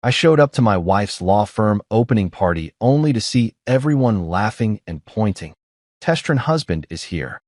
I showed up to my wife's law firm opening party only to see everyone laughing and pointing. Testron husband is here.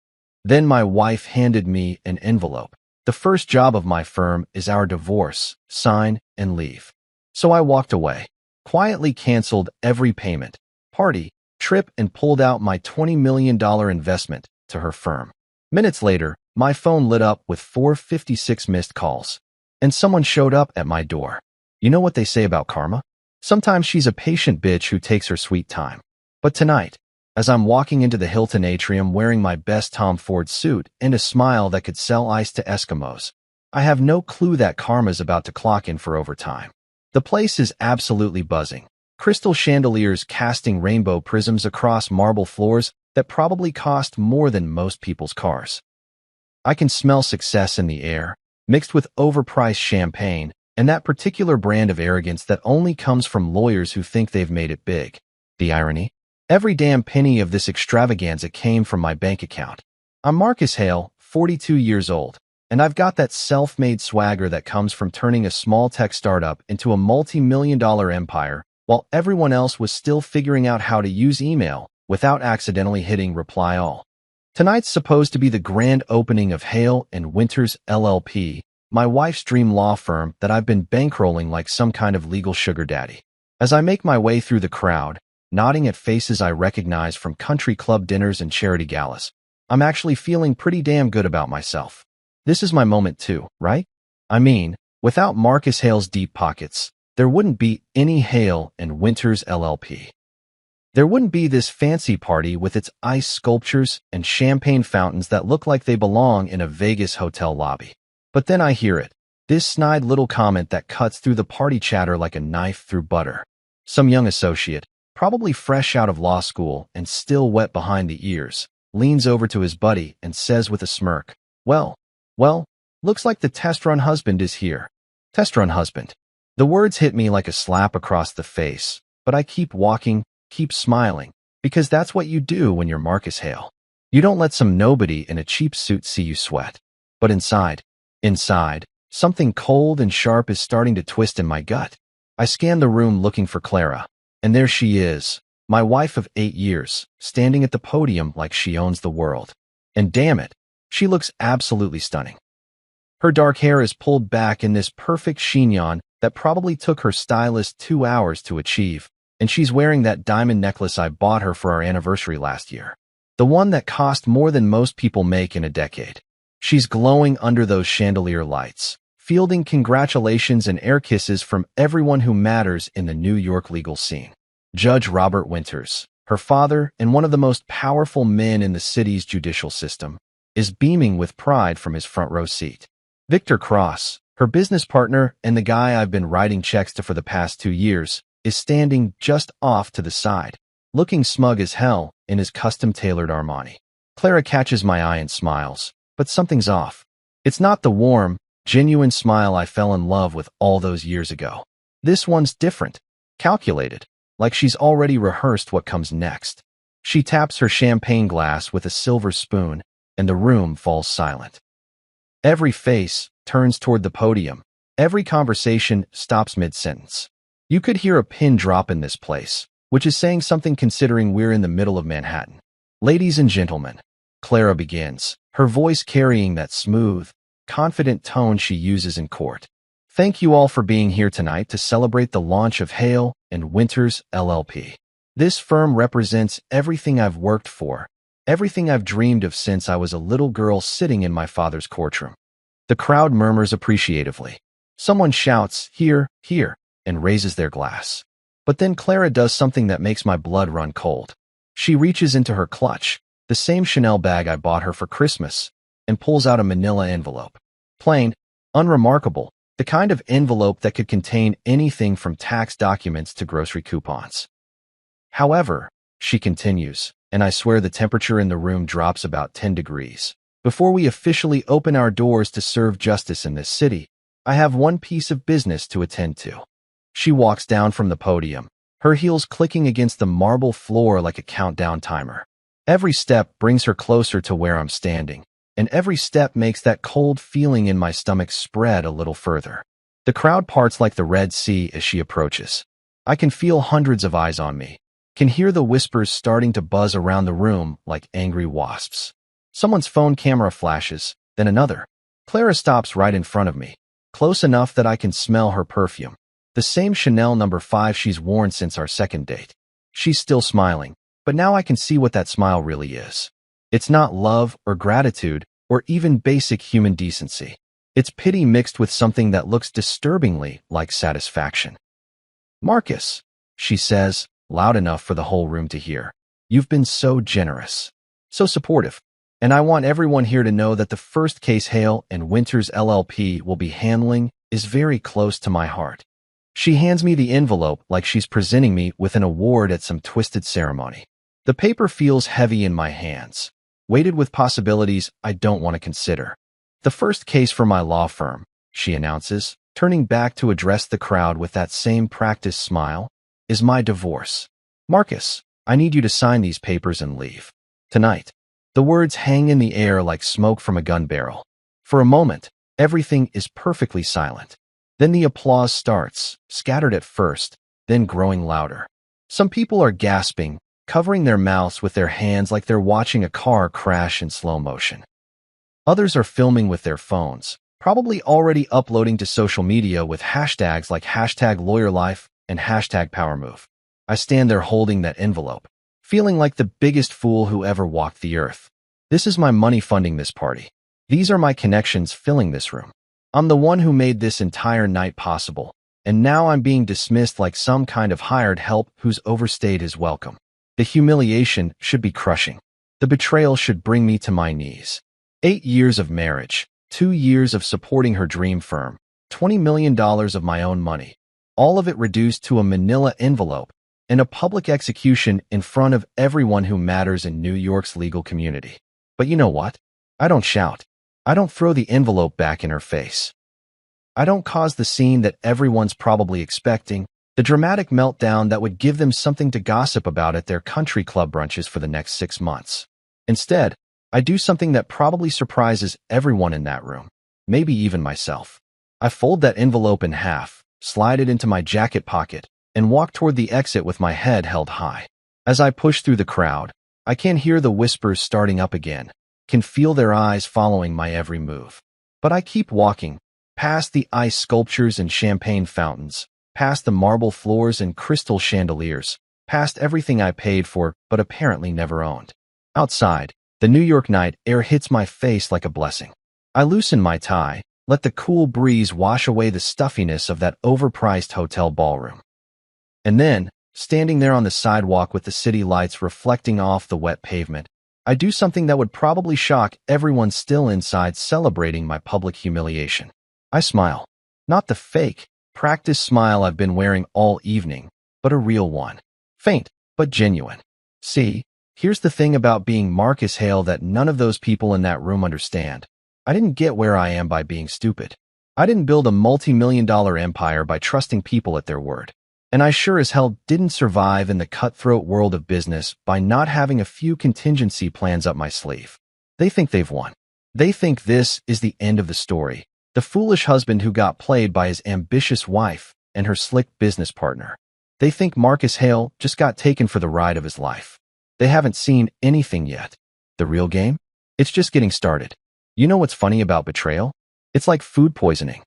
Then my wife handed me an envelope. The first job of my firm is our divorce, sign, and leave. So I walked away, quietly canceled every payment, party, trip, and pulled out my $20 million investment to her firm. Minutes later, my phone lit up with 456 missed calls, and someone showed up at my door. You know what they say about karma? Sometimes she's a patient bitch who takes her sweet time. But tonight, as I'm walking into the Hilton atrium wearing my best Tom Ford suit and a smile that could sell ice to Eskimos, I have no clue that karma's about to clock in for overtime. The place is absolutely buzzing. Crystal chandeliers casting rainbow prisms across marble floors that probably cost more than most people's cars. I can smell success in the air, mixed with overpriced champagne, and that particular brand of arrogance that only comes from lawyers who think they've made it big. The irony? Every damn penny of this extravaganza came from my bank account. I'm Marcus Hale, 42 years old, and I've got that self-made swagger that comes from turning a small tech startup into a multi-million-dollar empire while everyone else was still figuring out how to use email without accidentally hitting reply all. Tonight's supposed to be the grand opening of Hale and Winters LLP, my wife's dream law firm that I've been bankrolling like some kind of legal sugar daddy. As I make my way through the crowd, nodding at faces I recognize from country club dinners and charity galas, I'm actually feeling pretty damn good about myself. This is my moment too, right? I mean, without Marcus Hale's deep pockets, there wouldn't be any Hale and Winters LLP. There wouldn't be this fancy party with its ice sculptures and champagne fountains that look like they belong in a Vegas hotel lobby. But then I hear it, this snide little comment that cuts through the party chatter like a knife through butter. Some young associate, probably fresh out of law school and still wet behind the ears, leans over to his buddy and says with a smirk, Well, looks like the test-run husband is here. Test-run husband. The words hit me like a slap across the face, but I keep walking, keep smiling, because that's what you do when you're Marcus Hale. You don't let some nobody in a cheap suit see you sweat. But inside, something cold and sharp is starting to twist in my gut. I scan the room looking for Clara, and there she is, my wife of 8 years, standing at the podium like she owns the world. And damn it, she looks absolutely stunning. Her dark hair is pulled back in this perfect chignon that probably took her stylist 2 hours to achieve, and she's wearing that diamond necklace I bought her for our anniversary last year. The one that cost more than most people make in a decade. She's glowing under those chandelier lights, fielding congratulations and air kisses from everyone who matters in the New York legal scene. Judge Robert Winters, her father and one of the most powerful men in the city's judicial system, is beaming with pride from his front row seat. Victor Cross, her business partner and the guy I've been writing checks to for the past 2 years, is standing just off to the side, looking smug as hell in his custom-tailored Armani. Clara catches my eye and smiles. But something's off. It's not the warm, genuine smile I fell in love with all those years ago. This one's different, calculated, like she's already rehearsed what comes next. She taps her champagne glass with a silver spoon, and the room falls silent. Every face turns toward the podium. Every conversation stops mid-sentence. You could hear a pin drop in this place, which is saying something considering we're in the middle of Manhattan. Ladies and gentlemen, Clara begins, her voice carrying that smooth, confident tone she uses in court. Thank you all for being here tonight to celebrate the launch of Hale and Winters LLP. This firm represents everything I've worked for, everything I've dreamed of since I was a little girl sitting in my father's courtroom. The crowd murmurs appreciatively. Someone shouts, "Here, here," and raises their glass. But then Clara does something that makes my blood run cold. She reaches into her clutch, the same Chanel bag I bought her for Christmas, and pulls out a manila envelope. Plain, unremarkable, the kind of envelope that could contain anything from tax documents to grocery coupons. However, she continues, and I swear the temperature in the room drops about 10 degrees. Before we officially open our doors to serve justice in this city, I have one piece of business to attend to. She walks down from the podium, her heels clicking against the marble floor like a countdown timer. Every step brings her closer to where I'm standing, and every step makes that cold feeling in my stomach spread a little further. The crowd parts like the Red Sea as she approaches. I can feel hundreds of eyes on me, can hear the whispers starting to buzz around the room like angry wasps. Someone's phone camera flashes, then another. Clara stops right in front of me, close enough that I can smell her perfume. The same Chanel No. 5 she's worn since our second date. She's still smiling, but now I can see what that smile really is. It's not love or gratitude or even basic human decency. It's pity mixed with something that looks disturbingly like satisfaction. "Marcus," she says, loud enough for the whole room to hear. "You've been so generous, so supportive, and I want everyone here to know that the first case Hale and Winters LLP will be handling is very close to my heart." She hands me the envelope like she's presenting me with an award at some twisted ceremony. The paper feels heavy in my hands, weighted with possibilities I don't want to consider. "The first case for my law firm," she announces, turning back to address the crowd with that same practiced smile, "is my divorce. Marcus, I need you to sign these papers and leave. Tonight." The words hang in the air like smoke from a gun barrel. For a moment, everything is perfectly silent. Then the applause starts, scattered at first, then growing louder. Some people are gasping, covering their mouths with their hands like they're watching a car crash in slow motion. Others are filming with their phones, probably already uploading to social media with hashtags like #LawyerLife and #PowerMove. I stand there holding that envelope, feeling like the biggest fool who ever walked the earth. This is my money funding this party. These are my connections filling this room. I'm the one who made this entire night possible, and now I'm being dismissed like some kind of hired help who's overstayed his welcome. The humiliation should be crushing. The betrayal should bring me to my knees. 8 years of marriage, 2 years of supporting her dream firm, $20 million of my own money, all of it reduced to a manila envelope, and a public execution in front of everyone who matters in New York's legal community. But you know what? I don't shout. I don't throw the envelope back in her face. I don't cause the scene that everyone's probably expecting, the dramatic meltdown that would give them something to gossip about at their country club brunches for the next 6 months. Instead, I do something that probably surprises everyone in that room, maybe even myself. I fold that envelope in half, slide it into my jacket pocket, and walk toward the exit with my head held high. As I push through the crowd, I can hear the whispers starting up again, can feel their eyes following my every move. But I keep walking, past the ice sculptures and champagne fountains, past the marble floors and crystal chandeliers, past everything I paid for but apparently never owned. Outside, the New York night air hits my face like a blessing. I loosen my tie, let the cool breeze wash away the stuffiness of that overpriced hotel ballroom. And then, standing there on the sidewalk with the city lights reflecting off the wet pavement, I do something that would probably shock everyone still inside celebrating my public humiliation. I smile. Not the fake, practice smile I've been wearing all evening, but a real one. Faint, but genuine. See, here's the thing about being Marcus Hale that none of those people in that room understand. I didn't get where I am by being stupid. I didn't build a multi-million-dollar empire by trusting people at their word. And I sure as hell didn't survive in the cutthroat world of business by not having a few contingency plans up my sleeve. They think they've won. They think this is the end of the story. The foolish husband who got played by his ambitious wife and her slick business partner. They think Marcus Hale just got taken for the ride of his life. They haven't seen anything yet. The real game? It's just getting started. You know what's funny about betrayal? It's like food poisoning.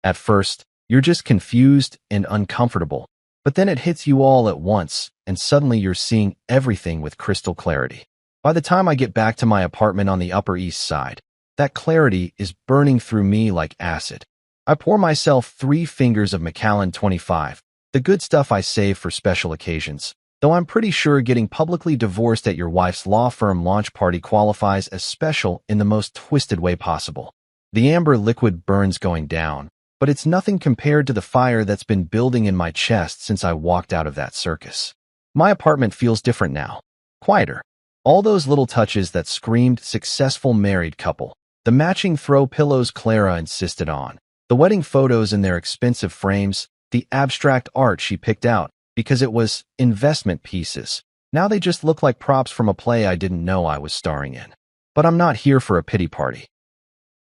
At first, you're just confused and uncomfortable, but then it hits you all at once, and suddenly you're seeing everything with crystal clarity. By the time I get back to my apartment on the Upper East Side, that clarity is burning through me like acid. I pour myself 3 fingers of Macallan 25, the good stuff I save for special occasions, though I'm pretty sure getting publicly divorced at your wife's law firm launch party qualifies as special in the most twisted way possible. The amber liquid burns going down, but it's nothing compared to the fire that's been building in my chest since I walked out of that circus. My apartment feels different now. Quieter. All those little touches that screamed successful married couple. The matching throw pillows Clara insisted on. The wedding photos in their expensive frames. The abstract art she picked out because it was investment pieces. Now they just look like props from a play I didn't know I was starring in. But I'm not here for a pity party.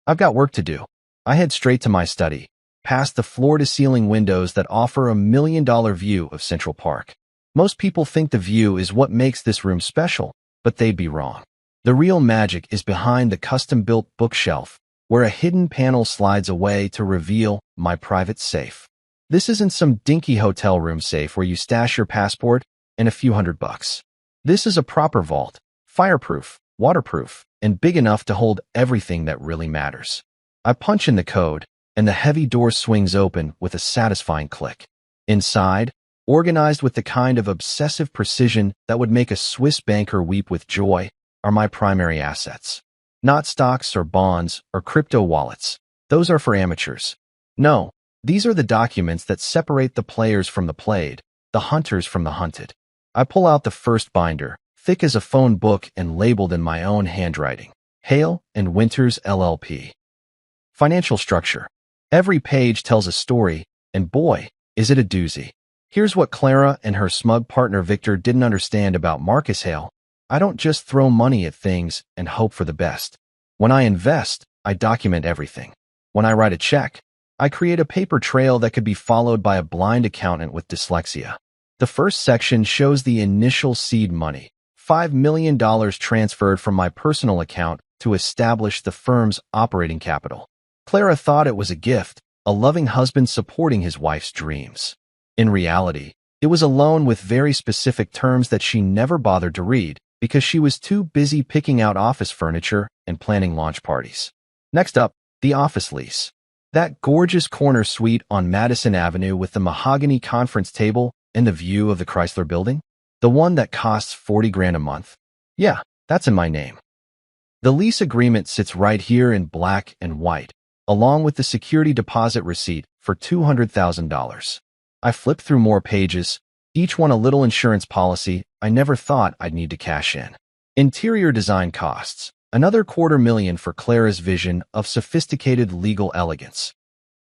I've got work to do. I head straight to my study, past the floor-to-ceiling windows that offer a million-dollar view of Central Park. Most people think the view is what makes this room special, but they'd be wrong. The real magic is behind the custom-built bookshelf, where a hidden panel slides away to reveal my private safe. This isn't some dinky hotel room safe where you stash your passport and a few $100. This is a proper vault, fireproof, waterproof, and big enough to hold everything that really matters. I punch in the code, and the heavy door swings open with a satisfying click. Inside, organized with the kind of obsessive precision that would make a Swiss banker weep with joy, are my primary assets. Not stocks or bonds or crypto wallets. Those are for amateurs. No, these are the documents that separate the players from the played, the hunters from the hunted. I pull out the first binder, thick as a phone book and labeled in my own handwriting. Hale and Winters LLP. Financial structure. Every page tells a story, and boy, is it a doozy. Here's what Clara and her smug partner Victor didn't understand about Marcus Hale. I don't just throw money at things and hope for the best. When I invest, I document everything. When I write a check, I create a paper trail that could be followed by a blind accountant with dyslexia. The first section shows the initial seed money, $5 million transferred from my personal account to establish the firm's operating capital. Clara thought it was a gift, a loving husband supporting his wife's dreams. In reality, it was a loan with very specific terms that she never bothered to read because she was too busy picking out office furniture and planning launch parties. Next up, the office lease. That gorgeous corner suite on Madison Avenue with the mahogany conference table and the view of the Chrysler Building? The one that costs $40,000 a month? Yeah, that's in my name. The lease agreement sits right here in black and white, along with the security deposit receipt for $200,000. I flip through more pages, each one a little insurance policy I never thought I'd need to cash in. Interior design costs, another $250,000 for Clara's vision of sophisticated legal elegance.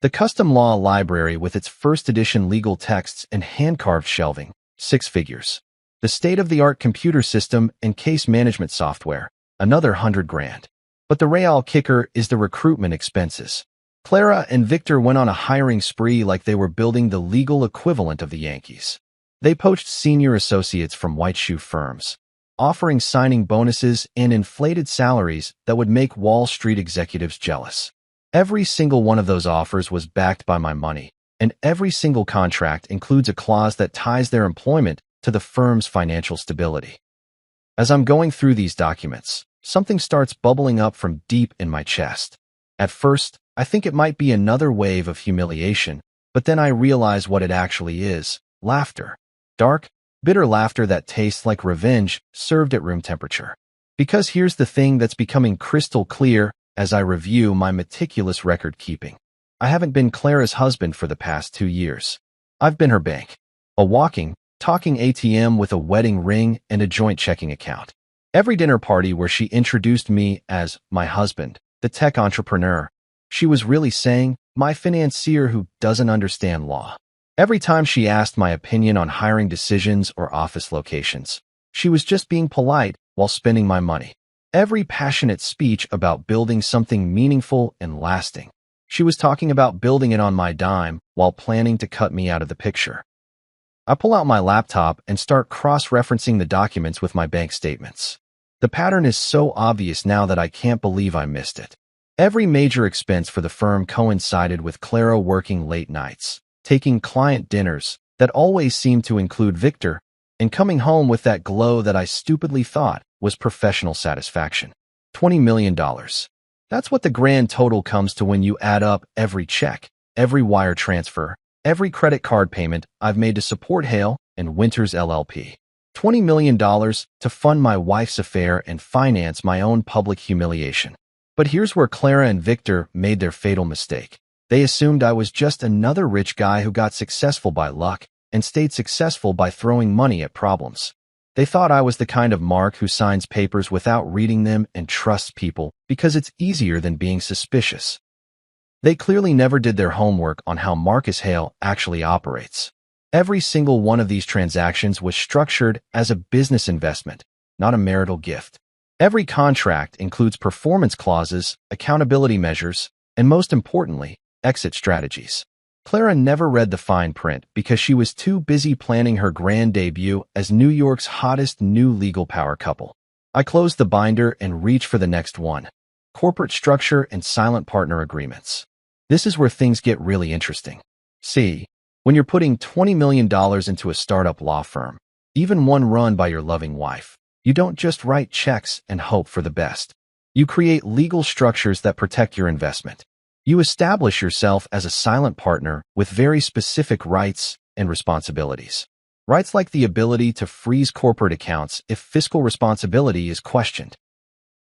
The custom law library with its first edition legal texts and hand-carved shelving, 6 figures. The state-of-the-art computer system and case management software, another $100,000. But the real kicker is the recruitment expenses. Clara and Victor went on a hiring spree like they were building the legal equivalent of the Yankees. They poached senior associates from white shoe firms, offering signing bonuses and inflated salaries that would make Wall Street executives jealous. Every single one of those offers was backed by my money, and every single contract includes a clause that ties their employment to the firm's financial stability. As I'm going through these documents, something starts bubbling up from deep in my chest. At first, I think it might be another wave of humiliation, but then I realize what it actually is: laughter. Dark, bitter laughter that tastes like revenge served at room temperature. Because here's the thing that's becoming crystal clear as I review my meticulous record keeping. I haven't been Clara's husband for the past 2 years. I've been her bank. A walking, talking ATM with a wedding ring and a joint checking account. Every dinner party where she introduced me as my husband, the tech entrepreneur, she was really saying, my financier who doesn't understand law. Every time she asked my opinion on hiring decisions or office locations, she was just being polite while spending my money. Every passionate speech about building something meaningful and lasting, she was talking about building it on my dime while planning to cut me out of the picture. I pull out my laptop and start cross-referencing the documents with my bank statements. The pattern is so obvious now that I can't believe I missed it. Every major expense for the firm coincided with Clara working late nights, taking client dinners that always seemed to include Victor, and coming home with that glow that I stupidly thought was professional satisfaction. $20 million. That's what the grand total comes to when you add up every check, every wire transfer, every credit card payment I've made to support Hale and Winters LLP. $20 million to fund my wife's affair and finance my own public humiliation. But here's where Clara and Victor made their fatal mistake. They assumed I was just another rich guy who got successful by luck and stayed successful by throwing money at problems. They thought I was the kind of Mark who signs papers without reading them and trusts people because it's easier than being suspicious. They clearly never did their homework on how Marcus Hale actually operates. Every single one of these transactions was structured as a business investment, not a marital gift. Every contract includes performance clauses, accountability measures, and most importantly, exit strategies. Clara never read the fine print because she was too busy planning her grand debut as New York's hottest new legal power couple. I closed the binder and reached for the next one. Corporate structure and silent partner agreements. This is where things get really interesting. See, when you're putting $20 million into a startup law firm, even one run by your loving wife, you don't just write checks and hope for the best. You create legal structures that protect your investment. You establish yourself as a silent partner with very specific rights and responsibilities. Rights like the ability to freeze corporate accounts if fiscal responsibility is questioned.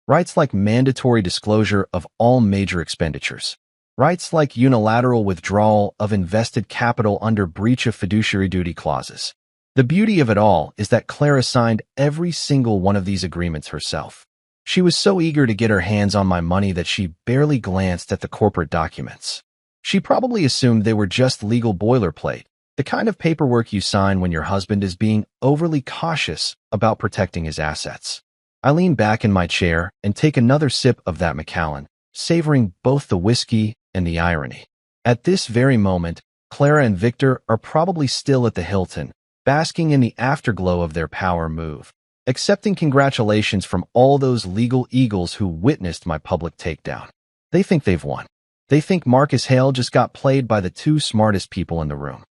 Rights like mandatory disclosure of all major expenditures. Rights like unilateral withdrawal of invested capital under breach of fiduciary duty clauses. The beauty of it all is that Clara signed every single one of these agreements herself. She was so eager to get her hands on my money that she barely glanced at the corporate documents. She probably assumed they were just legal boilerplate, the kind of paperwork you sign when your husband is being overly cautious about protecting his assets. I lean back in my chair and take another sip of that Macallan, savoring both the whiskey and the irony. At this very moment, Clara and Victor are probably still at the Hilton, basking in the afterglow of their power move, accepting congratulations from all those legal eagles who witnessed my public takedown. They think they've won. They think Marcus Hale just got played by the two smartest people in the room.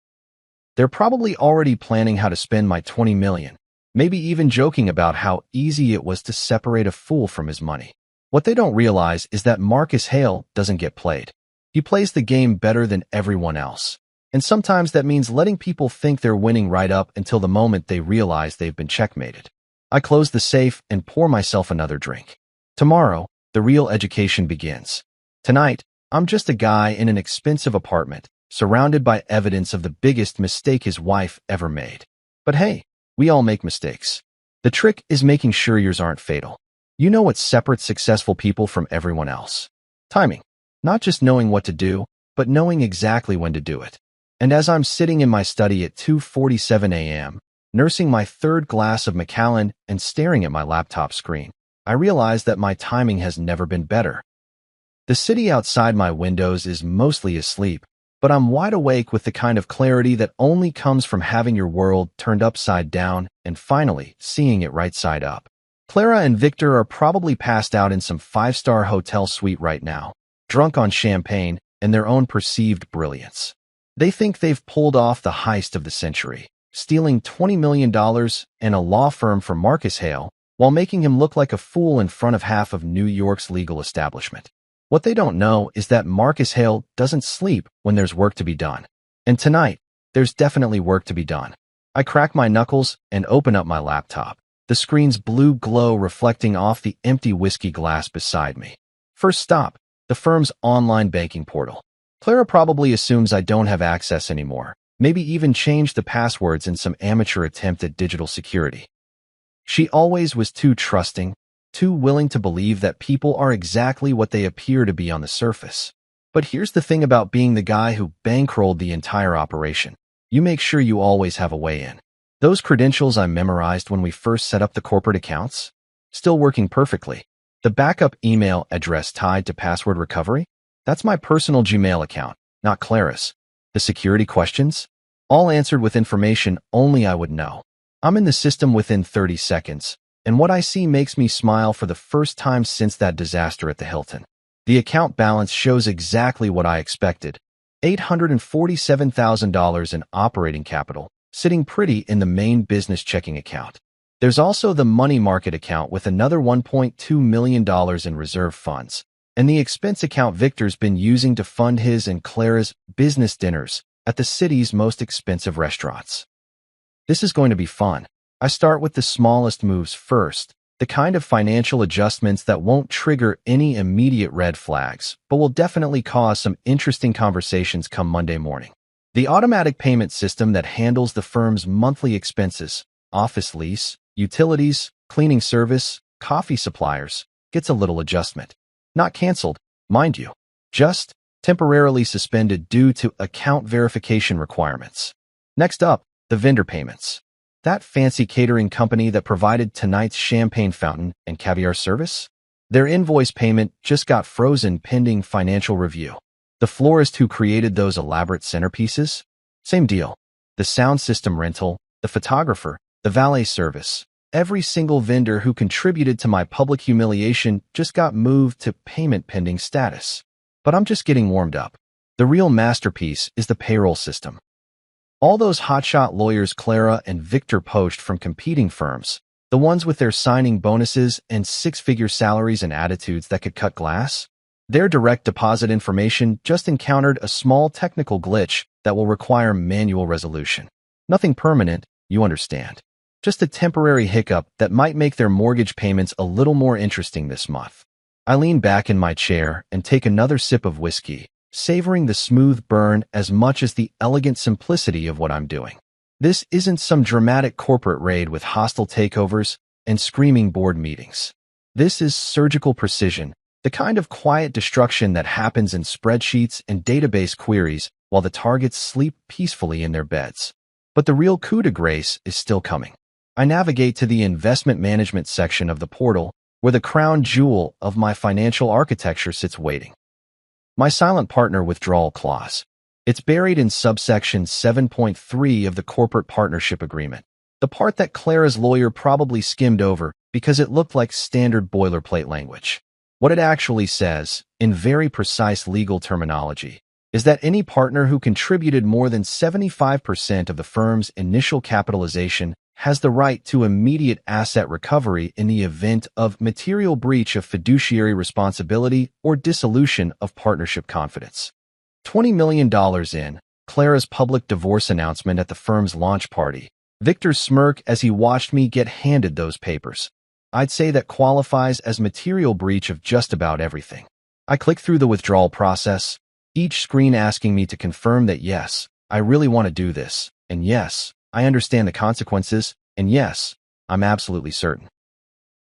They're probably already planning how to spend my $20 million, maybe even joking about how easy it was to separate a fool from his money. What they don't realize is that Marcus Hale doesn't get played. He plays the game better than everyone else. And sometimes that means letting people think they're winning right up until the moment they realize they've been checkmated. I close the safe and pour myself another drink. Tomorrow, the real education begins. Tonight, I'm just a guy in an expensive apartment, surrounded by evidence of the biggest mistake his wife ever made. But hey, we all make mistakes. The trick is making sure yours aren't fatal. You know what separates successful people from everyone else? Timing. Not just knowing what to do, but knowing exactly when to do it. And as I'm sitting in my study at 2:47 a.m., nursing my third glass of Macallan and staring at my laptop screen, I realize that my timing has never been better. The city outside my windows is mostly asleep, but I'm wide awake with the kind of clarity that only comes from having your world turned upside down and finally seeing it right side up. Clara and Victor are probably passed out in some five-star hotel suite right now, drunk on champagne and their own perceived brilliance. They think they've pulled off the heist of the century, stealing $20 million and a law firm from Marcus Hale while making him look like a fool in front of half of New York's legal establishment. What they don't know is that Marcus Hale doesn't sleep when there's work to be done. And tonight, there's definitely work to be done. I crack my knuckles and open up my laptop, the screen's blue glow reflecting off the empty whiskey glass beside me. First stop, the firm's online banking portal. Clara probably assumes I don't have access anymore, maybe even changed the passwords in some amateur attempt at digital security. She always was too trusting, too willing to believe that people are exactly what they appear to be on the surface. But here's the thing about being the guy who bankrolled the entire operation. You make sure you always have a way in. Those credentials I memorized when we first set up the corporate accounts? Still working perfectly. The backup email address tied to password recovery? That's my personal Gmail account, not Clara's. The security questions? All answered with information only I would know. I'm in the system within 30 seconds, and what I see makes me smile for the first time since that disaster at the Hilton. The account balance shows exactly what I expected. $847,000 in operating capital, sitting pretty in the main business checking account. There's also the money market account with another $1.2 million in reserve funds, and the expense account Victor's been using to fund his and Clara's business dinners at the city's most expensive restaurants. This is going to be fun. I start with the smallest moves first, the kind of financial adjustments that won't trigger any immediate red flags, but will definitely cause some interesting conversations come Monday morning. The automatic payment system that handles the firm's monthly expenses, office lease, utilities, cleaning service, coffee suppliers, gets a little adjustment. Not canceled, mind you, just temporarily suspended due to account verification requirements. Next up, the vendor payments. That fancy catering company that provided tonight's champagne fountain and caviar service? Their invoice payment just got frozen pending financial review. The The florist who created those elaborate centerpieces? Same deal. The sound system rental, the photographer, the valet service. Every single vendor who contributed to my public humiliation just got moved to payment pending status. But I'm just getting warmed up. The real masterpiece is the payroll system. All those hotshot lawyers Clara and Victor poached from competing firms, the ones with their signing bonuses and six-figure salaries and attitudes that could cut glass, their direct deposit information just encountered a small technical glitch that will require manual resolution. Nothing permanent, you understand. Just a temporary hiccup that might make their mortgage payments a little more interesting this month. I lean back in my chair and take another sip of whiskey, savoring the smooth burn as much as the elegant simplicity of what I'm doing. This isn't some dramatic corporate raid with hostile takeovers and screaming board meetings. This is surgical precision, the kind of quiet destruction that happens in spreadsheets and database queries while the targets sleep peacefully in their beds. But the real coup de grace is still coming. I navigate to the investment management section of the portal where the crown jewel of my financial architecture sits waiting. My silent partner withdrawal clause. It's buried in subsection 7.3 of the corporate partnership agreement, the part that Clara's lawyer probably skimmed over because it looked like standard boilerplate language. What it actually says, in very precise legal terminology, is that any partner who contributed more than 75% of the firm's initial capitalization has the right to immediate asset recovery in the event of material breach of fiduciary responsibility or dissolution of partnership confidence. $20 million in, Clara's public divorce announcement at the firm's launch party, Victor's smirk as he watched me get handed those papers. I'd say that qualifies as material breach of just about everything. I click through the withdrawal process, each screen asking me to confirm that yes, I really want to do this, and yes, I understand the consequences, and yes, I'm absolutely certain.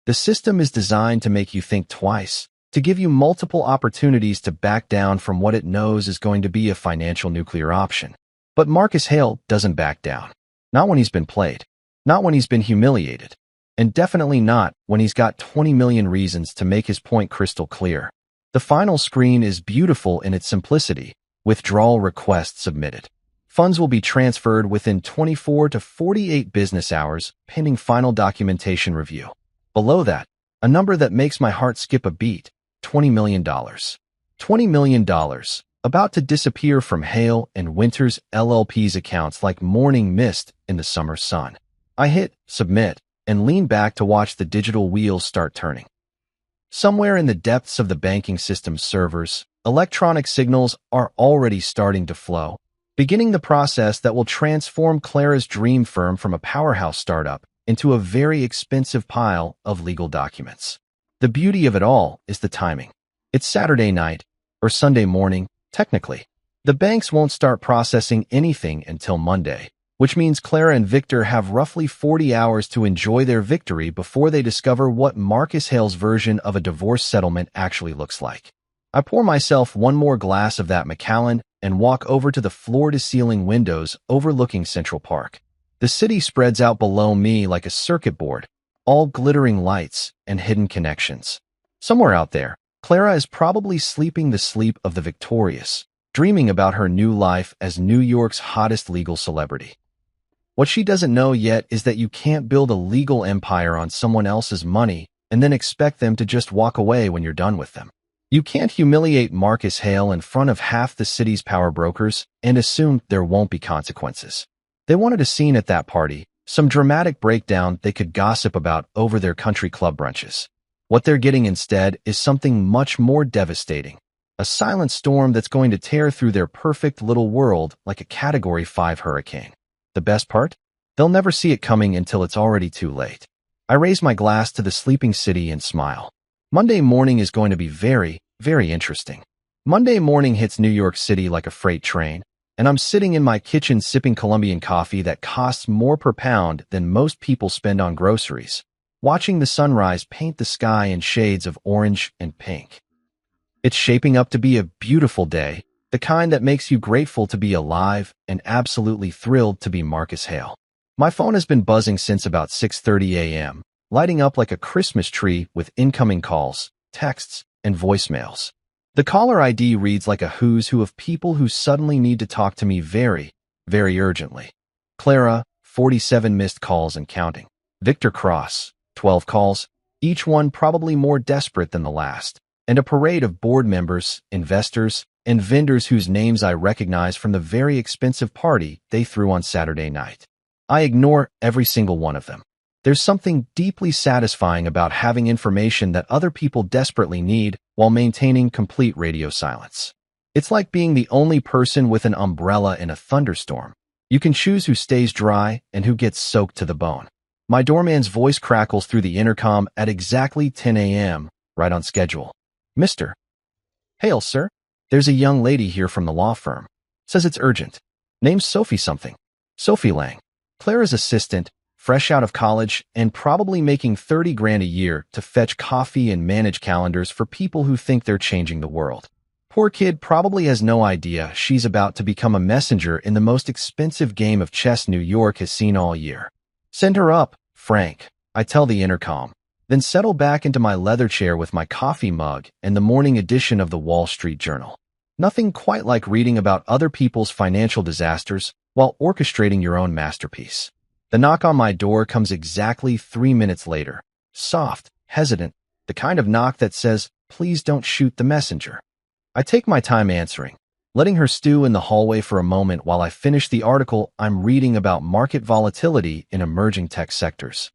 The system is designed to make you think twice, to give you multiple opportunities to back down from what it knows is going to be a financial nuclear option. But Marcus Hale doesn't back down. Not when he's been played. Not when he's been humiliated. And definitely not when he's got 20 million reasons to make his point crystal clear. The final screen is beautiful in its simplicity. Withdrawal request submitted. Funds will be transferred within 24 to 48 business hours, pending final documentation review. Below that, a number that makes my heart skip a beat, $20 million. $20 million, about to disappear from Hale and Winters LLP's accounts like morning mist in the summer sun. I hit submit and lean back to watch the digital wheels start turning. Somewhere in the depths of the banking system's servers, electronic signals are already starting to flow, beginning the process that will transform Clara's dream firm from a powerhouse startup into a very expensive pile of legal documents. The beauty of it all is the timing. It's Saturday night, or Sunday morning, technically. The banks won't start processing anything until Monday, which means Clara and Victor have roughly 40 hours to enjoy their victory before they discover what Marcus Hale's version of a divorce settlement actually looks like. I pour myself one more glass of that Macallan and walk over to the floor-to-ceiling windows overlooking Central Park. The city spreads out below me like a circuit board, all glittering lights and hidden connections. Somewhere out there, Clara is probably sleeping the sleep of the victorious, dreaming about her new life as New York's hottest legal celebrity. What she doesn't know yet is that you can't build a legal empire on someone else's money and then expect them to just walk away when you're done with them. You can't humiliate Marcus Hale in front of half the city's power brokers and assume there won't be consequences. They wanted a scene at that party, some dramatic breakdown they could gossip about over their country club brunches. What they're getting instead is something much more devastating, a silent storm that's going to tear through their perfect little world like a Category 5 hurricane. The best part? They'll never see it coming until it's already too late. I raise my glass to the sleeping city and smile. Monday morning is going to be very, very interesting. Monday morning hits New York City like a freight train, and I'm sitting in my kitchen sipping Colombian coffee that costs more per pound than most people spend on groceries, watching the sunrise paint the sky in shades of orange and pink. It's shaping up to be a beautiful day, the kind that makes you grateful to be alive and absolutely thrilled to be Marcus Hale. My phone has been buzzing since about 6:30 a.m., lighting up like a Christmas tree with incoming calls, texts, and voicemails. The caller ID reads like a who's who of people who suddenly need to talk to me very, very urgently. Clara, 47 missed calls and counting. Victor Cross, 12 calls, each one probably more desperate than the last. And a parade of board members, investors, and vendors whose names I recognize from the very expensive party they threw on Saturday night. I ignore every single one of them. There's something deeply satisfying about having information that other people desperately need while maintaining complete radio silence. It's like being the only person with an umbrella in a thunderstorm. You can choose who stays dry and who gets soaked to the bone. My doorman's voice crackles through the intercom at exactly 10 a.m., right on schedule. Mr. Hale, sir. There's a young lady here from the law firm. Says it's urgent. Name's Sophie something. Sophie Lang. Clara's assistant, fresh out of college and probably making 30 grand a year to fetch coffee and manage calendars for people who think they're changing the world. Poor kid probably has no idea she's about to become a messenger in the most expensive game of chess New York has seen all year. Send her up, Frank, I tell the intercom, then settle back into my leather chair with my coffee mug and the morning edition of the Wall Street Journal. Nothing quite like reading about other people's financial disasters while orchestrating your own masterpiece. The knock on my door comes exactly 3 minutes later. Soft, hesitant, the kind of knock that says, please don't shoot the messenger. I take my time answering, letting her stew in the hallway for a moment while I finish the article I'm reading about market volatility in emerging tech sectors.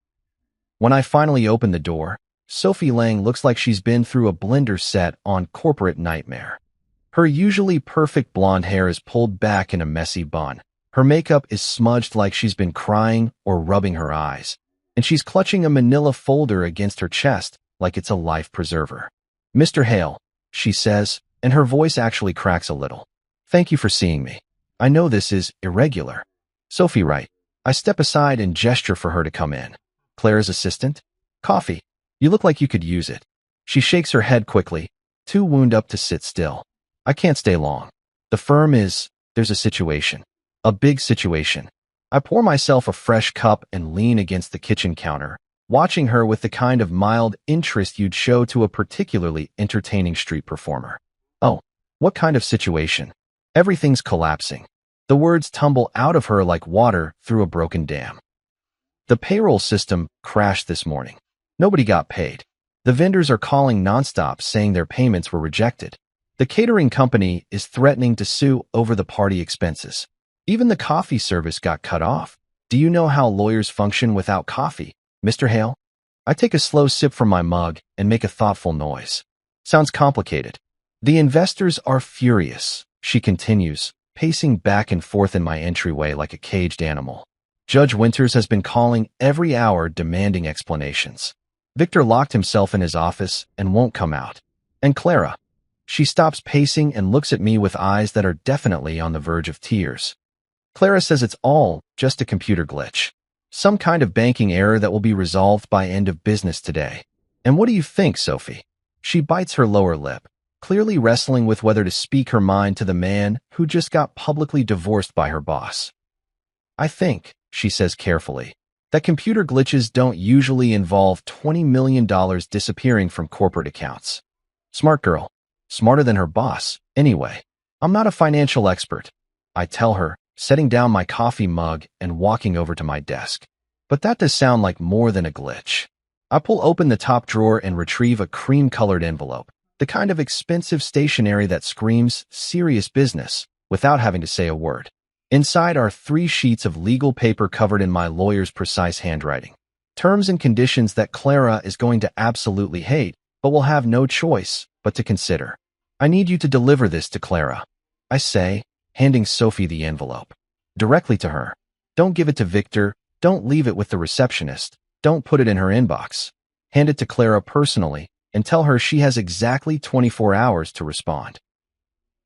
When I finally open the door, Sophie Lang looks like she's been through a blender set on Corporate Nightmare. Her usually perfect blonde hair is pulled back in a messy bun. Her makeup is smudged like she's been crying or rubbing her eyes, and she's clutching a manila folder against her chest like it's a life preserver. Mr. Hale, she says, and her voice actually cracks a little. Thank you for seeing me. I know this is irregular. Sophie, right. I step aside and gesture for her to come in. Clara's assistant? Coffee. You look like you could use it. She shakes her head quickly, too wound up to sit still. I can't stay long. The firm there's a situation. A big situation. I pour myself a fresh cup and lean against the kitchen counter, watching her with the kind of mild interest you'd show to a particularly entertaining street performer. Oh, what kind of situation? Everything's collapsing. The words tumble out of her like water through a broken dam. The payroll system crashed this morning. Nobody got paid. The vendors are calling nonstop saying their payments were rejected. The catering company is threatening to sue over the party expenses. Even the coffee service got cut off. Do you know how lawyers function without coffee, Mr. Hale? I take a slow sip from my mug and make a thoughtful noise. Sounds complicated. The investors are furious, she continues, pacing back and forth in my entryway like a caged animal. Judge Winters has been calling every hour demanding explanations. Victor locked himself in his office and won't come out. And Clara. She stops pacing and looks at me with eyes that are definitely on the verge of tears. Clara says it's all just a computer glitch. Some kind of banking error that will be resolved by end of business today. And what do you think, Sophie? She bites her lower lip, clearly wrestling with whether to speak her mind to the man who just got publicly divorced by her boss. I think, she says carefully, that computer glitches don't usually involve $20 million disappearing from corporate accounts. Smart girl. Smarter than her boss, anyway. I'm not a financial expert, I tell her, setting down my coffee mug and walking over to my desk. But that does sound like more than a glitch. I pull open the top drawer and retrieve a cream-colored envelope, the kind of expensive stationery that screams serious business without having to say a word. Inside are 3 sheets of legal paper covered in my lawyer's precise handwriting. Terms and conditions that Clara is going to absolutely hate, but will have no choice but to consider. I need you to deliver this to Clara, I say, handing Sophie the envelope. Directly to her. Don't give it to Victor, don't leave it with the receptionist, don't put it in her inbox. Hand it to Clara personally and tell her she has exactly 24 hours to respond.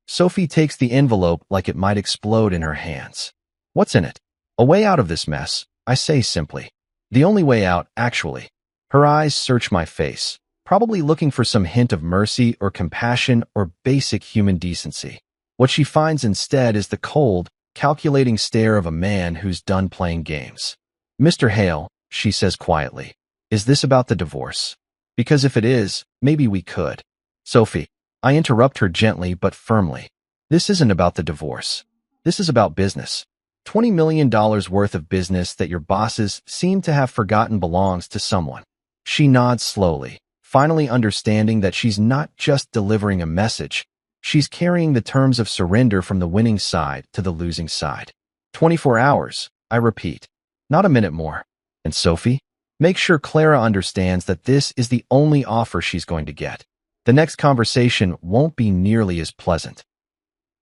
Sophie takes the envelope like it might explode in her hands. What's in it? A way out of this mess, I say simply. The only way out, actually. Her eyes search my face, probably looking for some hint of mercy or compassion or basic human decency. What she finds instead is the cold, calculating stare of a man who's done playing games. Mr. Hale, she says quietly, is this about the divorce? Because if it is, maybe we could. Sophie, I interrupt her gently but firmly. This isn't about the divorce. This is about business. $20 million worth of business that your bosses seem to have forgotten belongs to someone. She nods slowly, finally understanding that she's not just delivering a message. She's carrying the terms of surrender from the winning side to the losing side. 24 hours, I repeat. Not a minute more. And Sophie? Make sure Clara understands that this is the only offer she's going to get. The next conversation won't be nearly as pleasant.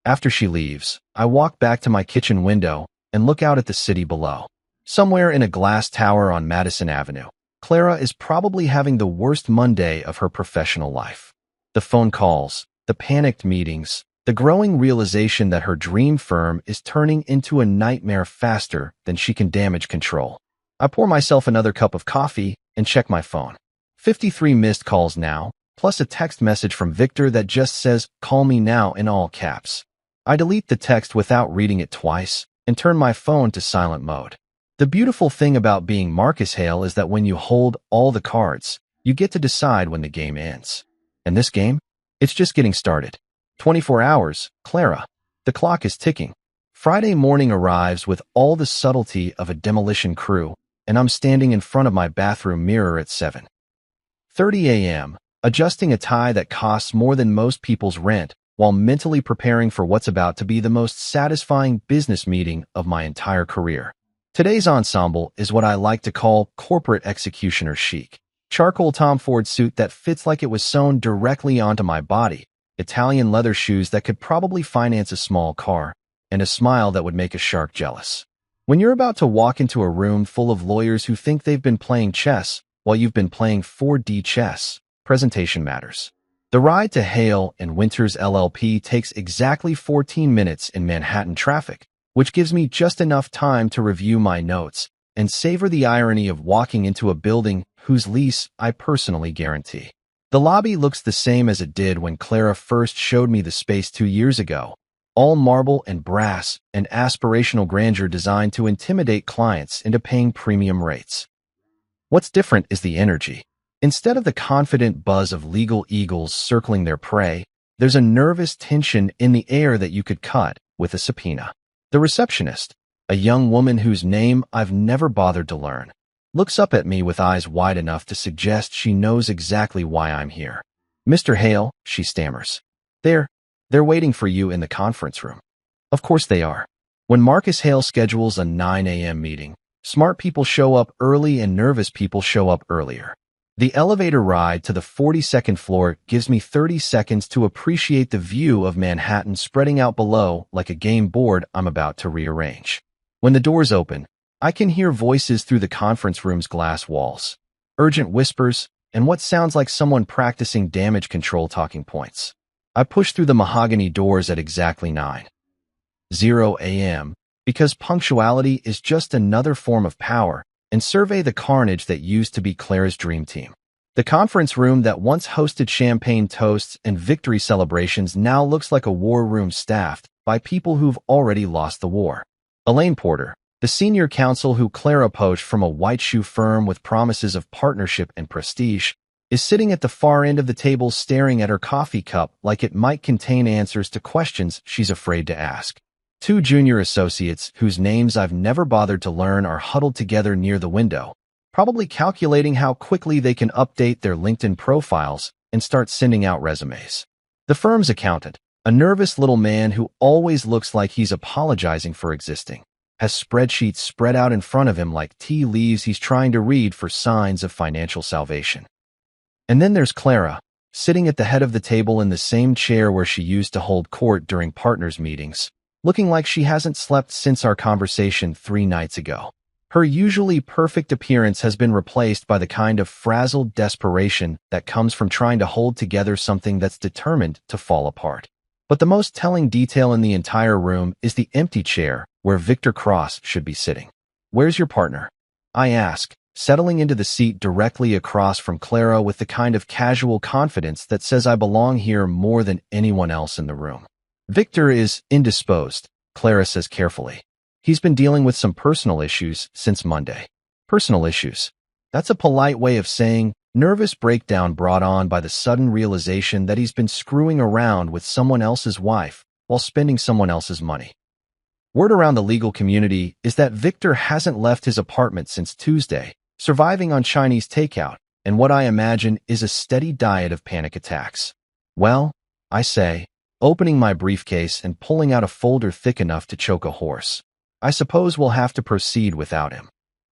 After she leaves, I walk back to my kitchen window and look out at the city below. Somewhere in a glass tower on Madison Avenue, Clara is probably having the worst Monday of her professional life. The phone calls, the panicked meetings, the growing realization that her dream firm is turning into a nightmare faster than she can damage control. I pour myself another cup of coffee and check my phone. 53 missed calls now, plus a text message from Victor that just says, "Call me now," in all caps. I delete the text without reading it twice and turn my phone to silent mode. The beautiful thing about being Marcus Hale is that when you hold all the cards, you get to decide when the game ends. And this game? It's just getting started. 24 hours, Clara. The clock is ticking. Friday morning arrives with all the subtlety of a demolition crew, and I'm standing in front of my bathroom mirror at 7:30 a.m., adjusting a tie that costs more than most people's rent, while mentally preparing for what's about to be the most satisfying business meeting of my entire career. Today's ensemble is what I like to call corporate executioner chic. Charcoal Tom Ford suit that fits like it was sewn directly onto my body, Italian leather shoes that could probably finance a small car, and a smile that would make a shark jealous. When you're about to walk into a room full of lawyers who think they've been playing chess while you've been playing 4D chess, presentation matters. The ride to Hale and Winters LLP takes exactly 14 minutes in Manhattan traffic, which gives me just enough time to review my notes and savor the irony of walking into a building whose lease I personally guarantee. The lobby looks the same as it did when Clara first showed me the space 2 years ago, all marble and brass and aspirational grandeur designed to intimidate clients into paying premium rates. What's different is the energy. Instead of the confident buzz of legal eagles circling their prey, there's a nervous tension in the air that you could cut with a subpoena. The receptionist, a young woman whose name I've never bothered to learn, looks up at me with eyes wide enough to suggest she knows exactly why I'm here. "Mr. Hale," she stammers. They're waiting for you in the conference room." Of course they are. When Marcus Hale schedules a 9 a.m. meeting, smart people show up early and nervous people show up earlier. The elevator ride to the 42nd floor gives me 30 seconds to appreciate the view of Manhattan spreading out below like a game board I'm about to rearrange. When the doors open, I can hear voices through the conference room's glass walls, urgent whispers, and what sounds like someone practicing damage control talking points. I push through the mahogany doors at exactly 9:00 a.m. because punctuality is just another form of power, and survey the carnage that used to be Clara's dream team. The conference room that once hosted champagne toasts and victory celebrations now looks like a war room staffed by people who've already lost the war. Elaine Porter, the senior counsel who Clara poached from a white shoe firm with promises of partnership and prestige, is sitting at the far end of the table staring at her coffee cup like it might contain answers to questions she's afraid to ask. 2 junior associates, whose names I've never bothered to learn, are huddled together near the window, probably calculating how quickly they can update their LinkedIn profiles and start sending out resumes. The firm's accountant, a nervous little man who always looks like he's apologizing for existing, has spreadsheets spread out in front of him like tea leaves he's trying to read for signs of financial salvation. And then there's Clara, sitting at the head of the table in the same chair where she used to hold court during partners' meetings, looking like she hasn't slept since our conversation 3 nights ago. Her usually perfect appearance has been replaced by the kind of frazzled desperation that comes from trying to hold together something that's determined to fall apart. But the most telling detail in the entire room is the empty chair where Victor Cross should be sitting. "Where's your partner?" I ask, settling into the seat directly across from Clara with the kind of casual confidence that says I belong here more than anyone else in the room. "Victor is indisposed," Clara says carefully. "He's been dealing with some personal issues since Monday." Personal issues. That's a polite way of saying Nervous breakdown brought on by the sudden realization that he's been screwing around with someone else's wife while spending someone else's money. Word around the legal community is that Victor hasn't left his apartment since Tuesday, surviving on Chinese takeout and what I imagine is a steady diet of panic attacks. Well, I say, opening my briefcase and pulling out a folder thick enough to choke a horse. I suppose we'll have to proceed without him.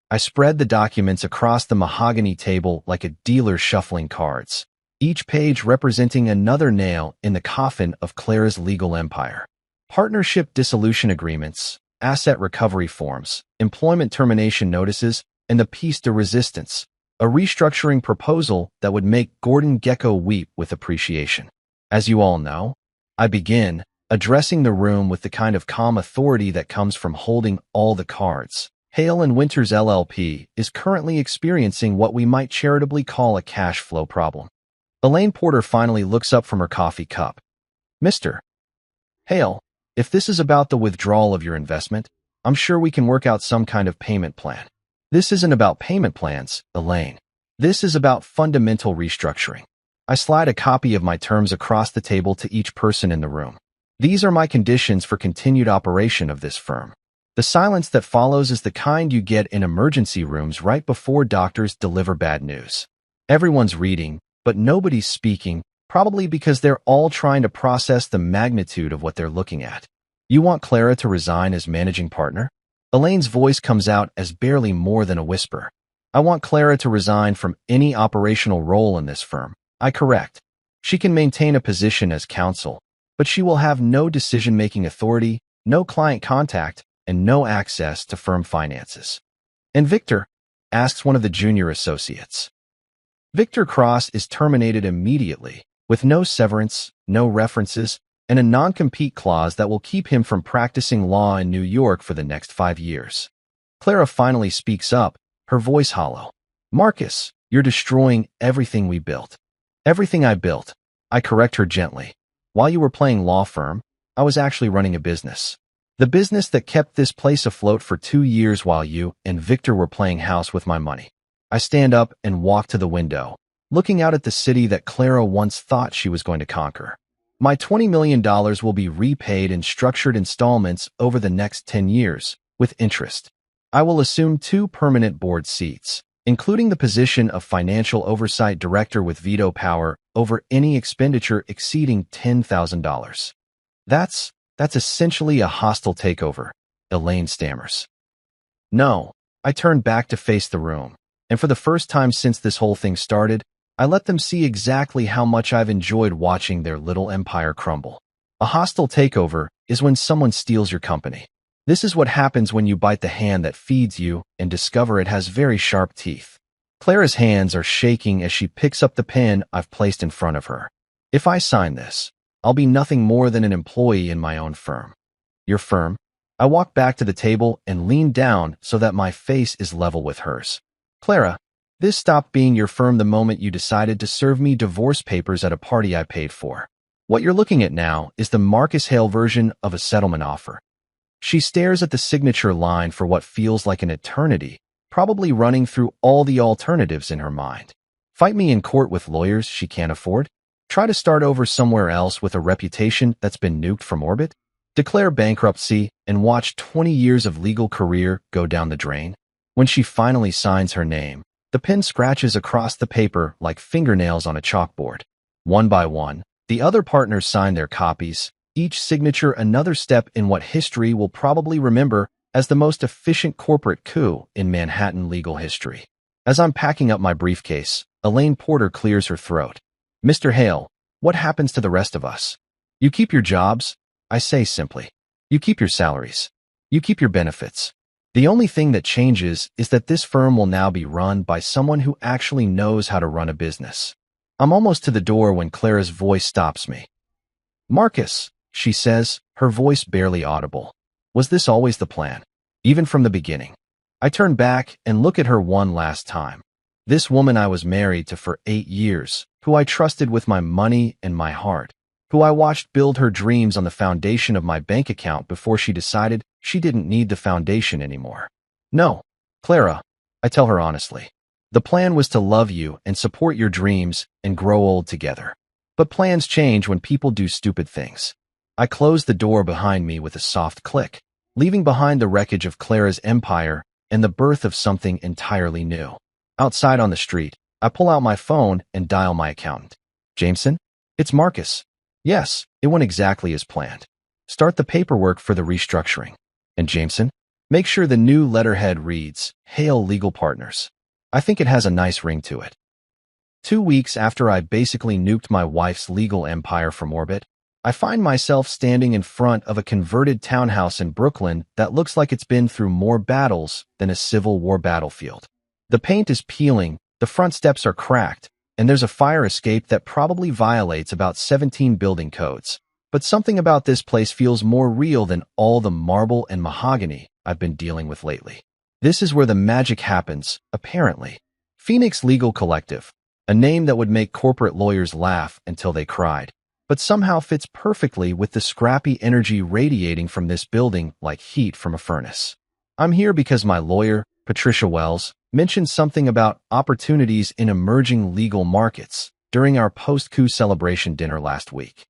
I spread the documents across the mahogany table like a dealer shuffling cards, each page representing another nail in the coffin of Clara's legal empire. Partnership dissolution agreements, asset recovery forms, employment termination notices, and the piece de resistance, a restructuring proposal that would make Gordon Gekko weep with appreciation. As you all know, I begin, addressing the room with the kind of calm authority that comes from holding all the cards. Hale & Winters LLP is currently experiencing what we might charitably call a cash flow problem. Elaine Porter finally looks up from her coffee cup. Mr. Hale, if this is about the withdrawal of your investment, I'm sure we can work out some kind of payment plan. This isn't about payment plans, Elaine. This is about fundamental restructuring. I slide a copy of my terms across the table to each person in the room. These are my conditions for continued operation of this firm. The silence that follows is the kind you get in emergency rooms right before doctors deliver bad news. Everyone's reading, but nobody's speaking, probably because they're all trying to process the magnitude of what they're looking at. You want Clara to resign as managing partner? Elaine's voice comes out as barely more than a whisper. I want Clara to resign from any operational role in this firm. I correct. She can maintain a position as counsel, but she will have no decision-making authority, no client contact, and no access to firm finances. And Victor? Asks one of the junior associates. Victor Cross is terminated immediately, with no severance, no references, and a non-compete clause that will keep him from practicing law in New York for the next 5 years. Clara finally speaks up, her voice hollow. Marcus, you're destroying everything we built. Everything I built. I correct her gently. While you were playing law firm, I was actually running a business. The business that kept this place afloat for 2 years while you and Victor were playing house with my money. I stand up and walk to the window, looking out at the city that Clara once thought she was going to conquer. My $20 million will be repaid in structured installments over the next 10 years, with interest. I will assume 2 permanent board seats, including the position of Financial Oversight Director with veto power over any expenditure exceeding $10,000. That's essentially a hostile takeover, Elaine stammers. No, I turn back to face the room, and for the first time since this whole thing started, I let them see exactly how much I've enjoyed watching their little empire crumble. A hostile takeover is when someone steals your company. This is what happens when you bite the hand that feeds you and discover it has very sharp teeth. Clara's hands are shaking as she picks up the pen I've placed in front of her. If I sign this, I'll be nothing more than an employee in my own firm. Your firm? I walk back to the table and lean down so that my face is level with hers. Clara, this stopped being your firm the moment you decided to serve me divorce papers at a party I paid for. What you're looking at now is the Marcus Hale version of a settlement offer. She stares at the signature line for what feels like an eternity, probably running through all the alternatives in her mind. Fight me in court with lawyers she can't afford? Try to start over somewhere else with a reputation that's been nuked from orbit? Declare bankruptcy and watch 20 years of legal career go down the drain? When she finally signs her name, the pen scratches across the paper like fingernails on a chalkboard. One by one, the other partners sign their copies, each signature another step in what history will probably remember as the most efficient corporate coup in Manhattan legal history. As I'm packing up my briefcase, Elaine Porter clears her throat. Mr. Hale, what happens to the rest of us? You keep your jobs, I say simply. You keep your salaries. You keep your benefits. The only thing that changes is that this firm will now be run by someone who actually knows how to run a business. I'm almost to the door when Clara's voice stops me. Marcus, she says, her voice barely audible. Was this always the plan? Even from the beginning? I turn back and look at her one last time. This woman I was married to for 8 years, who I trusted with my money and my heart, who I watched build her dreams on the foundation of my bank account before she decided she didn't need the foundation anymore. No, Clara, I tell her honestly. The plan was to love you and support your dreams and grow old together. But plans change when people do stupid things. I closed the door behind me with a soft click, leaving behind the wreckage of Clara's empire and the birth of something entirely new. Outside on the street, I pull out my phone and dial my accountant. Jameson? It's Marcus. Yes, it went exactly as planned. Start the paperwork for the restructuring. And Jameson? Make sure the new letterhead reads, Hale Legal Partners. I think it has a nice ring to it. 2 weeks after I basically nuked my wife's legal empire from orbit, I find myself standing in front of a converted townhouse in Brooklyn that looks like it's been through more battles than a Civil War battlefield. The paint is peeling, the front steps are cracked, and there's a fire escape that probably violates about 17 building codes. But something about this place feels more real than all the marble and mahogany I've been dealing with lately. This is where the magic happens, apparently. Phoenix Legal Collective, a name that would make corporate lawyers laugh until they cried, but somehow fits perfectly with the scrappy energy radiating from this building like heat from a furnace. I'm here because my lawyer, Patricia Wells, mentioned something about opportunities in emerging legal markets during our post-coup celebration dinner last week.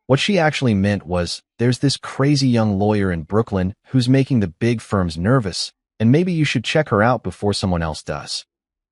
What she actually meant was, there's this crazy young lawyer in Brooklyn who's making the big firms nervous, and maybe you should check her out before someone else does.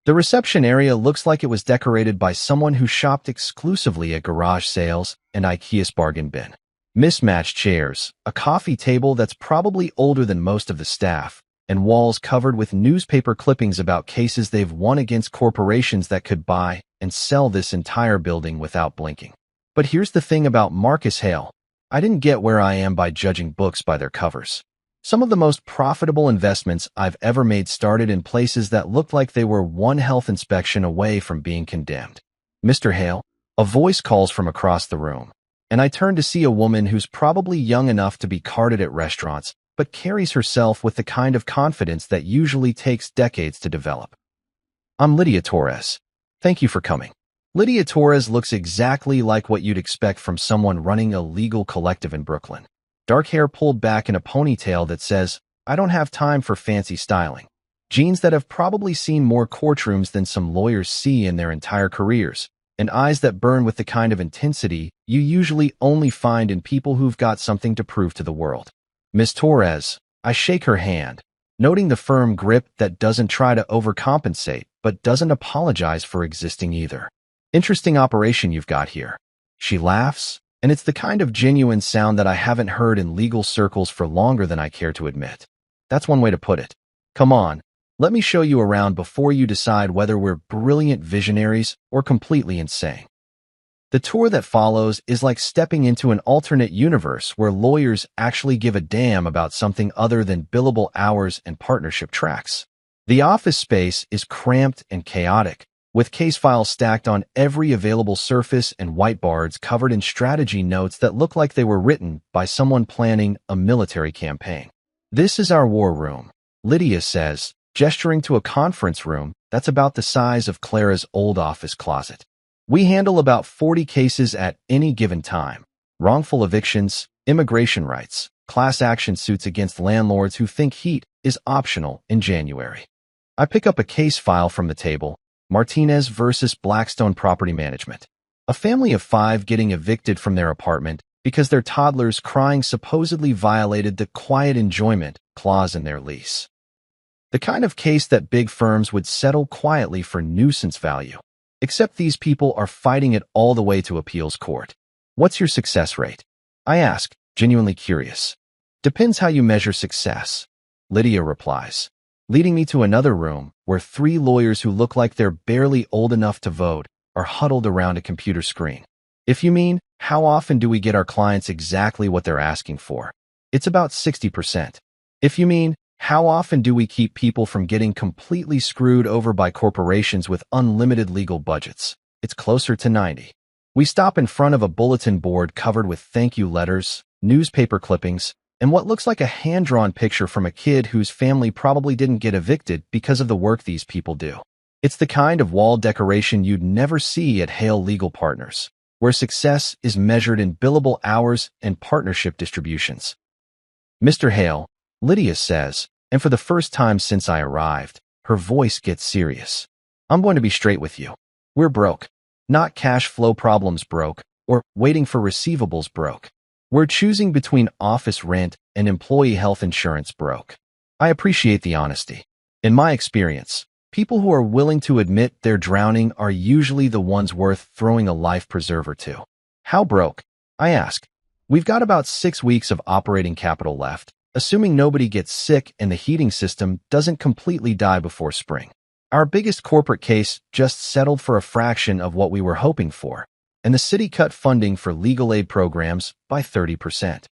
The reception area looks like it was decorated by someone who shopped exclusively at garage sales and IKEA's bargain bin. Mismatched chairs, a coffee table that's probably older than most of the staff, and walls covered with newspaper clippings about cases they've won against corporations that could buy and sell this entire building without blinking. But here's the thing about Marcus Hale. I didn't get where I am by judging books by their covers. Some of the most profitable investments I've ever made started in places that looked like they were one health inspection away from being condemned. Mr. Hale, a voice calls from across the room, and I turn to see a woman who's probably young enough to be carded at restaurants, but carries herself with the kind of confidence that usually takes decades to develop. I'm Lydia Torres. Thank you for coming. Lydia Torres looks exactly like what you'd expect from someone running a legal collective in Brooklyn. Dark hair pulled back in a ponytail that says, I don't have time for fancy styling. Jeans that have probably seen more courtrooms than some lawyers see in their entire careers, and eyes that burn with the kind of intensity you usually only find in people who've got something to prove to the world. Miss Torres, I shake her hand, noting the firm grip that doesn't try to overcompensate, but doesn't apologize for existing either. Interesting operation you've got here. She laughs, and it's the kind of genuine sound that I haven't heard in legal circles for longer than I care to admit. That's one way to put it. Come on, let me show you around before you decide whether we're brilliant visionaries or completely insane. The tour that follows is like stepping into an alternate universe where lawyers actually give a damn about something other than billable hours and partnership tracks. The office space is cramped and chaotic, with case files stacked on every available surface and whiteboards covered in strategy notes that look like they were written by someone planning a military campaign. This is our war room, Lydia says, gesturing to a conference room that's about the size of Clara's old office closet. We handle about 40 cases at any given time. Wrongful evictions, immigration rights, class action suits against landlords who think heat is optional in January. I pick up a case file from the table, Martinez versus Blackstone Property Management. A family of 5 getting evicted from their apartment because their toddler's crying supposedly violated the quiet enjoyment clause in their lease. The kind of case that big firms would settle quietly for nuisance value. Except these people are fighting it all the way to appeals court. What's your success rate? I ask, genuinely curious. Depends how you measure success, Lydia replies, leading me to another room where 3 lawyers who look like they're barely old enough to vote are huddled around a computer screen. If you mean, how often do we get our clients exactly what they're asking for? It's about 60%. If you mean, how often do we keep people from getting completely screwed over by corporations with unlimited legal budgets? It's closer to 90. We stop in front of a bulletin board covered with thank you letters, newspaper clippings, and what looks like a hand-drawn picture from a kid whose family probably didn't get evicted because of the work these people do. It's the kind of wall decoration you'd never see at Hale Legal Partners, where success is measured in billable hours and partnership distributions. Mr. Hale, Lydia says, and for the first time since I arrived, her voice gets serious. I'm going to be straight with you. We're broke. Not cash flow problems broke, or waiting for receivables broke. We're choosing between office rent and employee health insurance broke. I appreciate the honesty. In my experience, people who are willing to admit they're drowning are usually the ones worth throwing a life preserver to. How broke? I ask. We've got about 6 weeks of operating capital left, assuming nobody gets sick and the heating system doesn't completely die before spring. Our biggest corporate case just settled for a fraction of what we were hoping for, and the city cut funding for legal aid programs by 30%.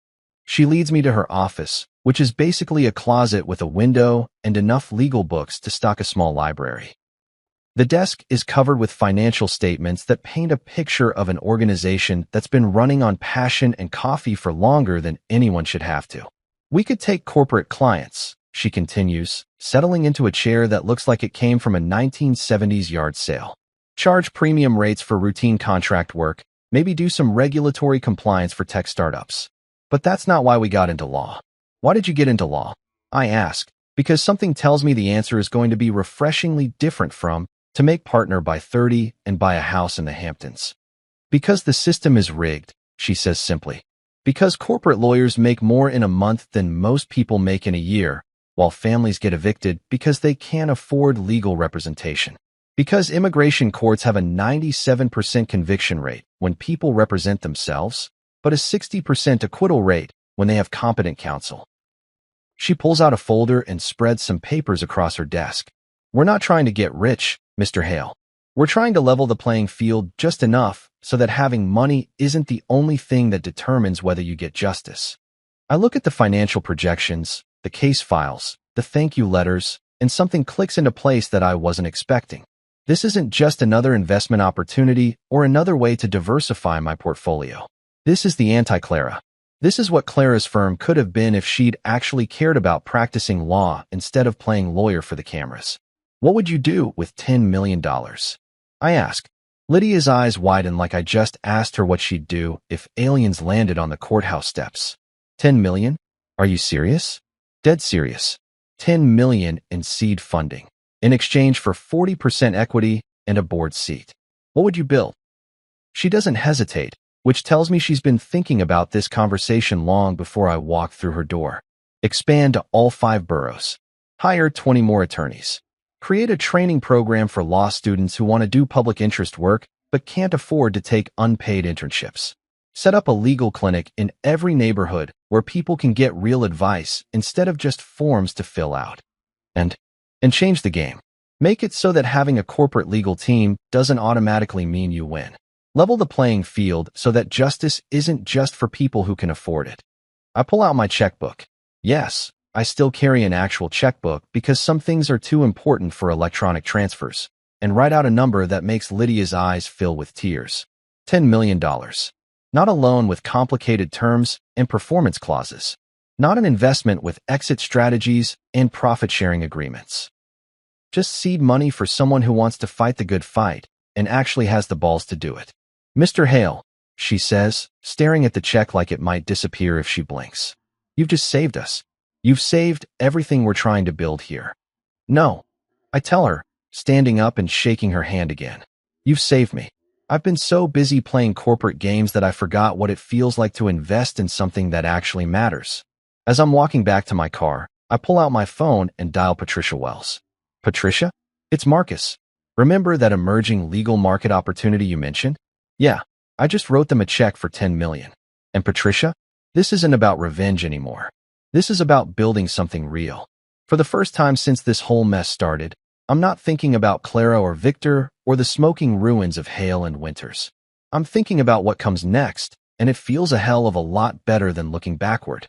She leads me to her office, which is basically a closet with a window and enough legal books to stock a small library. The desk is covered with financial statements that paint a picture of an organization that's been running on passion and coffee for longer than anyone should have to. We could take corporate clients, she continues, settling into a chair that looks like it came from a 1970s yard sale. Charge premium rates for routine contract work, maybe do some regulatory compliance for tech startups. But that's not why we got into law. Why did you get into law? I ask, because something tells me the answer is going to be refreshingly different from to make partner by 30 and buy a house in the Hamptons. Because the system is rigged, she says simply. Because corporate lawyers make more in a month than most people make in a year, while families get evicted because they can't afford legal representation. Because immigration courts have a 97% conviction rate when people represent themselves, but a 60% acquittal rate when they have competent counsel. She pulls out a folder and spreads some papers across her desk. We're not trying to get rich, Mr. Hale. We're trying to level the playing field just enough so that having money isn't the only thing that determines whether you get justice. I look at the financial projections, the case files, the thank you letters, and something clicks into place that I wasn't expecting. This isn't just another investment opportunity or another way to diversify my portfolio. This is the anti-Clara. This is what Clara's firm could have been if she'd actually cared about practicing law instead of playing lawyer for the cameras. What would you do with $10 million? I ask. Lydia's eyes widen like I just asked her what she'd do if aliens landed on the courthouse steps. 10 million? Are you serious? Dead serious. 10 million in seed funding, in exchange for 40% equity and a board seat. What would you build? She doesn't hesitate, which tells me she's been thinking about this conversation long before I walk through her door. Expand to all 5 boroughs. Hire 20 more attorneys. Create a training program for law students who want to do public interest work but can't afford to take unpaid internships. Set up a legal clinic in every neighborhood where people can get real advice instead of just forms to fill out. And change the game. Make it so that having a corporate legal team doesn't automatically mean you win. Level the playing field so that justice isn't just for people who can afford it. I pull out my checkbook. Yes, I still carry an actual checkbook because some things are too important for electronic transfers, and write out a number that makes Lydia's eyes fill with tears. $10 million. Not a loan with complicated terms and performance clauses. Not an investment with exit strategies and profit-sharing agreements. Just seed money for someone who wants to fight the good fight and actually has the balls to do it. Mr. Hale, she says, staring at the check like it might disappear if she blinks. You've just saved us. You've saved everything we're trying to build here. No, I tell her, standing up and shaking her hand again. You've saved me. I've been so busy playing corporate games that I forgot what it feels like to invest in something that actually matters. As I'm walking back to my car, I pull out my phone and dial Patricia Wells. Patricia? It's Marcus. Remember that emerging legal market opportunity you mentioned? Yeah, I just wrote them a check for $10 million. And Patricia, this isn't about revenge anymore. This is about building something real. For the first time since this whole mess started, I'm not thinking about Clara or Victor or the smoking ruins of Hale and Winters. I'm thinking about what comes next, and it feels a hell of a lot better than looking backward.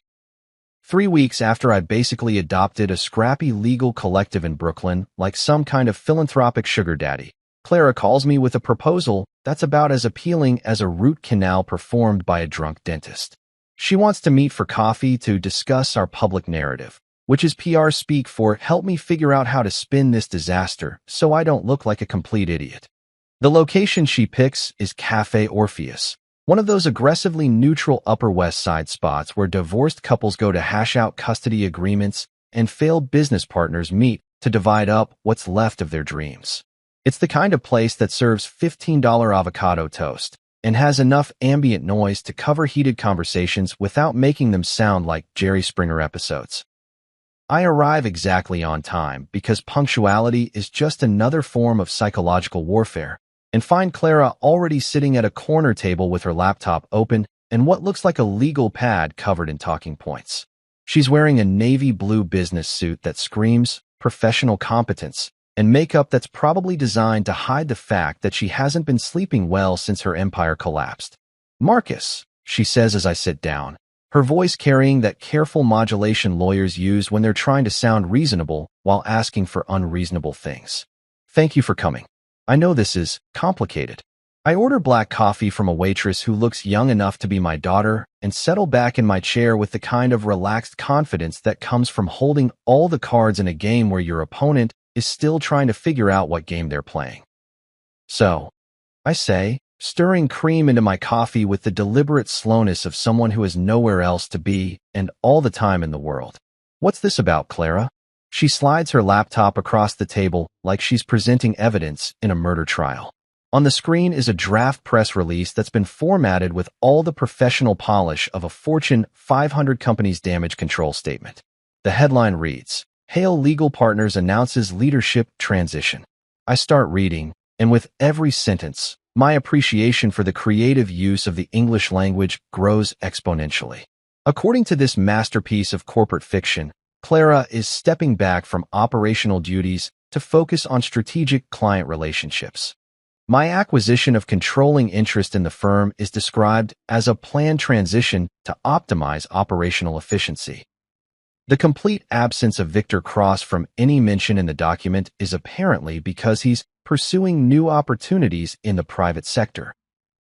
3 weeks after I basically adopted a scrappy legal collective in Brooklyn like some kind of philanthropic sugar daddy, Clara calls me with a proposal that's about as appealing as a root canal performed by a drunk dentist. She wants to meet for coffee to discuss our public narrative, which is PR speak for help me figure out how to spin this disaster so I don't look like a complete idiot. The location she picks is Cafe Orpheus, one of those aggressively neutral Upper West Side spots where divorced couples go to hash out custody agreements and failed business partners meet to divide up what's left of their dreams. It's the kind of place that serves $15 avocado toast and has enough ambient noise to cover heated conversations without making them sound like Jerry Springer episodes. I arrive exactly on time because punctuality is just another form of psychological warfare, and find Clara already sitting at a corner table with her laptop open and what looks like a legal pad covered in talking points. She's wearing a navy blue business suit that screams professional competence and makeup that's probably designed to hide the fact that she hasn't been sleeping well since her empire collapsed. "Marcus," she says as I sit down, her voice carrying that careful modulation lawyers use when they're trying to sound reasonable while asking for unreasonable things. "Thank you for coming. I know this is complicated." I order black coffee from a waitress who looks young enough to be my daughter and settle back in my chair with the kind of relaxed confidence that comes from holding all the cards in a game where your opponent is still trying to figure out what game they're playing. "So," I say, stirring cream into my coffee with the deliberate slowness of someone who has nowhere else to be and all the time in the world. "What's this about, Clara?" She slides her laptop across the table like she's presenting evidence in a murder trial. On the screen is a draft press release that's been formatted with all the professional polish of a Fortune 500 company's damage control statement. The headline reads, "Hale Legal Partners announces leadership transition." I start reading, and with every sentence, my appreciation for the creative use of the English language grows exponentially. According to this masterpiece of corporate fiction, Clara is stepping back from operational duties to focus on strategic client relationships. My acquisition of controlling interest in the firm is described as a planned transition to optimize operational efficiency. The complete absence of Victor Cross from any mention in the document is apparently because he's pursuing new opportunities in the private sector.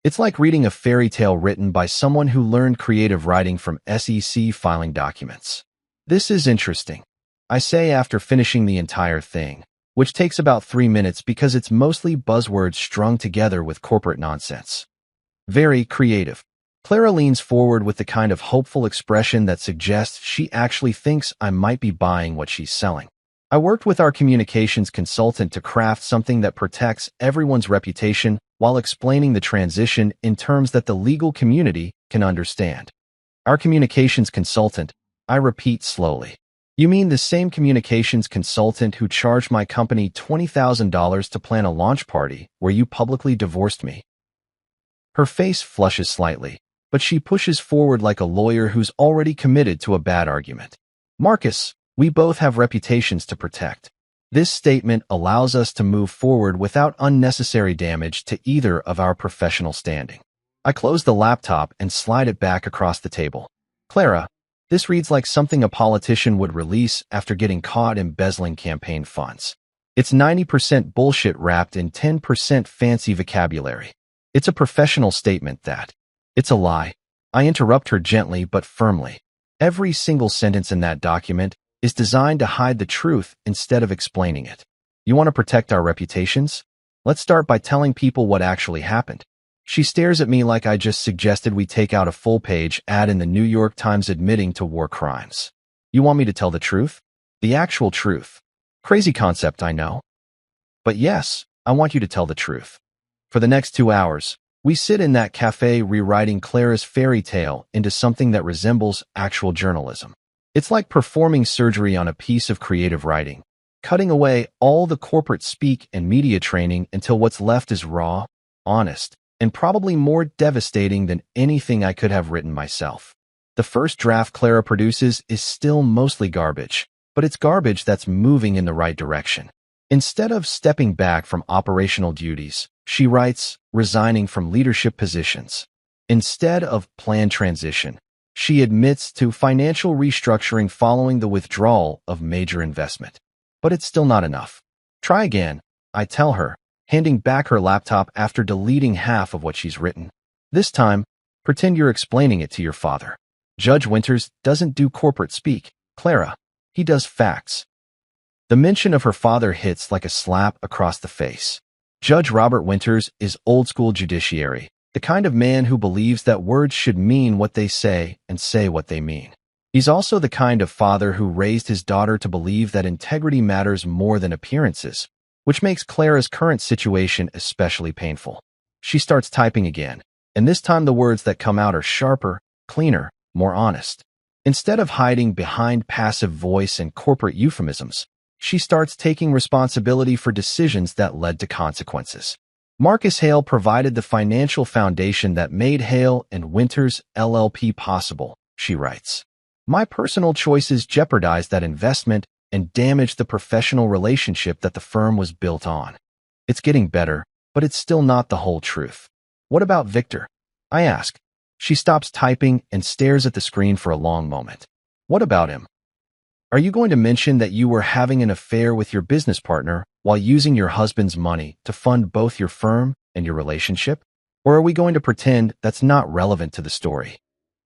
It's like reading a fairy tale written by someone who learned creative writing from SEC filing documents. "This is interesting," I say after finishing the entire thing, which takes about 3 minutes because it's mostly buzzwords strung together with corporate nonsense. "Very creative." Clara leans forward with the kind of hopeful expression that suggests she actually thinks I might be buying what she's selling. "I worked with our communications consultant to craft something that protects everyone's reputation while explaining the transition in terms that the legal community can understand." "Our communications consultant," I repeat slowly. "You mean the same communications consultant who charged my company $20,000 to plan a launch party where you publicly divorced me?" Her face flushes slightly, but she pushes forward like a lawyer who's already committed to a bad argument. "Marcus, we both have reputations to protect. This statement allows us to move forward without unnecessary damage to either of our professional standing." I close the laptop and slide it back across the table. "Clara, this reads like something a politician would release after getting caught embezzling campaign funds. It's 90% bullshit wrapped in 10% fancy vocabulary. It's a professional statement that..." "It's a lie." I interrupt her gently but firmly. Every single sentence in that document is designed to hide the truth instead of explaining it. "You want to protect our reputations? Let's start by telling people what actually happened." She stares at me like I just suggested we take out a full-page ad in the New York Times admitting to war crimes. "You want me to tell the truth? The actual truth?" Crazy concept, I know. But yes, I want you to tell the truth. For the next 2 hours, we sit in that cafe rewriting Clara's fairy tale into something that resembles actual journalism. It's like performing surgery on a piece of creative writing, cutting away all the corporate speak and media training until what's left is raw, honest, and probably more devastating than anything I could have written myself. The first draft Clara produces is still mostly garbage, but it's garbage that's moving in the right direction. Instead of stepping back from operational duties, she writes, resigning from leadership positions. Instead of planned transition, she admits to financial restructuring following the withdrawal of major investment. But it's still not enough. "Try again," I tell her, handing back her laptop after deleting half of what she's written. "This time, pretend you're explaining it to your father. Judge Winters doesn't do corporate speak, Clara. He does facts." The mention of her father hits like a slap across the face. Judge Robert Winters is old-school judiciary, the kind of man who believes that words should mean what they say and say what they mean. He's also the kind of father who raised his daughter to believe that integrity matters more than appearances, which makes Clara's current situation especially painful. She starts typing again, and this time the words that come out are sharper, cleaner, more honest. Instead of hiding behind passive voice and corporate euphemisms, she starts taking responsibility for decisions that led to consequences. Marcus Hale provided the financial foundation that made Hale and Winters LLP possible, she writes. My personal choices jeopardized that investment and damaged the professional relationship that the firm was built on. It's getting better, but it's still not the whole truth. What about Victor? I ask. She stops typing and stares at the screen for a long moment. What about him? Are you going to mention that you were having an affair with your business partner while using your husband's money to fund both your firm and your relationship? Or are we going to pretend that's not relevant to the story?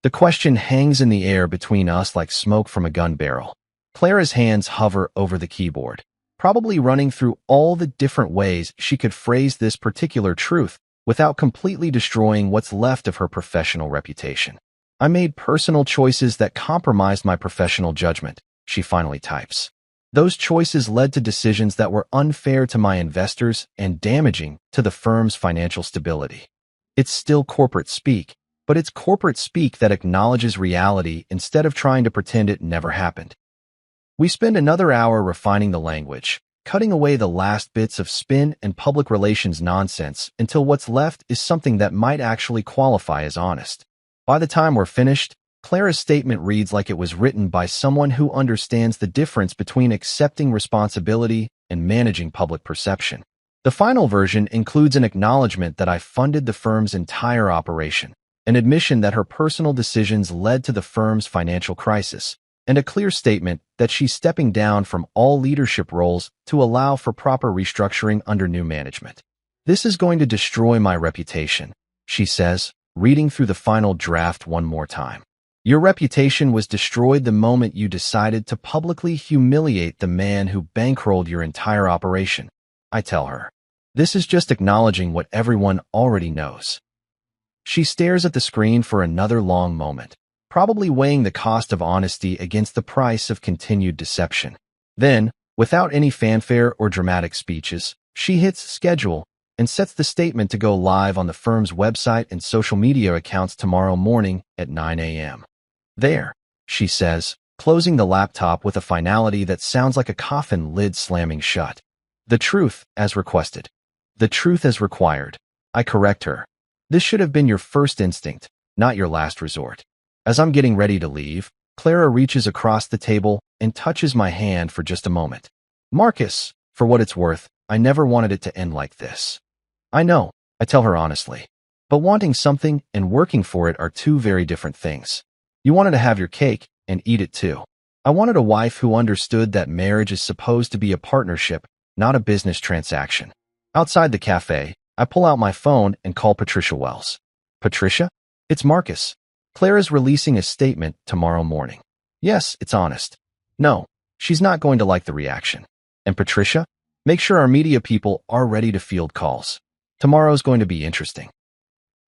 The question hangs in the air between us like smoke from a gun barrel. Clara's hands hover over the keyboard, probably running through all the different ways she could phrase this particular truth without completely destroying what's left of her professional reputation. I made personal choices that compromised my professional judgment, she finally types. Those choices led to decisions that were unfair to my investors and damaging to the firm's financial stability. It's still corporate speak, but it's corporate speak that acknowledges reality instead of trying to pretend it never happened. We spend another hour refining the language, cutting away the last bits of spin and public relations nonsense until what's left is something that might actually qualify as honest. By the time we're finished, Clara's statement reads like it was written by someone who understands the difference between accepting responsibility and managing public perception. The final version includes an acknowledgement that I funded the firm's entire operation, an admission that her personal decisions led to the firm's financial crisis, and a clear statement that she's stepping down from all leadership roles to allow for proper restructuring under new management. This is going to destroy my reputation, she says, reading through the final draft one more time. Your reputation was destroyed the moment you decided to publicly humiliate the man who bankrolled your entire operation, I tell her. This is just acknowledging what everyone already knows. She stares at the screen for another long moment, probably weighing the cost of honesty against the price of continued deception. Then, without any fanfare or dramatic speeches, she hits schedule and sets the statement to go live on the firm's website and social media accounts tomorrow morning at 9 a.m. There, she says, closing the laptop with a finality that sounds like a coffin lid slamming shut. The truth as requested. The truth as required. I correct her. This should have been your first instinct, not your last resort. As I'm getting ready to leave, Clara reaches across the table and touches my hand for just a moment. Marcus, for what it's worth, I never wanted it to end like this. I know, I tell her honestly. But wanting something and working for it are two very different things. You wanted to have your cake and eat it too. I wanted a wife who understood that marriage is supposed to be a partnership, not a business transaction. Outside the cafe, I pull out my phone and call Patricia Wells. Patricia? It's Marcus. Clara's releasing a statement tomorrow morning. Yes, it's honest. No, she's not going to like the reaction. And Patricia? Make sure our media people are ready to field calls. Tomorrow's going to be interesting.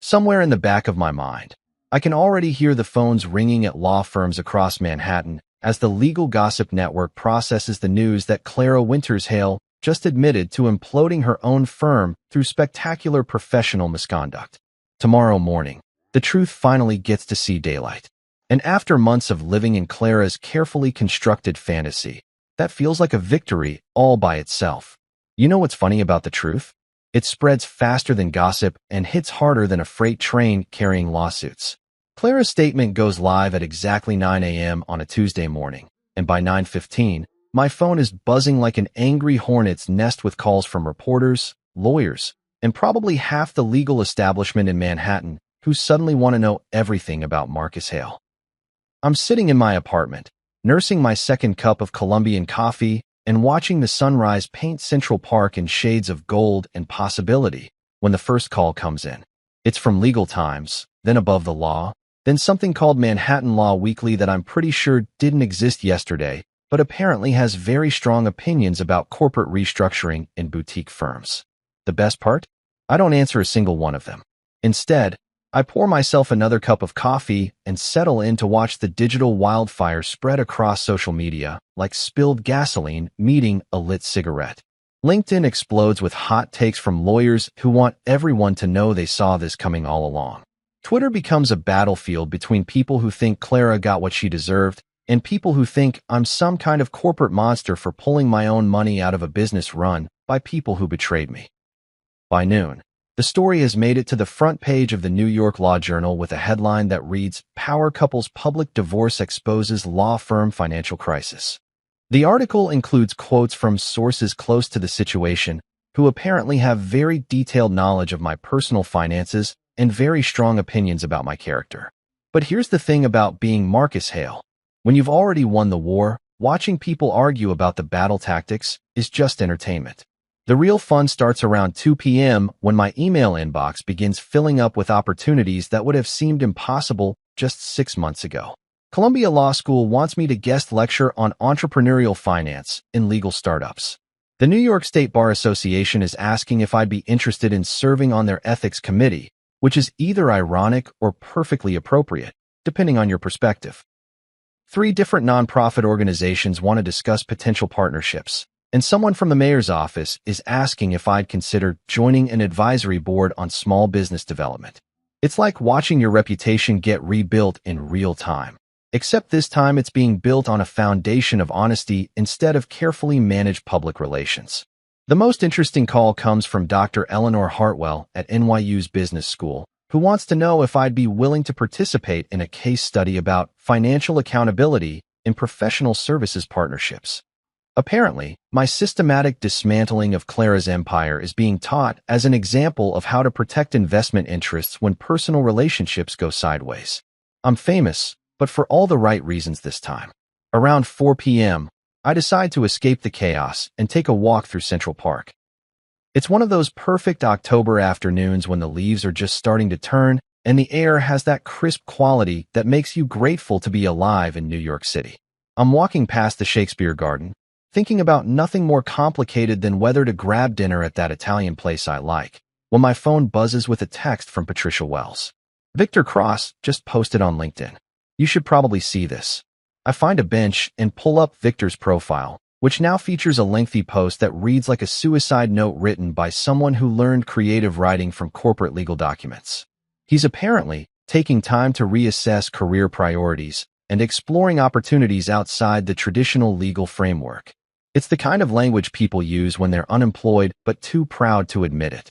Somewhere in the back of my mind, I can already hear the phones ringing at law firms across Manhattan as the Legal Gossip Network processes the news that Clara Winters Hale just admitted to imploding her own firm through spectacular professional misconduct. Tomorrow morning, the truth finally gets to see daylight. And after months of living in Clara's carefully constructed fantasy, that feels like a victory all by itself. You know what's funny about the truth? It spreads faster than gossip and hits harder than a freight train carrying lawsuits. Clara's statement goes live at exactly 9 a.m. on a Tuesday morning, and by 9:15, my phone is buzzing like an angry hornet's nest with calls from reporters, lawyers, and probably half the legal establishment in Manhattan who suddenly want to know everything about Marcus Hale. I'm sitting in my apartment, nursing my second cup of Colombian coffee and watching the sunrise paint Central Park in shades of gold and possibility when the first call comes in. It's from Legal Times, then Above the Law, then something called Manhattan Law Weekly that I'm pretty sure didn't exist yesterday, but apparently has very strong opinions about corporate restructuring in boutique firms. The best part? I don't answer a single one of them. Instead, I pour myself another cup of coffee and settle in to watch the digital wildfire spread across social media like spilled gasoline meeting a lit cigarette. LinkedIn explodes with hot takes from lawyers who want everyone to know they saw this coming all along. Twitter becomes a battlefield between people who think Clara got what she deserved and people who think I'm some kind of corporate monster for pulling my own money out of a business run by people who betrayed me. By noon, the story has made it to the front page of the New York Law Journal with a headline that reads, "Power Couple's Public Divorce Exposes Law Firm Financial Crisis." The article includes quotes from sources close to the situation who apparently have very detailed knowledge of my personal finances and very strong opinions about my character. But here's the thing about being Marcus Hale. When you've already won the war, watching people argue about the battle tactics is just entertainment. The real fun starts around 2 p.m. when my email inbox begins filling up with opportunities that would have seemed impossible just 6 months ago. Columbia Law School wants me to guest lecture on entrepreneurial finance in legal startups. The New York State Bar Association is asking if I'd be interested in serving on their ethics committee, which is either ironic or perfectly appropriate, depending on your perspective. 3 different nonprofit organizations want to discuss potential partnerships, and someone from the mayor's office is asking if I'd consider joining an advisory board on small business development. It's like watching your reputation get rebuilt in real time, except this time it's being built on a foundation of honesty instead of carefully managed public relations. The most interesting call comes from Dr. Eleanor Hartwell at NYU's Business School, who wants to know if I'd be willing to participate in a case study about financial accountability in professional services partnerships. Apparently, my systematic dismantling of Clara's empire is being taught as an example of how to protect investment interests when personal relationships go sideways. I'm famous, but for all the right reasons this time. Around 4 p.m., I decide to escape the chaos and take a walk through Central Park. It's one of those perfect October afternoons when the leaves are just starting to turn and the air has that crisp quality that makes you grateful to be alive in New York City. I'm walking past the Shakespeare Garden, thinking about nothing more complicated than whether to grab dinner at that Italian place I like, when my phone buzzes with a text from Patricia Wells. Victor Cross just posted on LinkedIn. You should probably see this. I find a bench and pull up Victor's profile, which now features a lengthy post that reads like a suicide note written by someone who learned creative writing from corporate legal documents. He's apparently taking time to reassess career priorities and exploring opportunities outside the traditional legal framework. It's the kind of language people use when they're unemployed but too proud to admit it.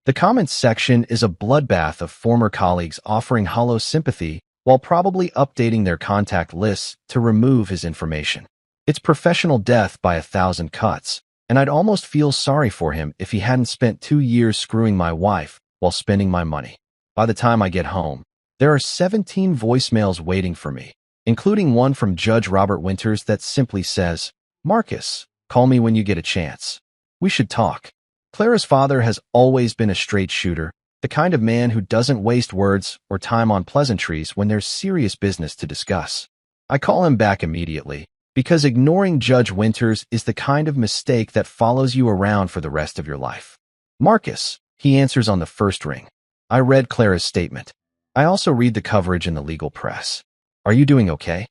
The comments section is a bloodbath of former colleagues offering hollow sympathy while probably updating their contact lists to remove his information. It's professional death by 1,000 cuts, and I'd almost feel sorry for him if he hadn't spent 2 years screwing my wife while spending my money. By the time I get home, there are 17 voicemails waiting for me, including one from Judge Robert Winters that simply says, "Marcus, call me when you get a chance. We should talk." Clara's father has always been a straight shooter, the kind of man who doesn't waste words or time on pleasantries when there's serious business to discuss. I call him back immediately, because ignoring Judge Winters is the kind of mistake that follows you around for the rest of your life. "Marcus," he answers on the first ring. I read Clara's statement. I also read the coverage in the legal press. "Are you doing okay?"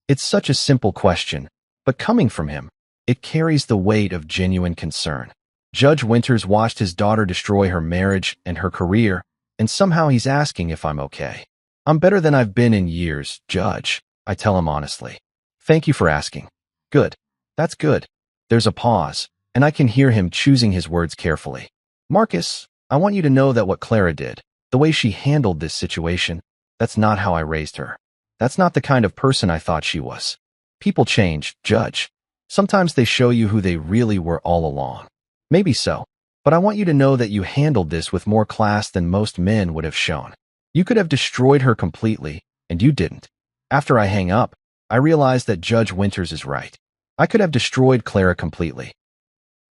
It's such a simple question, but coming from him, it carries the weight of genuine concern. Judge Winters watched his daughter destroy her marriage and her career, and somehow he's asking if I'm okay. "I'm better than I've been in years, Judge," I tell him honestly. "Thank you for asking." "Good. That's good." There's a pause, and I can hear him choosing his words carefully. "Marcus, I want you to know that what Clara did, the way she handled this situation, that's not how I raised her. That's not the kind of person I thought she was. People change, Judge. Sometimes they show you who they really were all along. Maybe so, but I want you to know that you handled this with more class than most men would have shown. You could have destroyed her completely, and you didn't." After I hang up, I realize that Judge Winters is right. I could have destroyed Clara completely.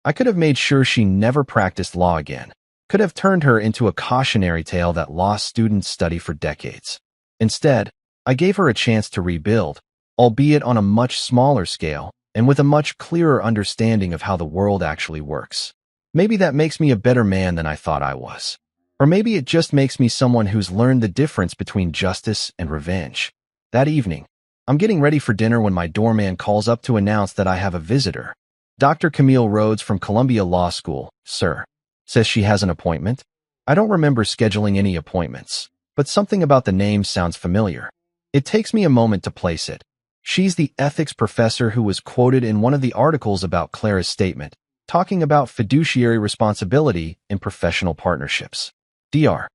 I could have made sure she never practiced law again. Could have turned her into a cautionary tale that law students study for decades. Instead, I gave her a chance to rebuild, albeit on a much smaller scale and with a much clearer understanding of how the world actually works. Maybe that makes me a better man than I thought I was. Or maybe it just makes me someone who's learned the difference between justice and revenge. That evening, I'm getting ready for dinner when my doorman calls up to announce that I have a visitor. Dr. Camille Rhodes from Columbia Law School, sir. Says she has an appointment? I don't remember scheduling any appointments, but something about the name sounds familiar. It takes me a moment to place it. She's the ethics professor who was quoted in one of the articles about Clara's statement, talking about fiduciary responsibility in professional partnerships. Dr.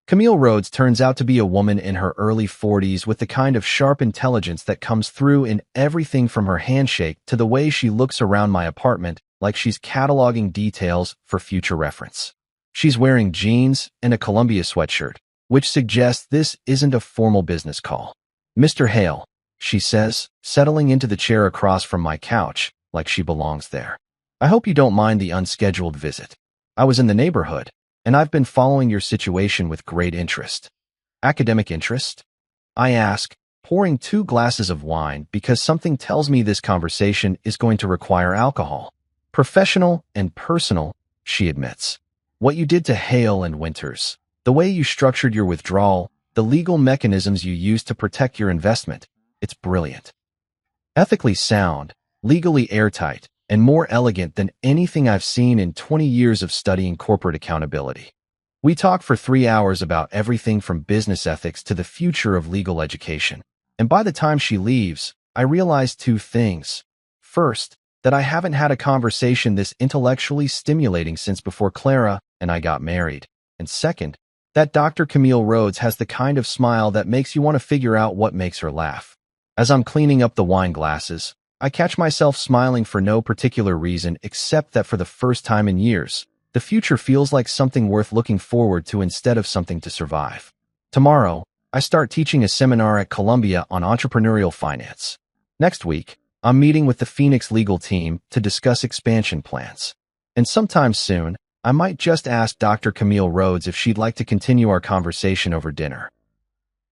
Camille Rhodes turns out to be a woman in her early 40s with the kind of sharp intelligence that comes through in everything from her handshake to the way she looks around my apartment like she's cataloging details for future reference. She's wearing jeans and a Columbia sweatshirt, which suggests this isn't a formal business call. Mr. Hale, she says, settling into the chair across from my couch, like she belongs there. I hope you don't mind the unscheduled visit. I was in the neighborhood, and I've been following your situation with great interest. Academic interest? I ask, pouring 2 glasses of wine because something tells me this conversation is going to require alcohol. Professional and personal, she admits. What you did to Hale and Winters, the way you structured your withdrawal, the legal mechanisms you used to protect your investment, it's brilliant. Ethically sound, legally airtight, and more elegant than anything I've seen in 20 years of studying corporate accountability. We talk for 3 hours about everything from business ethics to the future of legal education. And by the time she leaves, I realize 2 things. First, that I haven't had a conversation this intellectually stimulating since before Clara and I got married. And second, that Dr. Camille Rhodes has the kind of smile that makes you want to figure out what makes her laugh. As I'm cleaning up the wine glasses, I catch myself smiling for no particular reason except that for the first time in years, the future feels like something worth looking forward to instead of something to survive. Tomorrow, I start teaching a seminar at Columbia on entrepreneurial finance. Next week, I'm meeting with the Phoenix legal team to discuss expansion plans. And sometime soon, I might just ask Dr. Camille Rhodes if she'd like to continue our conversation over dinner.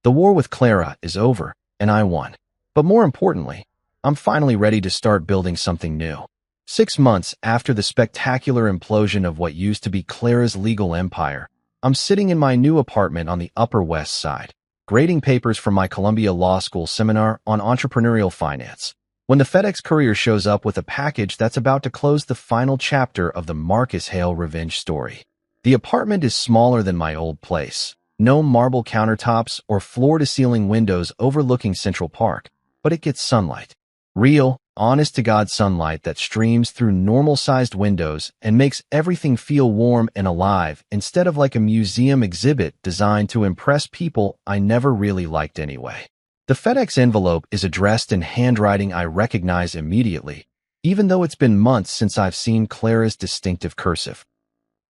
The war with Clara is over, and I won. But more importantly, I'm finally ready to start building something new. 6 months after the spectacular implosion of what used to be Clara's legal empire, I'm sitting in my new apartment on the Upper West Side, grading papers from my Columbia Law School seminar on entrepreneurial finance, when the FedEx courier shows up with a package that's about to close the final chapter of the Marcus Hale revenge story. The apartment is smaller than my old place. No marble countertops or floor-to-ceiling windows overlooking Central Park, but it gets sunlight. Real, honest-to-God sunlight that streams through normal-sized windows and makes everything feel warm and alive instead of like a museum exhibit designed to impress people I never really liked anyway. The FedEx envelope is addressed in handwriting I recognize immediately, even though it's been months since I've seen Clara's distinctive cursive.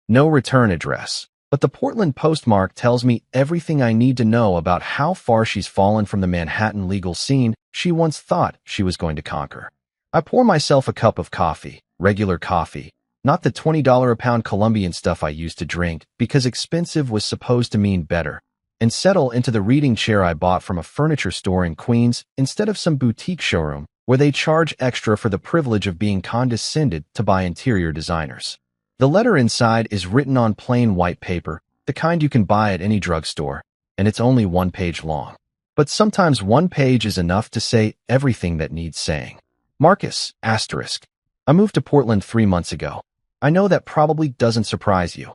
No return address, but the Portland postmark tells me everything I need to know about how far she's fallen from the Manhattan legal scene she once thought she was going to conquer. I pour myself a cup of coffee, regular coffee, not the $20 a pound Colombian stuff I used to drink because expensive was supposed to mean better, and settle into the reading chair I bought from a furniture store in Queens instead of some boutique showroom where they charge extra for the privilege of being condescended to by interior designers. The letter inside is written on plain white paper, the kind you can buy at any drugstore, and it's only 1 page long. But sometimes 1 page is enough to say everything that needs saying. Marcus, asterisk. I moved to Portland 3 months ago. I know that probably doesn't surprise you.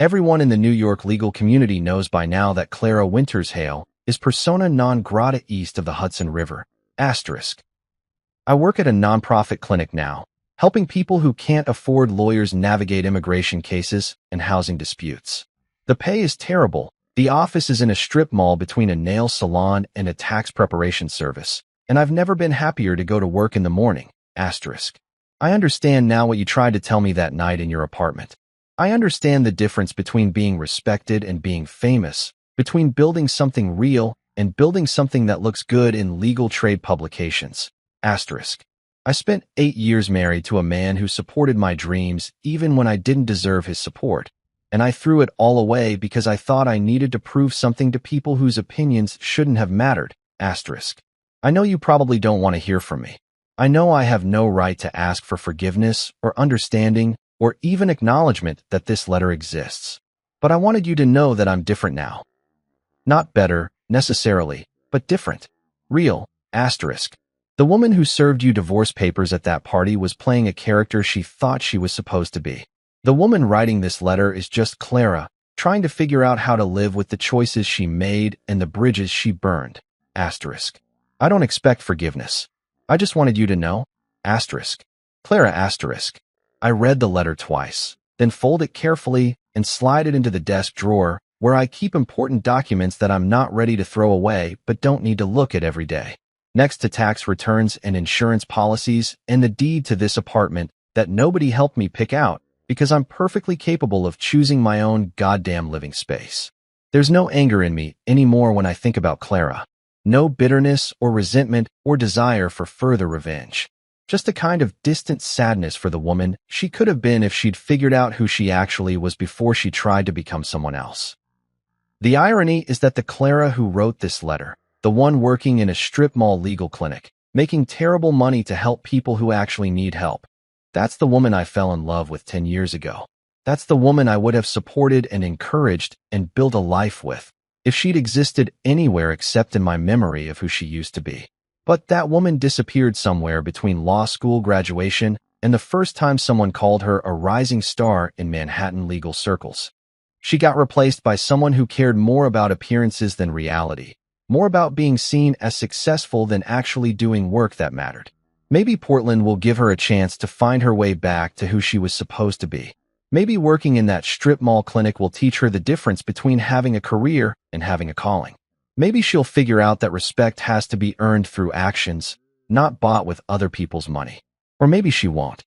Everyone in the New York legal community knows by now that Clara Winters Hale is persona non grata east of the Hudson River, asterisk. I work at a nonprofit clinic now, helping people who can't afford lawyers navigate immigration cases and housing disputes. The pay is terrible. The office is in a strip mall between a nail salon and a tax preparation service, and I've never been happier to go to work in the morning, asterisk. I understand now what you tried to tell me that night in your apartment. I understand the difference between being respected and being famous, between building something real and building something that looks good in legal trade publications, asterisk. I spent 8 years married to a man who supported my dreams even when I didn't deserve his support, and I threw it all away because I thought I needed to prove something to people whose opinions shouldn't have mattered, asterisk. I know you probably don't want to hear from me. I know I have no right to ask for forgiveness or understanding or even acknowledgement that this letter exists. But I wanted you to know that I'm different now. Not better, necessarily, but different. Real, asterisk. The woman who served you divorce papers at that party was playing a character she thought she was supposed to be. The woman writing this letter is just Clara, trying to figure out how to live with the choices she made and the bridges she burned. Asterisk. I don't expect forgiveness. I just wanted you to know. Asterisk. Clara asterisk. I read the letter twice, then fold it carefully and slide it into the desk drawer where I keep important documents that I'm not ready to throw away but don't need to look at every day. Next to tax returns and insurance policies and the deed to this apartment that nobody helped me pick out because I'm perfectly capable of choosing my own goddamn living space. There's no anger in me anymore when I think about Clara. No bitterness or resentment or desire for further revenge. Just a kind of distant sadness for the woman she could have been if she'd figured out who she actually was before she tried to become someone else. The irony is that the Clara who wrote this letter, the one working in a strip mall legal clinic, making terrible money to help people who actually need help, that's the woman I fell in love with 10 years ago. That's the woman I would have supported and encouraged and built a life with if she'd existed anywhere except in my memory of who she used to be. But that woman disappeared somewhere between law school graduation and the first time someone called her a rising star in Manhattan legal circles. She got replaced by someone who cared more about appearances than reality, more about being seen as successful than actually doing work that mattered. Maybe Portland will give her a chance to find her way back to who she was supposed to be. Maybe working in that strip mall clinic will teach her the difference between having a career and having a calling. Maybe she'll figure out that respect has to be earned through actions, not bought with other people's money. Or maybe she won't.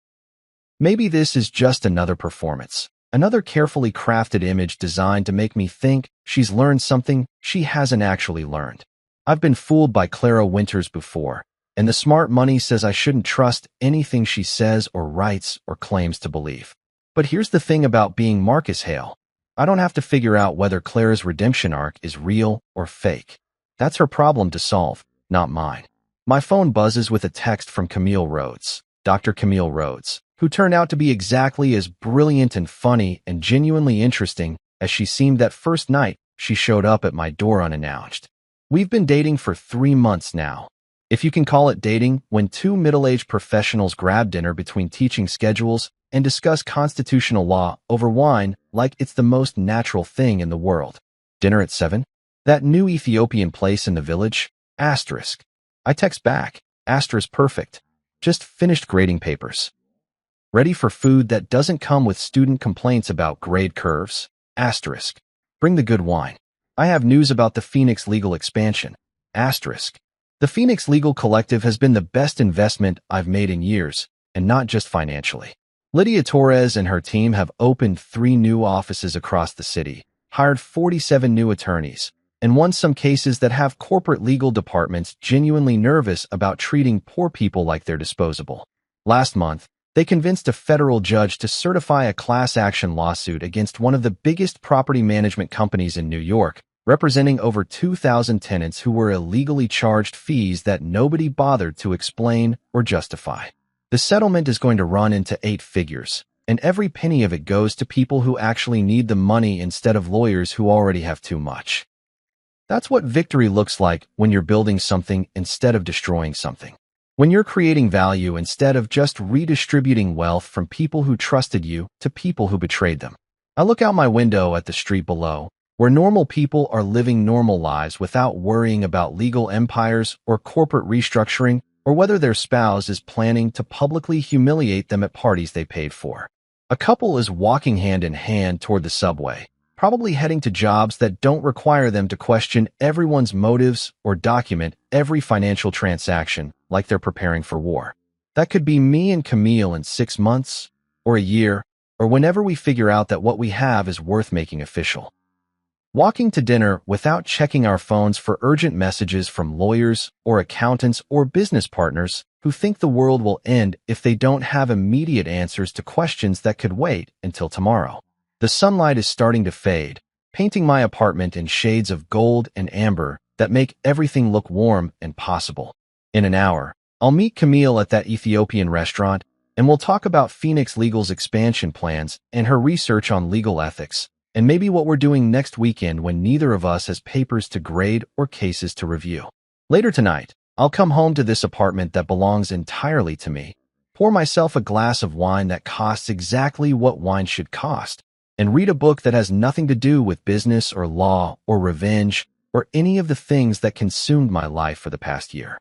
Maybe this is just another performance, another carefully crafted image designed to make me think she's learned something she hasn't actually learned. I've been fooled by Clara Winters before, and the smart money says I shouldn't trust anything she says or writes or claims to believe. But here's the thing about being Marcus Hale. I don't have to figure out whether Clara's redemption arc is real or fake. That's her problem to solve, not mine. My phone buzzes with a text from Camille Rhodes, Dr. Camille Rhodes, who turned out to be exactly as brilliant and funny and genuinely interesting as she seemed that first night she showed up at my door unannounced. We've been dating for 3 months now. If you can call it dating, when two middle-aged professionals grab dinner between teaching schedules and discuss constitutional law over wine like it's the most natural thing in the world. Dinner at 7? That new Ethiopian place in the village? Asterisk. I text back. Asterisk perfect. Just finished grading papers. Ready for food that doesn't come with student complaints about grade curves? Asterisk. Bring the good wine. I have news about the Phoenix Legal expansion. Asterisk. The Phoenix Legal Collective has been the best investment I've made in years, and not just financially. Lydia Torres and her team have opened 3 new offices across the city, hired 47 new attorneys, and won some cases that have corporate legal departments genuinely nervous about treating poor people like they're disposable. Last month, they convinced a federal judge to certify a class action lawsuit against one of the biggest property management companies in New York, representing over 2,000 tenants who were illegally charged fees that nobody bothered to explain or justify. The settlement is going to run into 8 figures, and every penny of it goes to people who actually need the money instead of lawyers who already have too much. That's what victory looks like when you're building something instead of destroying something. When you're creating value instead of just redistributing wealth from people who trusted you to people who betrayed them. I look out my window at the street below, where normal people are living normal lives without worrying about legal empires or corporate restructuring, or whether their spouse is planning to publicly humiliate them at parties they paid for. A couple is walking hand in hand toward the subway, probably heading to jobs that don't require them to question everyone's motives or document every financial transaction like they're preparing for war. That could be me and Camille in 6 months, or a year, or whenever we figure out that what we have is worth making official. Walking to dinner without checking our phones for urgent messages from lawyers or accountants or business partners who think the world will end if they don't have immediate answers to questions that could wait until tomorrow. The sunlight is starting to fade, painting my apartment in shades of gold and amber that make everything look warm and possible. In an hour, I'll meet Camille at that Ethiopian restaurant, and we'll talk about Phoenix Legal's expansion plans and her research on legal ethics, and maybe what we're doing next weekend when neither of us has papers to grade or cases to review. Later tonight, I'll come home to this apartment that belongs entirely to me, pour myself a glass of wine that costs exactly what wine should cost, and read a book that has nothing to do with business or law or revenge or any of the things that consumed my life for the past year.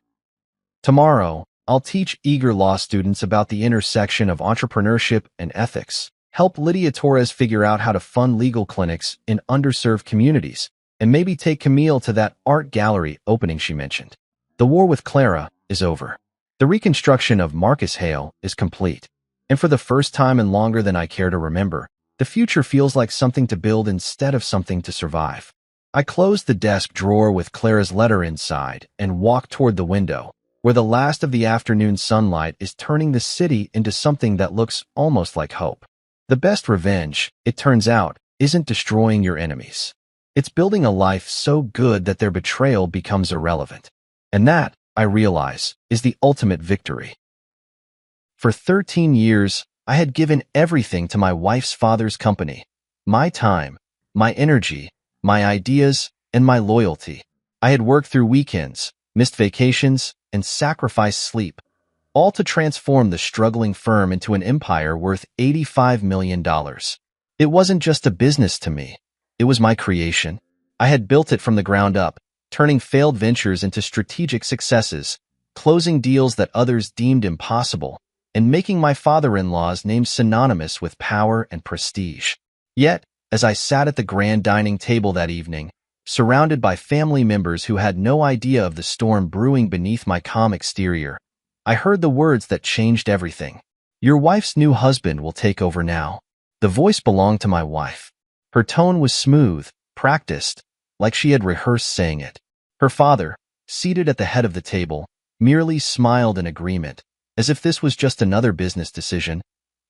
Tomorrow, I'll teach eager law students about the intersection of entrepreneurship and ethics, help Lydia Torres figure out how to fund legal clinics in underserved communities, and maybe take Camille to that art gallery opening she mentioned. The war with Clara is over. The reconstruction of Marcus Hale is complete. And for the first time in longer than I care to remember, the future feels like something to build instead of something to survive. I closed the desk drawer with Clara's letter inside and walked toward the window, where the last of the afternoon sunlight is turning the city into something that looks almost like hope. The best revenge, it turns out, isn't destroying your enemies. It's building a life so good that their betrayal becomes irrelevant. And that, I realize, is the ultimate victory. For 13 years, I had given everything to my wife's father's company. My time, my energy, my ideas, and my loyalty. I had worked through weekends, missed vacations, and sacrificed sleep, all to transform the struggling firm into an empire worth $85 million. It wasn't just a business to me. It was my creation. I had built it from the ground up, turning failed ventures into strategic successes, closing deals that others deemed impossible, and making my father-in-law's name synonymous with power and prestige. Yet, as I sat at the grand dining table that evening, surrounded by family members who had no idea of the storm brewing beneath my calm exterior, I heard the words that changed everything. Your wife's new husband will take over now. The voice belonged to my wife. Her tone was smooth, practiced, like she had rehearsed saying it. Her father, seated at the head of the table, merely smiled in agreement, as if this was just another business decision,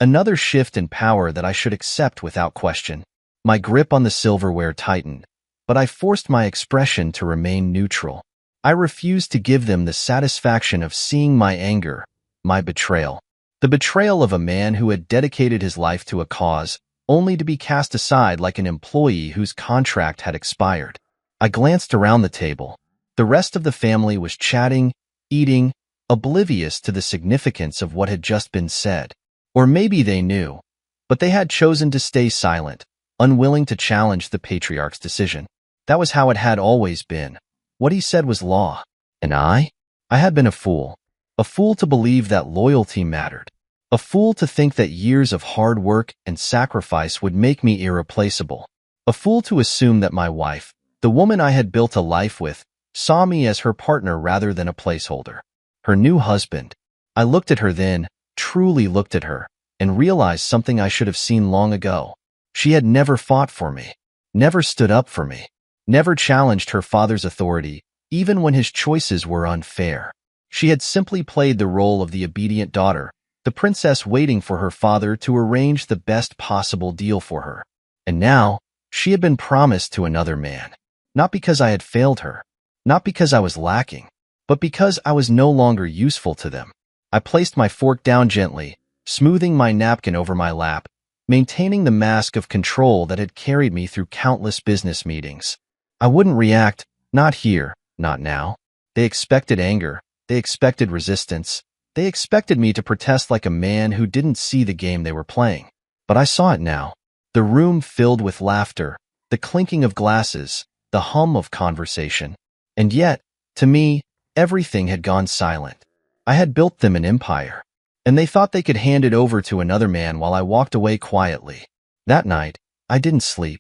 another shift in power that I should accept without question. My grip on the silverware tightened, but I forced my expression to remain neutral. I refused to give them the satisfaction of seeing my anger, my betrayal. The betrayal of a man who had dedicated his life to a cause, only to be cast aside like an employee whose contract had expired. I glanced around the table. The rest of the family was chatting, eating, oblivious to the significance of what had just been said. Or maybe they knew, but they had chosen to stay silent, unwilling to challenge the patriarch's decision. That was how it had always been. What he said was law. And I had been a fool to believe that loyalty mattered, a fool to think that years of hard work and sacrifice would make me irreplaceable, a fool to assume that my wife, the woman I had built a life with, saw me as her partner rather than a placeholder. Her new husband. I looked at her then, truly looked at her, and realized something I should have seen long ago. She had never fought for me, never stood up for me, never challenged her father's authority, even when his choices were unfair. She had simply played the role of the obedient daughter, the princess waiting for her father to arrange the best possible deal for her. And now, she had been promised to another man. Not because I had failed her, not because I was lacking, but because I was no longer useful to them. I placed my fork down gently, smoothing my napkin over my lap, maintaining the mask of control that had carried me through countless business meetings. I wouldn't react, not here, not now. They expected anger, they expected resistance, they expected me to protest like a man who didn't see the game they were playing. But I saw it now. The room filled with laughter, the clinking of glasses, the hum of conversation. And yet, to me, everything had gone silent. I had built them an empire, and they thought they could hand it over to another man while I walked away quietly. That night, I didn't sleep.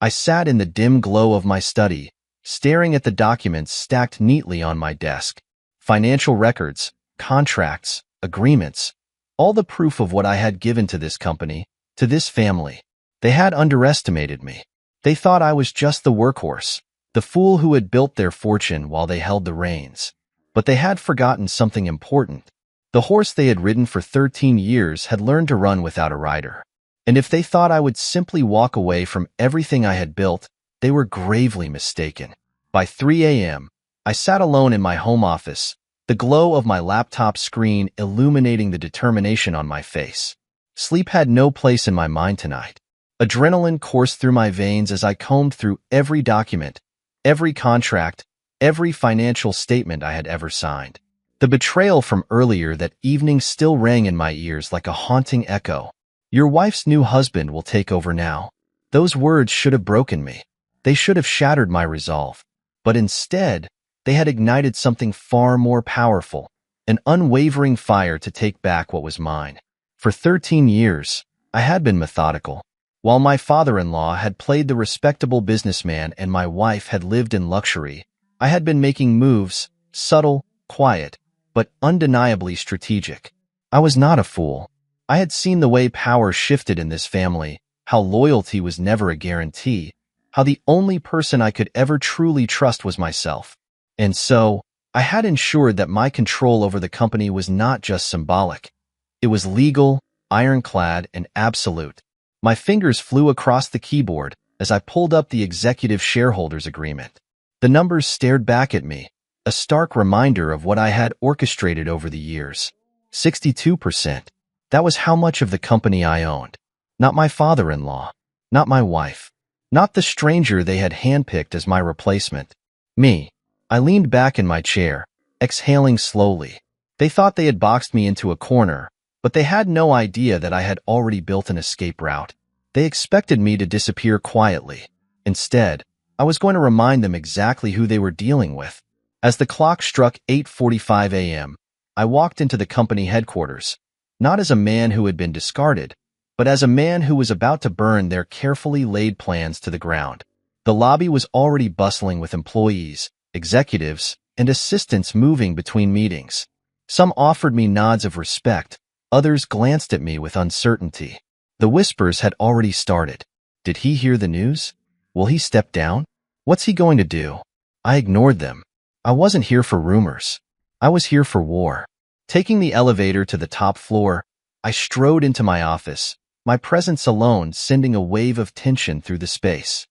I sat in the dim glow of my study, staring at the documents stacked neatly on my desk. Financial records, contracts, agreements, all the proof of what I had given to this company, to this family. They had underestimated me. They thought I was just the workhorse, the fool who had built their fortune while they held the reins. But they had forgotten something important. The horse they had ridden for 13 years had learned to run without a rider. And if they thought I would simply walk away from everything I had built, they were gravely mistaken. By 3 a.m., I sat alone in my home office, the glow of my laptop screen illuminating the determination on my face. Sleep had no place in my mind tonight. Adrenaline coursed through my veins as I combed through every document, every contract, every financial statement I had ever signed. The betrayal from earlier that evening still rang in my ears like a haunting echo. Your wife's new husband will take over now. Those words should have broken me. They should have shattered my resolve. But instead, they had ignited something far more powerful, an unwavering fire to take back what was mine. For 13 years, I had been methodical. While my father-in-law had played the respectable businessman and my wife had lived in luxury, I had been making moves, subtle, quiet, but undeniably strategic. I was not a fool. I had seen the way power shifted in this family, how loyalty was never a guarantee, how the only person I could ever truly trust was myself. And so, I had ensured that my control over the company was not just symbolic. It was legal, ironclad, and absolute. My fingers flew across the keyboard as I pulled up the executive shareholders agreement. The numbers stared back at me, a stark reminder of what I had orchestrated over the years. 62%. That was how much of the company I owned. Not my father-in-law, not my wife, not the stranger they had handpicked as my replacement. Me. I leaned back in my chair, exhaling slowly. They thought they had boxed me into a corner, but they had no idea that I had already built an escape route. They expected me to disappear quietly. Instead, I was going to remind them exactly who they were dealing with. As the clock struck 8:45 a.m., I walked into the company headquarters, not as a man who had been discarded, but as a man who was about to burn their carefully laid plans to the ground. The lobby was already bustling with employees, executives, and assistants moving between meetings. Some offered me nods of respect, others glanced at me with uncertainty. The whispers had already started. Did he hear the news? Will he step down? What's he going to do? I ignored them. I wasn't here for rumors. I was here for war. Taking the elevator to the top floor, I strode into my office, my presence alone sending a wave of tension through the space.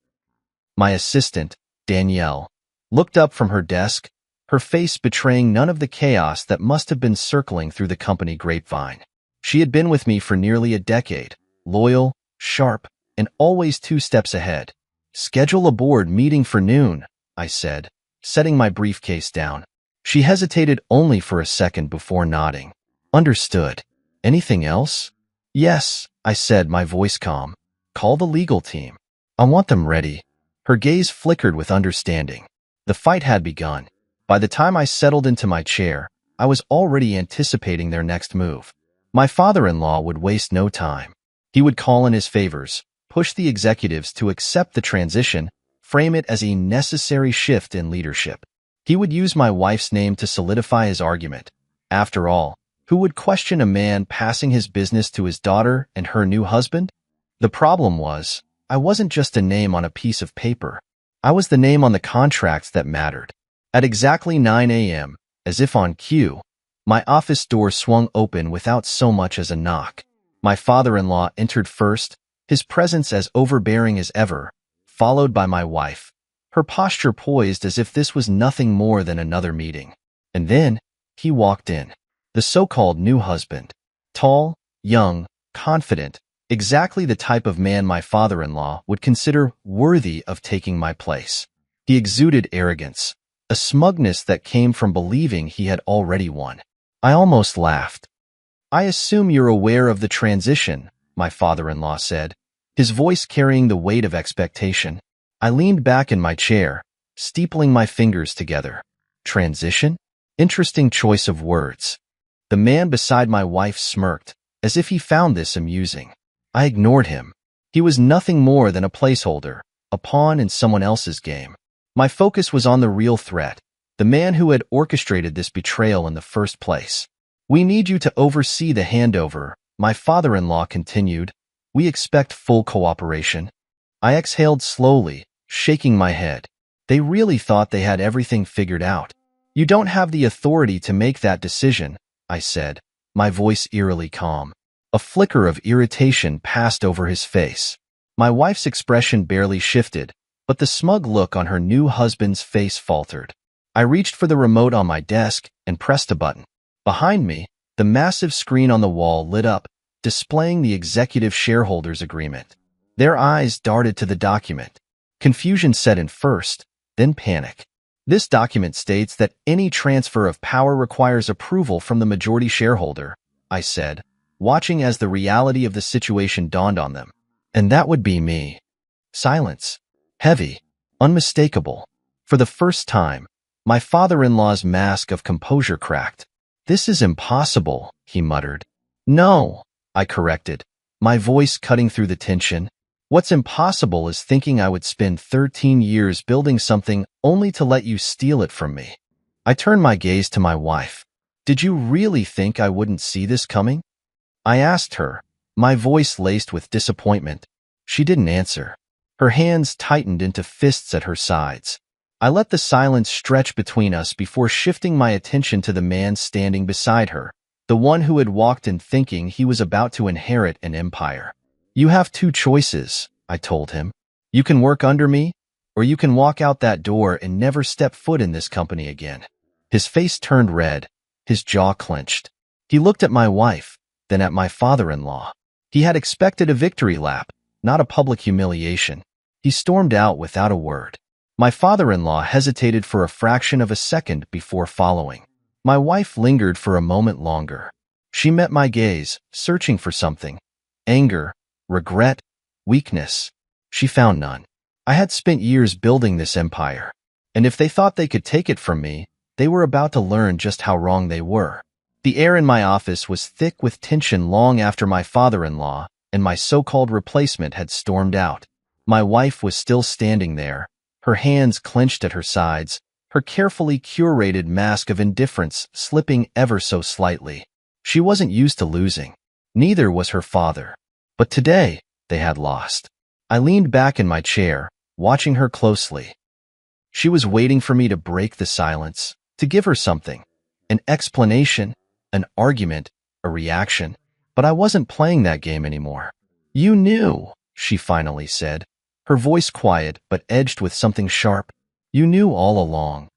My assistant, Danielle, looked up from her desk, her face betraying none of the chaos that must have been circling through the company grapevine. She had been with me for nearly a decade, loyal, sharp, and always 2 steps ahead. Schedule a board meeting for noon, I said, setting my briefcase down. She hesitated only for a second before nodding. Understood. Anything else? Yes, I said, my voice calm. Call the legal team. I want them ready. Her gaze flickered with understanding. The fight had begun. By the time I settled into my chair, I was already anticipating their next move. My father-in-law would waste no time. He would call in his favors, push the executives to accept the transition, frame it as a necessary shift in leadership. He would use my wife's name to solidify his argument. After all, who would question a man passing his business to his daughter and her new husband? The problem was, I wasn't just a name on a piece of paper. I was the name on the contracts that mattered. At exactly 9 a.m., as if on cue, my office door swung open without so much as a knock. My father-in-law entered first, his presence as overbearing as ever, followed by my wife, her posture poised as if this was nothing more than another meeting. And then, he walked in. The so-called new husband. Tall, young, confident, exactly the type of man my father-in-law would consider worthy of taking my place. He exuded arrogance, a smugness that came from believing he had already won. I almost laughed. I assume you're aware of the transition, my father-in-law said, his voice carrying the weight of expectation. I leaned back in my chair, steepling my fingers together. Transition? Interesting choice of words. The man beside my wife smirked, as if he found this amusing. I ignored him. He was nothing more than a placeholder, a pawn in someone else's game. My focus was on the real threat, the man who had orchestrated this betrayal in the first place. We need you to oversee the handover, my father-in-law continued. We expect full cooperation. I exhaled slowly, shaking my head. They really thought they had everything figured out. You don't have the authority to make that decision, I said, my voice eerily calm. A flicker of irritation passed over his face. My wife's expression barely shifted, but the smug look on her new husband's face faltered. I reached for the remote on my desk and pressed a button. Behind me, the massive screen on the wall lit up, displaying the executive shareholders agreement. Their eyes darted to the document. Confusion set in first, then panic. This document states that any transfer of power requires approval from the majority shareholder, I said, watching as the reality of the situation dawned on them. And that would be me. Silence. Heavy. Unmistakable. For the first time, my father-in-law's mask of composure cracked. "This is impossible," he muttered. "No," I corrected, my voice cutting through the tension. "What's impossible is thinking I would spend 13 years building something only to let you steal it from me." I turned my gaze to my wife. "Did you really think I wouldn't see this coming?" I asked her, my voice laced with disappointment. She didn't answer. Her hands tightened into fists at her sides. I let the silence stretch between us before shifting my attention to the man standing beside her, the one who had walked in thinking he was about to inherit an empire. "You have two choices," I told him. "You can work under me, or you can walk out that door and never step foot in this company again." His face turned red, his jaw clenched. He looked at my wife, then at my father-in-law. He had expected a victory lap, not a public humiliation. He stormed out without a word. My father-in-law hesitated for a fraction of a second before following. My wife lingered for a moment longer. She met my gaze, searching for something. Anger, regret, weakness. She found none. I had spent years building this empire, and if they thought they could take it from me, they were about to learn just how wrong they were. The air in my office was thick with tension long after my father-in-law and my so-called replacement had stormed out. My wife was still standing there, her hands clenched at her sides, her carefully curated mask of indifference slipping ever so slightly. She wasn't used to losing. Neither was her father. But today, they had lost. I leaned back in my chair, watching her closely. She was waiting for me to break the silence, to give her something. An explanation, an argument, a reaction. But I wasn't playing that game anymore. "You knew," she finally said, her voice quiet but edged with something sharp. "You knew all along."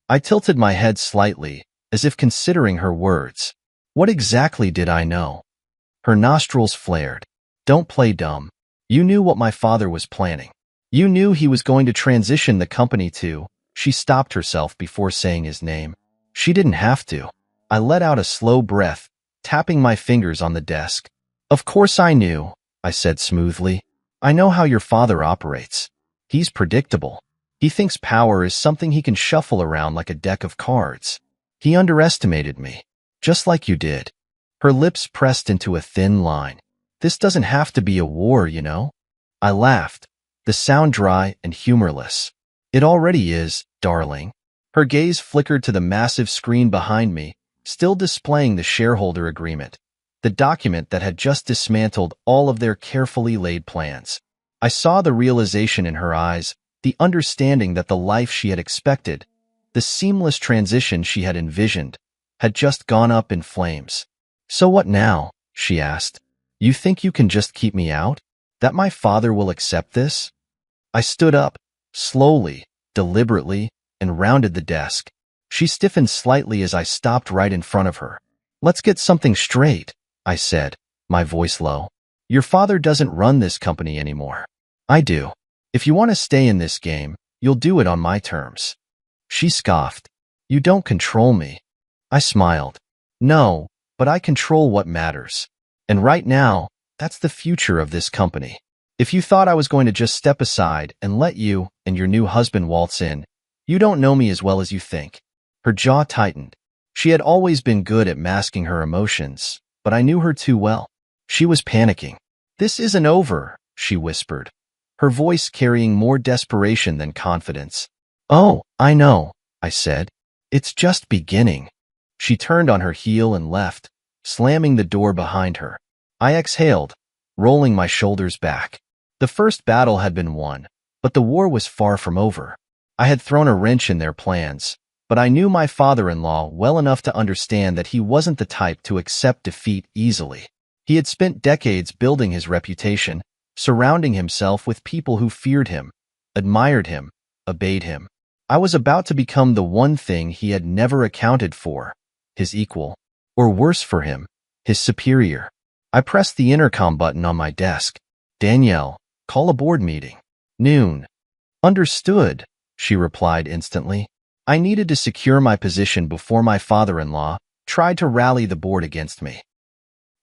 I tilted my head slightly, as if considering her words. What exactly did I know? Her nostrils flared. "Don't play dumb. You knew what my father was planning. You knew he was going to transition the company to—" She stopped herself before saying his name. She didn't have to. I let out a slow breath, tapping my fingers on the desk. "Of course I knew," I said smoothly. "I know how your father operates. He's predictable. He thinks power is something he can shuffle around like a deck of cards. He underestimated me, just like you did." Her lips pressed into a thin line. "This doesn't have to be a war, you know?" I laughed, the sound dry and humorless. "It already is, darling." Her gaze flickered to the massive screen behind me, still displaying the shareholder agreement, the document that had just dismantled all of their carefully laid plans. I saw the realization in her eyes, the understanding that the life she had expected, the seamless transition she had envisioned, had just gone up in flames. "So what now?" she asked. "You think you can just keep me out? That my father will accept this?" I stood up, slowly, deliberately, and rounded the desk. She stiffened slightly as I stopped right in front of her. "Let's get something straight," I said, my voice low. "Your father doesn't run this company anymore. I do. If you want to stay in this game, you'll do it on my terms." She scoffed. "You don't control me." I smiled. "No, but I control what matters. And right now, that's the future of this company. If you thought I was going to just step aside and let you and your new husband waltz in, you don't know me as well as you think." Her jaw tightened. She had always been good at masking her emotions, but I knew her too well. She was panicking. "This isn't over," she whispered, her voice carrying more desperation than confidence. "Oh, I know," I said. "It's just beginning." She turned on her heel and left, slamming the door behind her. I exhaled, rolling my shoulders back. The first battle had been won, but the war was far from over. I had thrown a wrench in their plans, but I knew my father-in-law well enough to understand that he wasn't the type to accept defeat easily. He had spent decades building his reputation, surrounding himself with people who feared him, admired him, obeyed him. I was about to become the one thing he had never accounted for, his equal, or worse for him, his superior. I pressed the intercom button on my desk. "Danielle, call a board meeting. Noon." "Understood," she replied instantly. I needed to secure my position before my father-in-law tried to rally the board against me.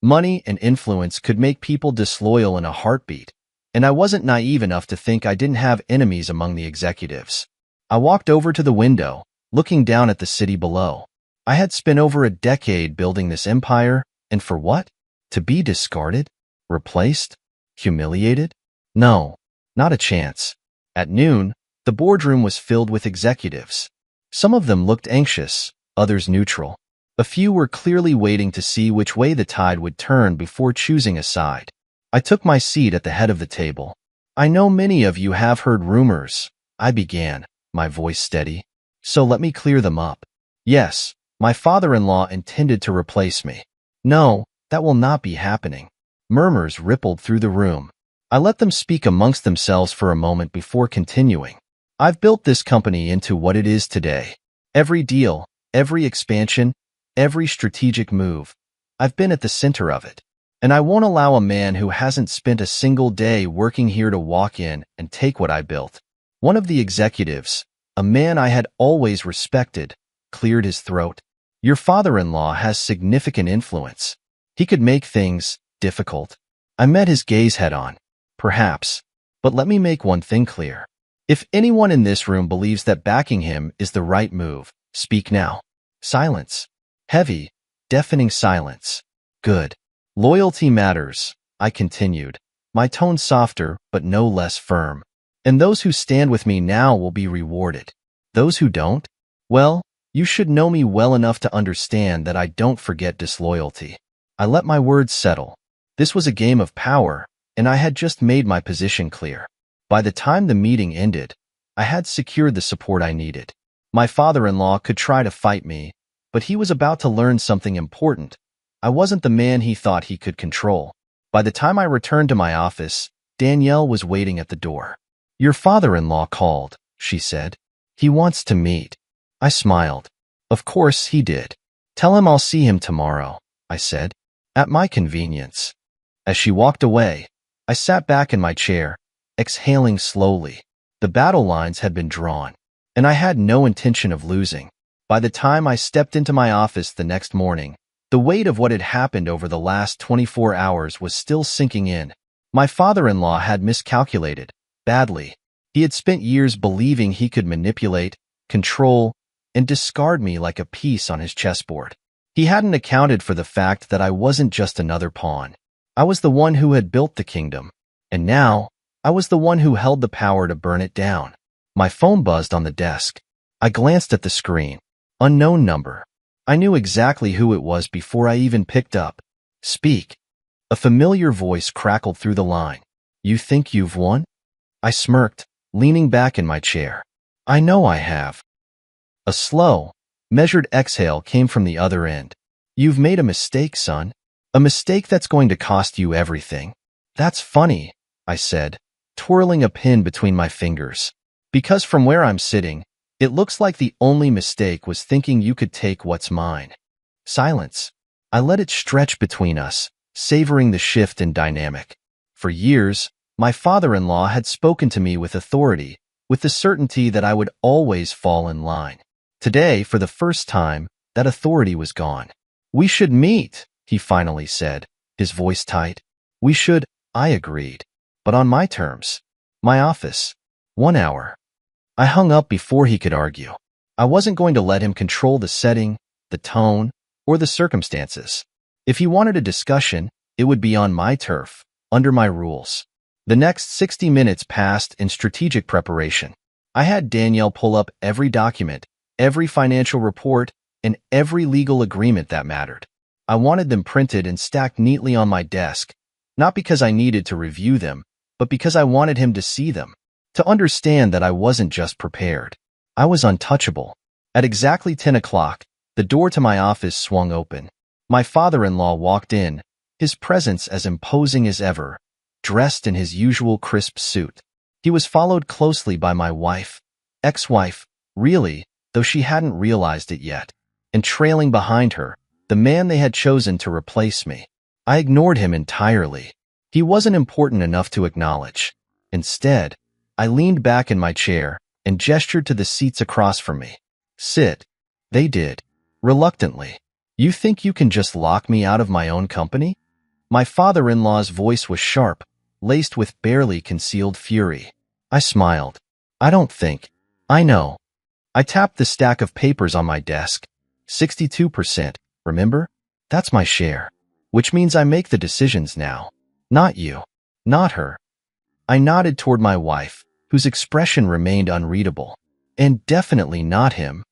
Money and influence could make people disloyal in a heartbeat, and I wasn't naive enough to think I didn't have enemies among the executives. I walked over to the window, looking down at the city below. I had spent over a decade building this empire, and for what? To be discarded? Replaced? Humiliated? No, not a chance. At noon, the boardroom was filled with executives. Some of them looked anxious, others neutral. A few were clearly waiting to see which way the tide would turn before choosing a side. I took my seat at the head of the table. I know many of you have heard rumors, I began, my voice steady. So let me clear them up. Yes, my father-in-law intended to replace me. No, that will not be happening. Murmurs rippled through the room. I let them speak amongst themselves for a moment before continuing. I've built this company into what it is today. Every deal, every expansion, every strategic move, I've been at the center of it. And I won't allow a man who hasn't spent a single day working here to walk in and take what I built. One of the executives, a man I had always respected, cleared his throat. Your father-in-law has significant influence. He could make things difficult. I met his gaze head-on. Perhaps. But let me make one thing clear. If anyone in this room believes that backing him is the right move, speak now. Silence. Heavy, deafening silence. Good. Loyalty matters, I continued, my tone softer but no less firm. And those who stand with me now will be rewarded. Those who don't? Well, you should know me well enough to understand that I don't forget disloyalty. I let my words settle. This was a game of power, and I had just made my position clear. By the time the meeting ended, I had secured the support I needed. My father-in-law could try to fight me, but he was about to learn something important. I wasn't the man he thought he could control. By the time I returned to my office, Danielle was waiting at the door. Your father-in-law called, she said. He wants to meet. I smiled. Of course he did. Tell him I'll see him tomorrow, I said. At my convenience. As she walked away, I sat back in my chair, exhaling slowly. The battle lines had been drawn, and I had no intention of losing. By the time I stepped into my office the next morning, the weight of what had happened over the last 24 hours was still sinking in. My father-in-law had miscalculated, badly. He had spent years believing he could manipulate, control, and discard me like a piece on his chessboard. He hadn't accounted for the fact that I wasn't just another pawn. I was the one who had built the kingdom, and now I was the one who held the power to burn it down. My phone buzzed on the desk. I glanced at the screen. Unknown number. I knew exactly who it was before I even picked up. Speak. A familiar voice crackled through the line. You think you've won? I smirked, leaning back in my chair. I know I have. A slow, measured exhale came from the other end. You've made a mistake, son. A mistake that's going to cost you everything. That's funny, I said, twirling a pin between my fingers. Because from where I'm sitting, it looks like the only mistake was thinking you could take what's mine. Silence. I let it stretch between us, savoring the shift in dynamic. For years, my father-in-law had spoken to me with authority, with the certainty that I would always fall in line. Today, for the first time, that authority was gone. We should meet, he finally said, his voice tight. We should, I agreed. But on my terms. My office. 1 hour. I hung up before he could argue. I wasn't going to let him control the setting, the tone, or the circumstances. If he wanted a discussion, it would be on my turf, under my rules. The next 60 minutes passed in strategic preparation. I had Danielle pull up every document, every financial report, and every legal agreement that mattered. I wanted them printed and stacked neatly on my desk, not because I needed to review them, but because I wanted him to see them. To understand that I wasn't just prepared. I was untouchable. At exactly 10 o'clock, the door to my office swung open. My father-in-law walked in, his presence as imposing as ever, dressed in his usual crisp suit. He was followed closely by my wife, ex-wife, really, though she hadn't realized it yet, and trailing behind her, the man they had chosen to replace me. I ignored him entirely. He wasn't important enough to acknowledge. Instead, I leaned back in my chair and gestured to the seats across from me. Sit. They did. Reluctantly. You think you can just lock me out of my own company? My father-in-law's voice was sharp, laced with barely concealed fury. I smiled. I don't think. I know. I tapped the stack of papers on my desk. 62%, remember? That's my share. Which means I make the decisions now. Not you. Not her. I nodded toward my wife, whose expression remained unreadable. And definitely not him.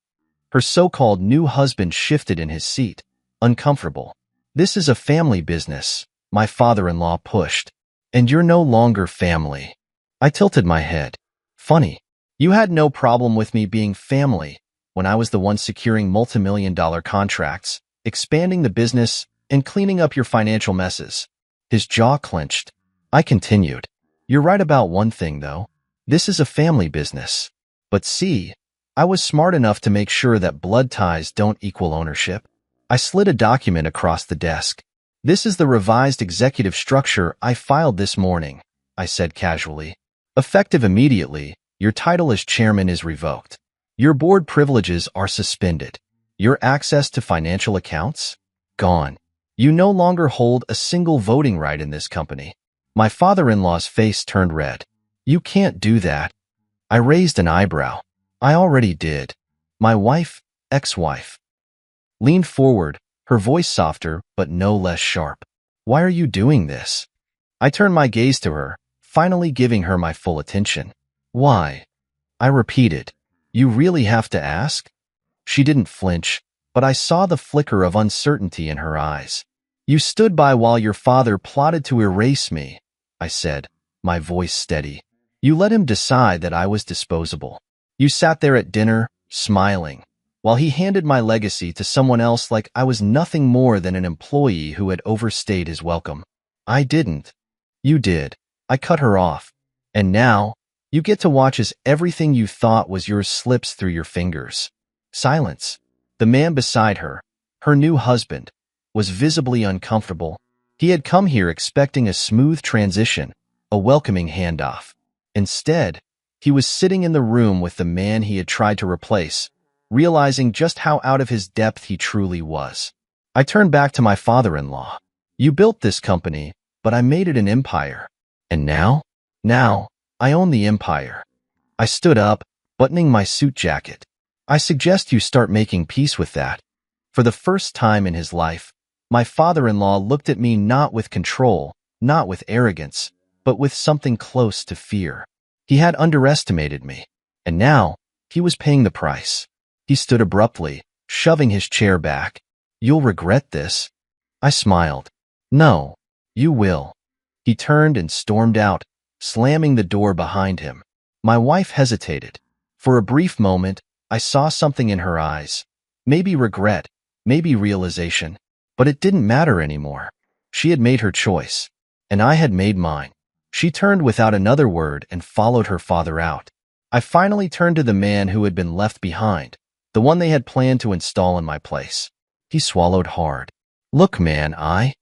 Her so-called new husband shifted in his seat, uncomfortable. This is a family business, my father-in-law pushed. And you're no longer family. I tilted my head. Funny. You had no problem with me being family when I was the one securing multi-million-dollar contracts, expanding the business, and cleaning up your financial messes. His jaw clenched. I continued. You're right about one thing, though. This is a family business. But see, I was smart enough to make sure that blood ties don't equal ownership. I slid a document across the desk. This is the revised executive structure I filed this morning, I said casually. Effective immediately, your title as chairman is revoked. Your board privileges are suspended. Your access to financial accounts? Gone. You no longer hold a single voting right in this company. My father-in-law's face turned red. You can't do that. I raised an eyebrow. I already did. My wife, ex-wife, leaned forward, her voice softer but no less sharp. Why are you doing this? I turned my gaze to her, finally giving her my full attention. Why? I repeated. You really have to ask? She didn't flinch, but I saw the flicker of uncertainty in her eyes. You stood by while your father plotted to erase me, I said, my voice steady. You let him decide that I was disposable. You sat there at dinner, smiling, while he handed my legacy to someone else like I was nothing more than an employee who had overstayed his welcome. I didn't. You did. I cut her off. And now, you get to watch as everything you thought was yours slips through your fingers. Silence. The man beside her, her new husband, was visibly uncomfortable. He had come here expecting a smooth transition, a welcoming handoff. Instead, he was sitting in the room with the man he had tried to replace, realizing just how out of his depth he truly was. I turned back to my father-in-law. You built this company, but I made it an empire. And now? Now, I own the empire. I stood up, buttoning my suit jacket. I suggest you start making peace with that. For the first time in his life, my father-in-law looked at me not with control, not with arrogance, but with something close to fear. He had underestimated me, and now he was paying the price. He stood abruptly, shoving his chair back. You'll regret this. I smiled. No, you will. He turned and stormed out, slamming the door behind him. My wife hesitated. For a brief moment, I saw something in her eyes. Maybe regret, maybe realization, but it didn't matter anymore. She had made her choice, and I had made mine. She turned without another word and followed her father out. I finally turned to the man who had been left behind, the one they had planned to install in my place. He swallowed hard. Look, man, I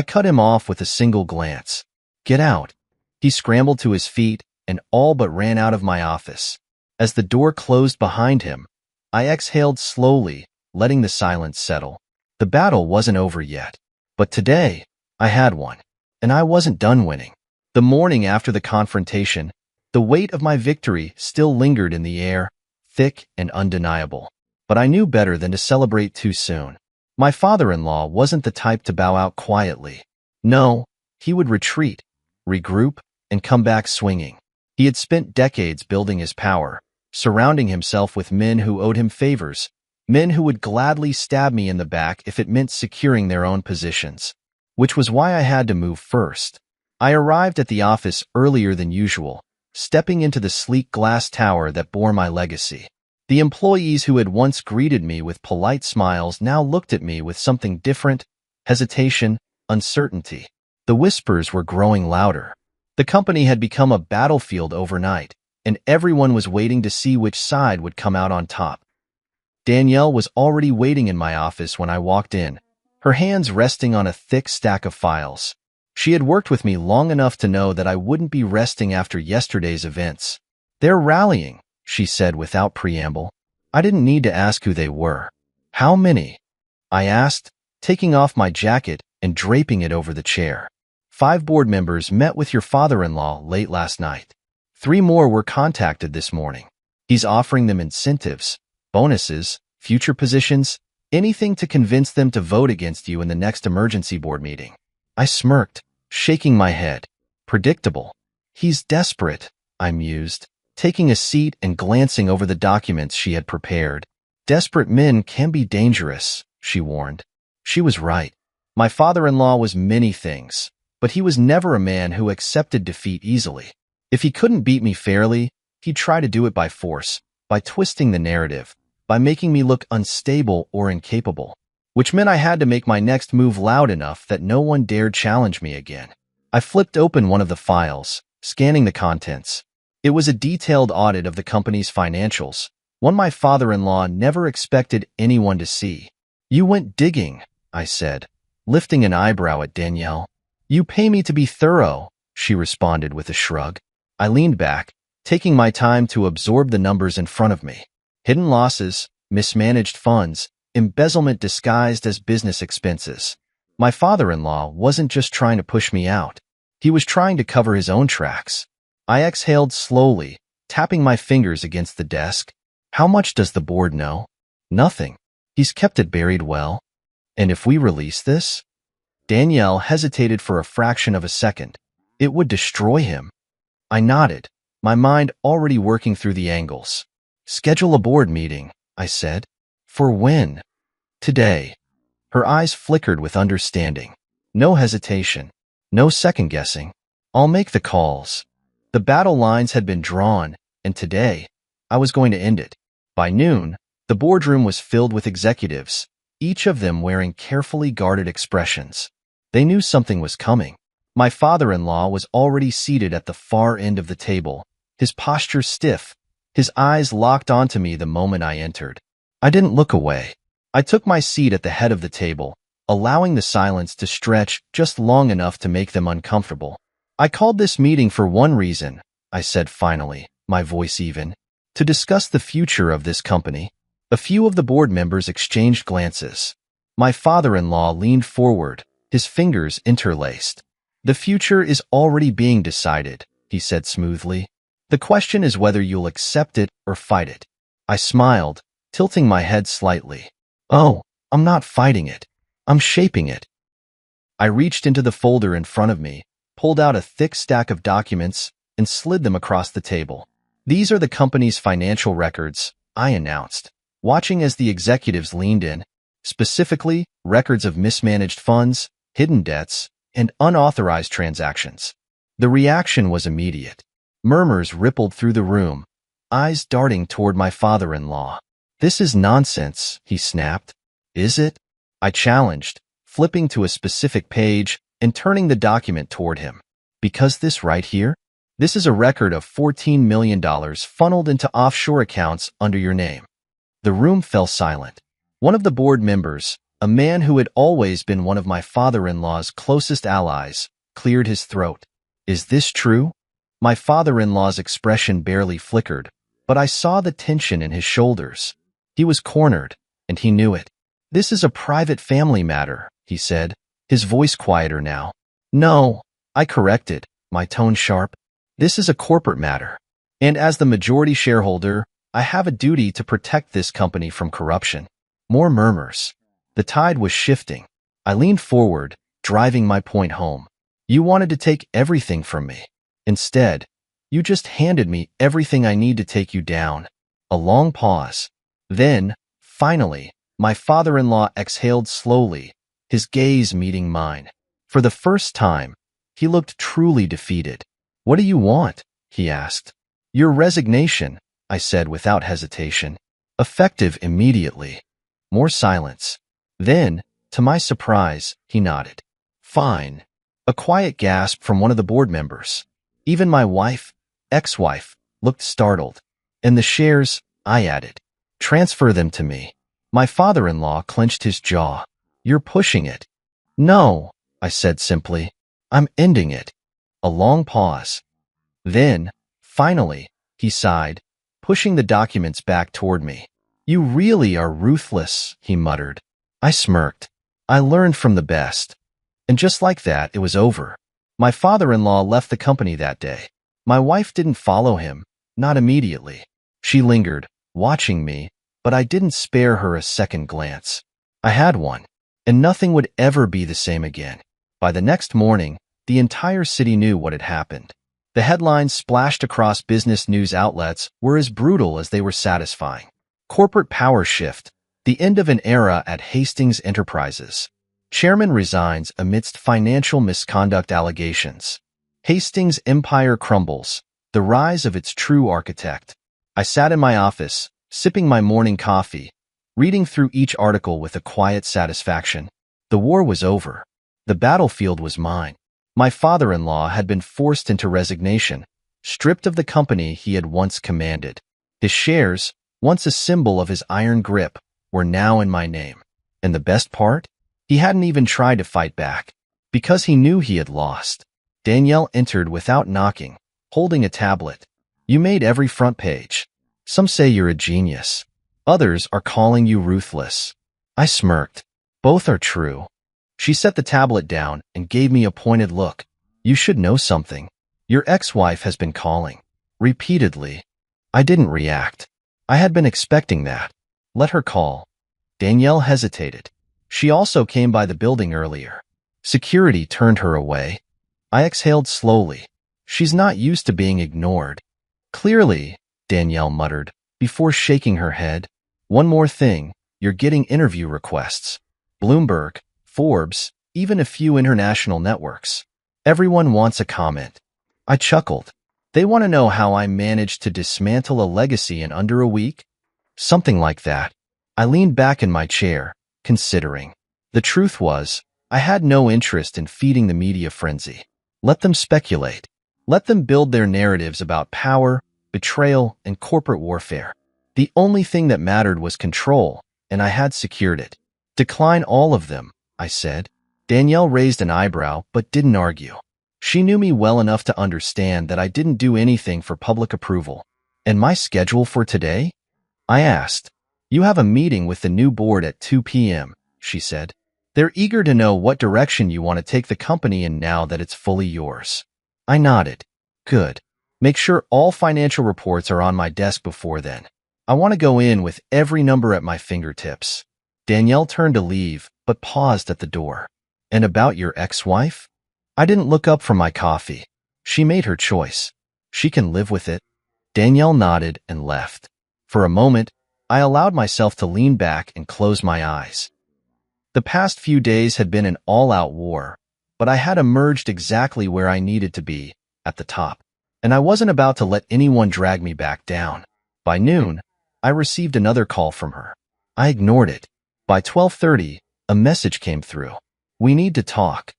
cut him off with a single glance. Get out. He scrambled to his feet and all but ran out of my office. As the door closed behind him, I exhaled slowly, letting the silence settle. The battle wasn't over yet, but today, I had one, and I wasn't done winning. The morning after the confrontation, the weight of my victory still lingered in the air, thick and undeniable. But I knew better than to celebrate too soon. My father-in-law wasn't the type to bow out quietly. No, he would retreat, regroup, and come back swinging. He had spent decades building his power, surrounding himself with men who owed him favors, men who would gladly stab me in the back if it meant securing their own positions. Which was why I had to move first. I arrived at the office earlier than usual, stepping into the sleek glass tower that bore my legacy. The employees who had once greeted me with polite smiles now looked at me with something different, hesitation, uncertainty. The whispers were growing louder. The company had become a battlefield overnight, and everyone was waiting to see which side would come out on top. Danielle was already waiting in my office when I walked in, her hands resting on a thick stack of files. She had worked with me long enough to know that I wouldn't be resting after yesterday's events. They're rallying, she said without preamble. I didn't need to ask who they were. How many? I asked, taking off my jacket and draping it over the chair. 5 board members met with your father-in-law late last night. 3 more were contacted this morning. He's offering them incentives, bonuses, future positions, anything to convince them to vote against you in the next emergency board meeting. I smirked, shaking my head. Predictable. He's desperate, I mused, taking a seat and glancing over the documents she had prepared. Desperate men can be dangerous, she warned. She was right. My father-in-law was many things, but he was never a man who accepted defeat easily. If he couldn't beat me fairly, he'd try to do it by force, by twisting the narrative, by making me look unstable or incapable, which meant I had to make my next move loud enough that no one dared challenge me again. I flipped open one of the files, scanning the contents. It was a detailed audit of the company's financials, one my father-in-law never expected anyone to see. You went digging, I said, lifting an eyebrow at Danielle. You pay me to be thorough, she responded with a shrug. I leaned back, taking my time to absorb the numbers in front of me. Hidden losses, mismanaged funds, embezzlement disguised as business expenses. My father-in-law wasn't just trying to push me out. He was trying to cover his own tracks. I exhaled slowly, tapping my fingers against the desk. How much does the board know? Nothing. He's kept it buried well. And if we release this? Danielle hesitated for a fraction of a second. It would destroy him. I nodded, my mind already working through the angles. Schedule a board meeting, I said. For when? Today. Her eyes flickered with understanding. No hesitation. No second-guessing. I'll make the calls. The battle lines had been drawn, and today, I was going to end it. By noon, the boardroom was filled with executives, each of them wearing carefully guarded expressions. They knew something was coming. My father-in-law was already seated at the far end of the table, his posture stiff, his eyes locked onto me the moment I entered. I didn't look away. I took my seat at the head of the table, allowing the silence to stretch just long enough to make them uncomfortable. I called this meeting for one reason, I said finally, my voice even, to discuss the future of this company. A few of the board members exchanged glances. My father-in-law leaned forward, his fingers interlaced. The future is already being decided, he said smoothly. The question is whether you'll accept it or fight it. I smiled, tilting my head slightly. Oh, I'm not fighting it. I'm shaping it. I reached into the folder in front of me, pulled out a thick stack of documents, and slid them across the table. These are the company's financial records, I announced, watching as the executives leaned in, specifically records of mismanaged funds, hidden debts, and unauthorized transactions. The reaction was immediate. Murmurs rippled through the room, eyes darting toward my father-in-law. This is nonsense, he snapped. Is it? I challenged, flipping to a specific page and turning the document toward him. Because this right here? This is a record of $14 million funneled into offshore accounts under your name. The room fell silent. One of the board members, a man who had always been one of my father-in-law's closest allies, cleared his throat. Is this true? My father-in-law's expression barely flickered, but I saw the tension in his shoulders. He was cornered, and he knew it. This is a private family matter, he said, his voice quieter now. No, I corrected, my tone sharp. This is a corporate matter. And as the majority shareholder, I have a duty to protect this company from corruption. More murmurs. The tide was shifting. I leaned forward, driving my point home. You wanted to take everything from me. Instead, you just handed me everything I need to take you down. A long pause. Then, finally, my father-in-law exhaled slowly, his gaze meeting mine. For the first time, he looked truly defeated. What do you want? He asked. Your resignation, I said without hesitation. Effective immediately. More silence. Then, to my surprise, he nodded. Fine. A quiet gasp from one of the board members. Even my wife, ex-wife, looked startled. And the shares, I added. Transfer them to me. My father-in-law clenched his jaw. You're pushing it. No, I said simply. I'm ending it. A long pause. Then, finally, he sighed, pushing the documents back toward me. "You really are ruthless," he muttered. I smirked. I learned from the best. And just like that, it was over. My father-in-law left the company that day. My wife didn't follow him, not immediately. She lingered, watching me, but I didn't spare her a second glance. I had one, and nothing would ever be the same again. By the next morning, the entire city knew what had happened. The headlines splashed across business news outlets were as brutal as they were satisfying. Corporate power shift, the end of an era at Hastings Enterprises. Chairman resigns amidst financial misconduct allegations. Hastings' empire crumbles, the rise of its true architect. I sat in my office, sipping my morning coffee, reading through each article with a quiet satisfaction. The war was over. The battlefield was mine. My father-in-law had been forced into resignation, stripped of the company he had once commanded. His shares, once a symbol of his iron grip, were now in my name. And the best part? He hadn't even tried to fight back, because he knew he had lost. Danielle entered without knocking, holding a tablet. "You made every front page. Some say you're a genius. Others are calling you ruthless." I smirked. Both are true. She set the tablet down and gave me a pointed look. "You should know something. Your ex-wife has been calling. Repeatedly." I didn't react. I had been expecting that. "Let her call." Danielle hesitated. She also came by the building earlier. Security turned her away. I exhaled slowly. She's not used to being ignored. "Clearly," Danielle muttered, before shaking her head. "One more thing, you're getting interview requests. Bloomberg, Forbes, even a few international networks. Everyone wants a comment." I chuckled. "They want to know how I managed to dismantle a legacy in under a week?" "Something like that." I leaned back in my chair, considering. The truth was, I had no interest in feeding the media frenzy. Let them speculate. Let them build their narratives about power, betrayal, and corporate warfare. The only thing that mattered was control, and I had secured it. "Decline all of them," I said. Danielle raised an eyebrow but didn't argue. She knew me well enough to understand that I didn't do anything for public approval. "And my schedule for today?" I asked. "You have a meeting with the new board at 2 p.m., she said. "They're eager to know what direction you want to take the company in now that it's fully yours." I nodded. "Good. Make sure all financial reports are on my desk before then. I want to go in with every number at my fingertips." Danielle turned to leave, but paused at the door. "And about your ex-wife?" I didn't look up from my coffee. She made her choice. She can live with it. Danielle nodded and left. For a moment, I allowed myself to lean back and close my eyes. The past few days had been an all-out war, but I had emerged exactly where I needed to be, at the top. And I wasn't about to let anyone drag me back down. By noon, I received another call from her. I ignored it. By 12:30, a message came through. "We need to talk."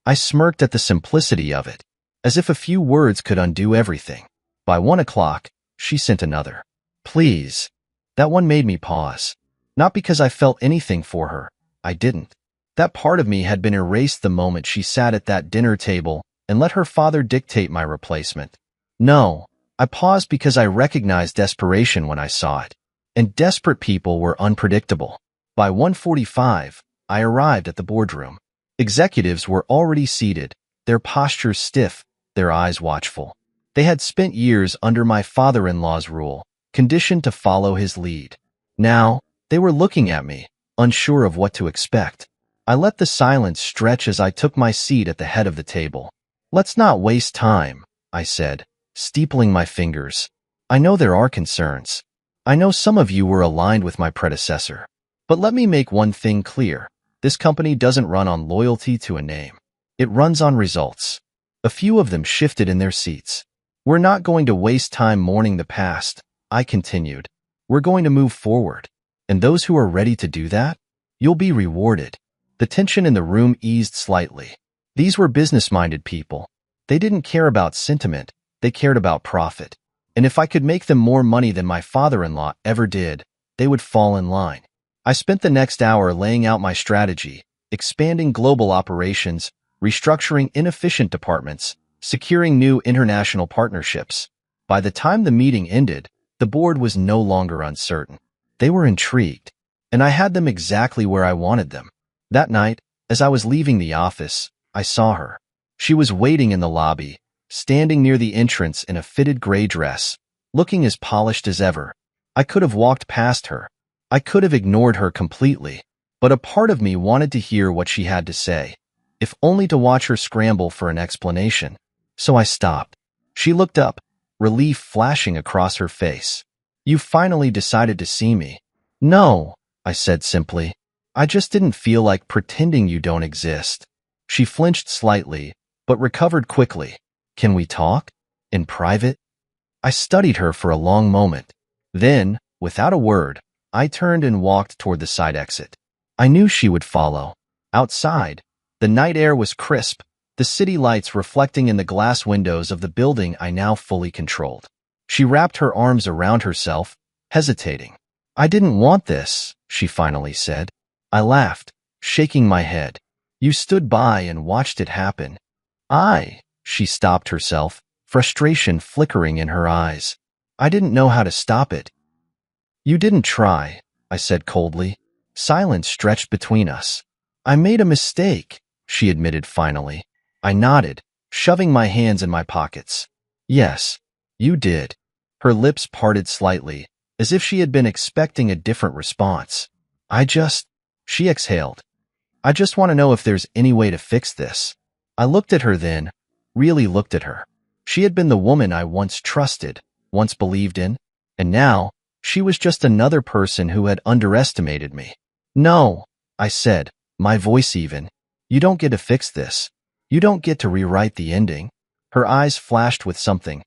I smirked at the simplicity of it, as if a few words could undo everything. By 1 o'clock, she sent another. "Please." That one made me pause. Not because I felt anything for her. I didn't. That part of me had been erased the moment she sat at that dinner table and let her father dictate my replacement. No, I paused because I recognized desperation when I saw it. And desperate people were unpredictable. By 1:45, I arrived at the boardroom. Executives were already seated, their postures stiff, their eyes watchful. They had spent years under my father-in-law's rule, conditioned to follow his lead. Now, they were looking at me, unsure of what to expect. I let the silence stretch as I took my seat at the head of the table. "Let's not waste time," I said, steepling my fingers. "I know there are concerns. I know some of you were aligned with my predecessor. But let me make one thing clear. This company doesn't run on loyalty to a name. It runs on results." A few of them shifted in their seats. "We're not going to waste time mourning the past," I continued. "We're going to move forward. And those who are ready to do that, you'll be rewarded." The tension in the room eased slightly. These were business-minded people. They didn't care about sentiment. They cared about profit. And if I could make them more money than my father-in-law ever did, they would fall in line. I spent the next hour laying out my strategy, expanding global operations, restructuring inefficient departments, securing new international partnerships. By the time the meeting ended, the board was no longer uncertain. They were intrigued, and I had them exactly where I wanted them. That night, as I was leaving the office, I saw her. She was waiting in the lobby, standing near the entrance in a fitted gray dress, looking as polished as ever. I could have walked past her. I could have ignored her completely, but a part of me wanted to hear what she had to say, if only to watch her scramble for an explanation. So I stopped. She looked up, relief flashing across her face. "You finally decided to see me." "No," I said simply. "I just didn't feel like pretending you don't exist." She flinched slightly, but recovered quickly. "Can we talk? In private?" I studied her for a long moment. Then, without a word, I turned and walked toward the side exit. I knew she would follow. Outside, the night air was crisp, the city lights reflecting in the glass windows of the building I now fully controlled. She wrapped her arms around herself, hesitating. "I didn't want this," she finally said. I laughed, shaking my head. "You stood by and watched it happen." She stopped herself, frustration flickering in her eyes. "I didn't know how to stop it." "You didn't try," I said coldly. Silence stretched between us. "I made a mistake," she admitted finally. I nodded, shoving my hands in my pockets. "Yes, you did." Her lips parted slightly, as if she had been expecting a different response. She exhaled. "I just want to know if there's any way to fix this." I looked at her then, really looked at her. She had been the woman I once trusted, once believed in, and now she was just another person who had underestimated me. "No," I said, my voice even. "You don't get to fix this. You don't get to rewrite the ending." Her eyes flashed with something.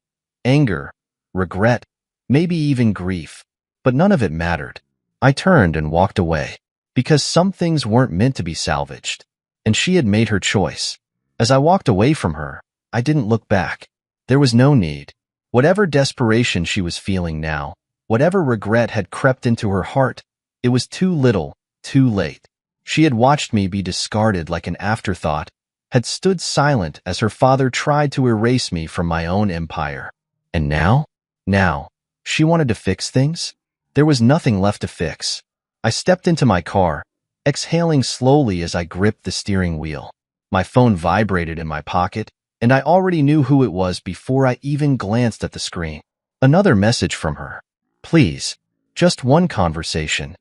Anger, regret, maybe even grief. But none of it mattered. I turned and walked away, because some things weren't meant to be salvaged. And she had made her choice. As I walked away from her, I didn't look back. There was no need. Whatever desperation she was feeling now, whatever regret had crept into her heart, it was too little, too late. She had watched me be discarded like an afterthought, had stood silent as her father tried to erase me from my own empire. And now, she wanted to fix things? There was nothing left to fix. I stepped into my car, exhaling slowly as I gripped the steering wheel. My phone vibrated in my pocket, and I already knew who it was before I even glanced at the screen. Another message from her. "Please, just one conversation."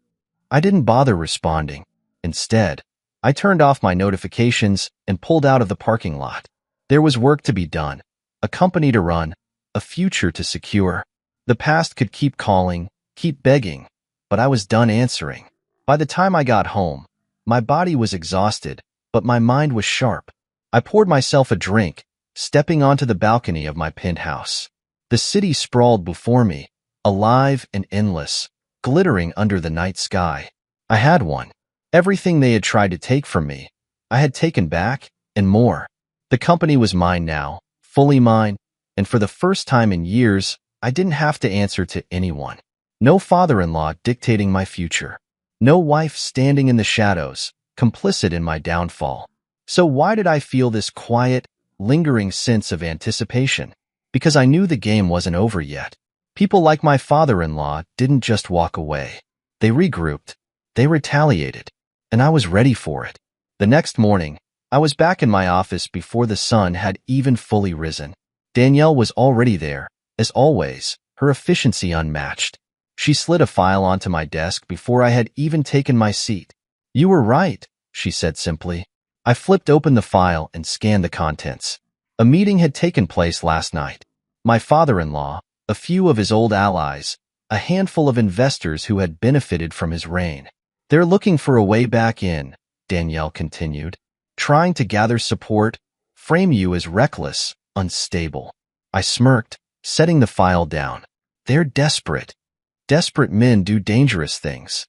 I didn't bother responding. Instead, I turned off my notifications and pulled out of the parking lot. There was work to be done, a company to run, a future to secure. The past could keep calling, keep begging, but I was done answering. By the time I got home, my body was exhausted, but my mind was sharp. I poured myself a drink, stepping onto the balcony of my penthouse. The city sprawled before me, alive and endless, glittering under the night sky. I had won. Everything they had tried to take from me, I had taken back, and more. The company was mine now, fully mine, and for the first time in years, I didn't have to answer to anyone. No father-in-law dictating my future. No wife standing in the shadows, complicit in my downfall. So why did I feel this quiet, lingering sense of anticipation? Because I knew the game wasn't over yet. People like my father-in-law didn't just walk away. They regrouped. They retaliated. And I was ready for it. The next morning, I was back in my office before the sun had even fully risen. Danielle was already there, as always, her efficiency unmatched. She slid a file onto my desk before I had even taken my seat. "You were right," she said simply. I flipped open the file and scanned the contents. A meeting had taken place last night. My father-in-law, a few of his old allies, a handful of investors who had benefited from his reign. "They're looking for a way back in," Danielle continued, "trying to gather support, frame you as reckless, unstable." I smirked, setting the file down. "They're desperate. Desperate men do dangerous things."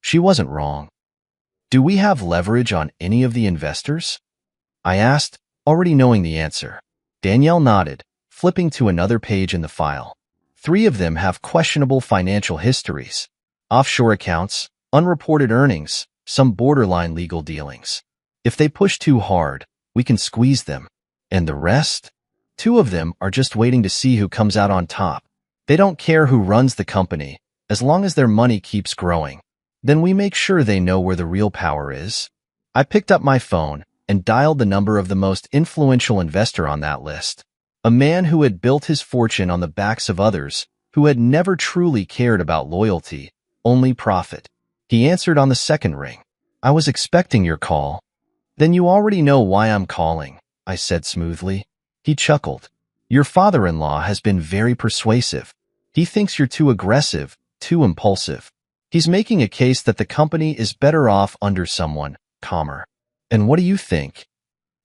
She wasn't wrong. "Do we have leverage on any of the investors?" I asked, already knowing the answer. Danielle nodded, flipping to another page in the file. 3 of them have questionable financial histories. Offshore accounts, unreported earnings, some borderline legal dealings. If they push too hard, we can squeeze them. And the rest? 2 of them are just waiting to see who comes out on top. They don't care who runs the company, As long as their money keeps growing, then we make sure they know where the real power is. I picked up my phone and dialed the number of the most influential investor on that list, a man who had built his fortune on the backs of others, who had never truly cared about loyalty, only profit. He answered on the second ring. I was expecting your call. Then you already know why I'm calling, I said smoothly. He chuckled. Your father-in-law has been very persuasive. He thinks you're too aggressive, too impulsive. He's making a case that the company is better off under someone calmer. And what do you think?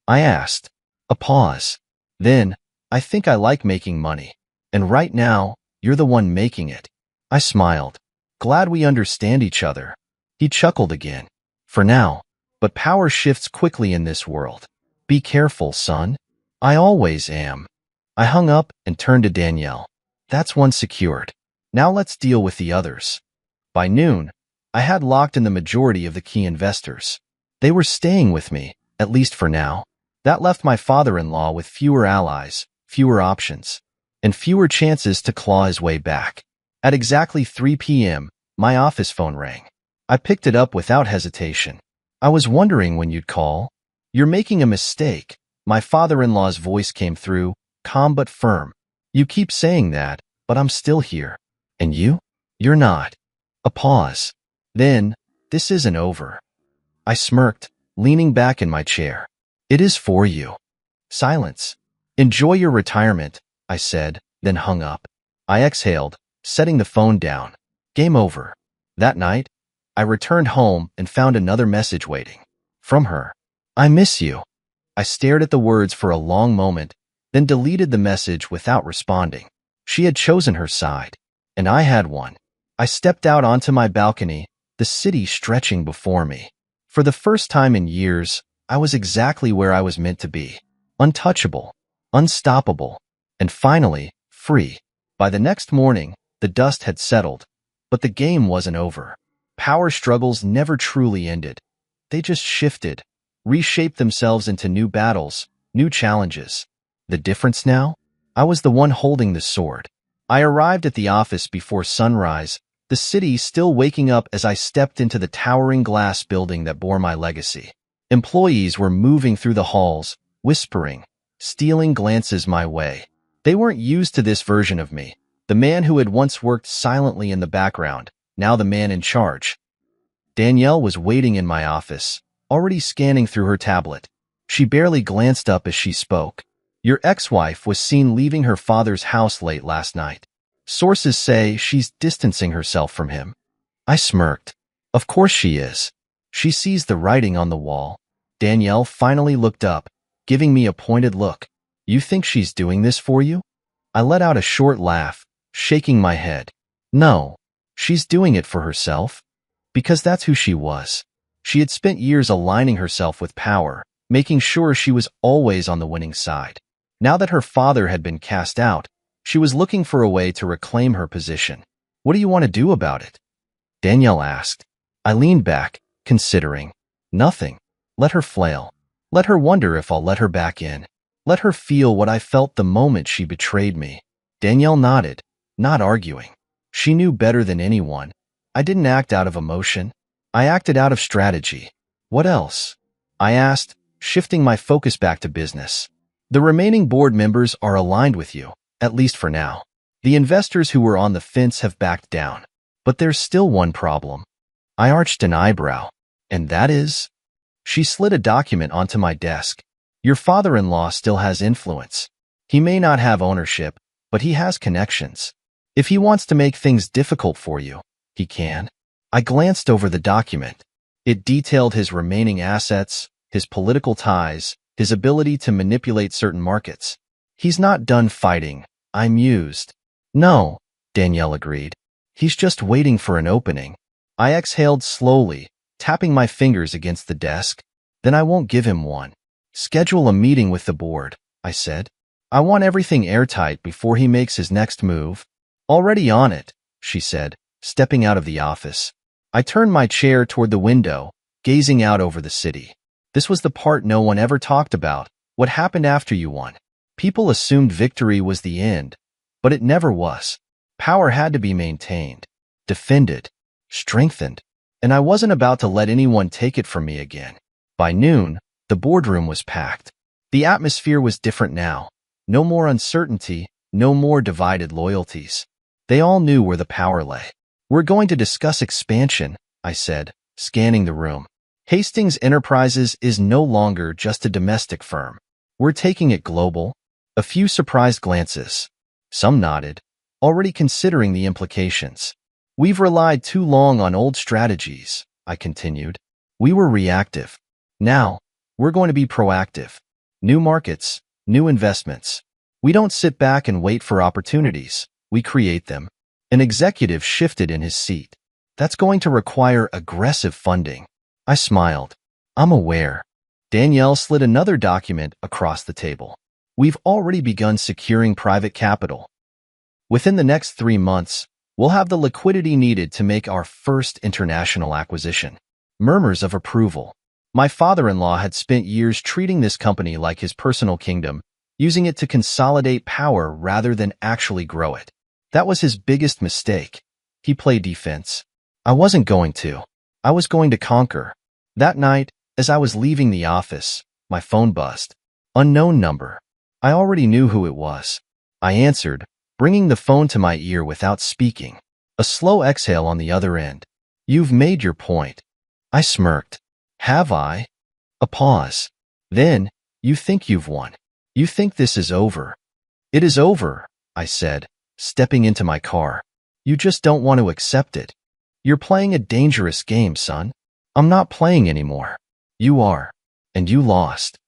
I asked. A pause. Then, I think I like making money. And right now, you're the one making it. I smiled. Glad we understand each other. He chuckled again. For now. But power shifts quickly in this world. Be careful, son. I always am. I hung up and turned to Danielle. That's one secured. Now let's deal with the others. By noon, I had locked in the majority of the key investors. They were staying with me, at least for now. That left my father-in-law with fewer allies, fewer options, and fewer chances to claw his way back. At exactly 3 p.m., my office phone rang. I picked it up without hesitation. I was wondering when you'd call. You're making a mistake. My father-in-law's voice came through, calm but firm. You keep saying that, but I'm still here. And you? You're not. A pause. Then, this isn't over. I smirked, leaning back in my chair. It is for you. Silence. Enjoy your retirement, I said, then hung up. I exhaled, setting the phone down. Game over. That night, I returned home and found another message waiting. From her. I miss you. I stared at the words for a long moment, then deleted the message without responding. She had chosen her side, and I had one. I stepped out onto my balcony, the city stretching before me. For the first time in years, I was exactly where I was meant to be. Untouchable, unstoppable, and finally, free. By the next morning, the dust had settled, but the game wasn't over. Power struggles never truly ended. They just shifted, reshaped themselves into new battles, new challenges. The difference now? I was the one holding the sword. I arrived at the office before sunrise, the city still waking up as I stepped into the towering glass building that bore my legacy. Employees were moving through the halls, whispering, stealing glances my way. They weren't used to this version of me, the man who had once worked silently in the background, now the man in charge. Danielle was waiting in my office, already scanning through her tablet. She barely glanced up as she spoke. Your ex-wife was seen leaving her father's house late last night. Sources say she's distancing herself from him. I smirked. Of course she is. She sees the writing on the wall. Danielle finally looked up, giving me a pointed look. You think she's doing this for you? I let out a short laugh, shaking my head. No, she's doing it for herself. Because that's who she was. She had spent years aligning herself with power, making sure she was always on the winning side. Now that her father had been cast out, she was looking for a way to reclaim her position. What do you want to do about it? Danielle asked. I leaned back, considering. Nothing. Let her flail. Let her wonder if I'll let her back in. Let her feel what I felt the moment she betrayed me. Danielle nodded, not arguing. She knew better than anyone. I didn't act out of emotion. I acted out of strategy. What else? I asked, shifting my focus back to business. The remaining board members are aligned with you, at least for now. The investors who were on the fence have backed down. But there's still one problem. I arched an eyebrow. And that is? She slid a document onto my desk. Your father-in-law still has influence. He may not have ownership, but he has connections. If he wants to make things difficult for you, he can. I glanced over the document. It detailed his remaining assets, his political ties, his ability to manipulate certain markets. He's not done fighting, I mused. No, Danielle agreed. He's just waiting for an opening. I exhaled slowly, tapping my fingers against the desk. Then I won't give him one. Schedule a meeting with the board, I said. I want everything airtight before he makes his next move. Already on it, she said, stepping out of the office. I turned my chair toward the window, gazing out over the city. This was the part no one ever talked about, what happened after you won. People assumed victory was the end, but it never was. Power had to be maintained. defended, strengthened, and I wasn't about to let anyone take it from me again. By noon, the boardroom was packed. The atmosphere was different now. No more uncertainty, no more divided loyalties. They all knew where the power lay. "We're going to discuss expansion," I said, scanning the room. "Hastings Enterprises is no longer just a domestic firm. We're taking it global." A few surprised glances. Some nodded, already considering the implications. "We've relied too long on old strategies," I continued. "We were reactive. Now, we're going to be proactive. New markets, new investments. We don't sit back and wait for opportunities. We create them." An executive shifted in his seat. "That's going to require aggressive funding." I smiled. "I'm aware." Danielle slid another document across the table. "We've already begun securing private capital. Within the next 3 months, we'll have the liquidity needed to make our first international acquisition." Murmurs of approval. My father-in-law had spent years treating this company like his personal kingdom, using it to consolidate power rather than actually grow it. That was his biggest mistake. He played defense. I wasn't going to. I was going to conquer. That night, as I was leaving the office, my phone buzzed. Unknown number. I already knew who it was. I answered, bringing the phone to my ear without speaking. A slow exhale on the other end. "You've made your point." I smirked. "Have I?" A pause. Then, "You think you've won. You think this is over." "It is over," I said, stepping into my car. "You just don't want to accept it. You're playing a dangerous game, son." "I'm not playing anymore." "You are. And you lost."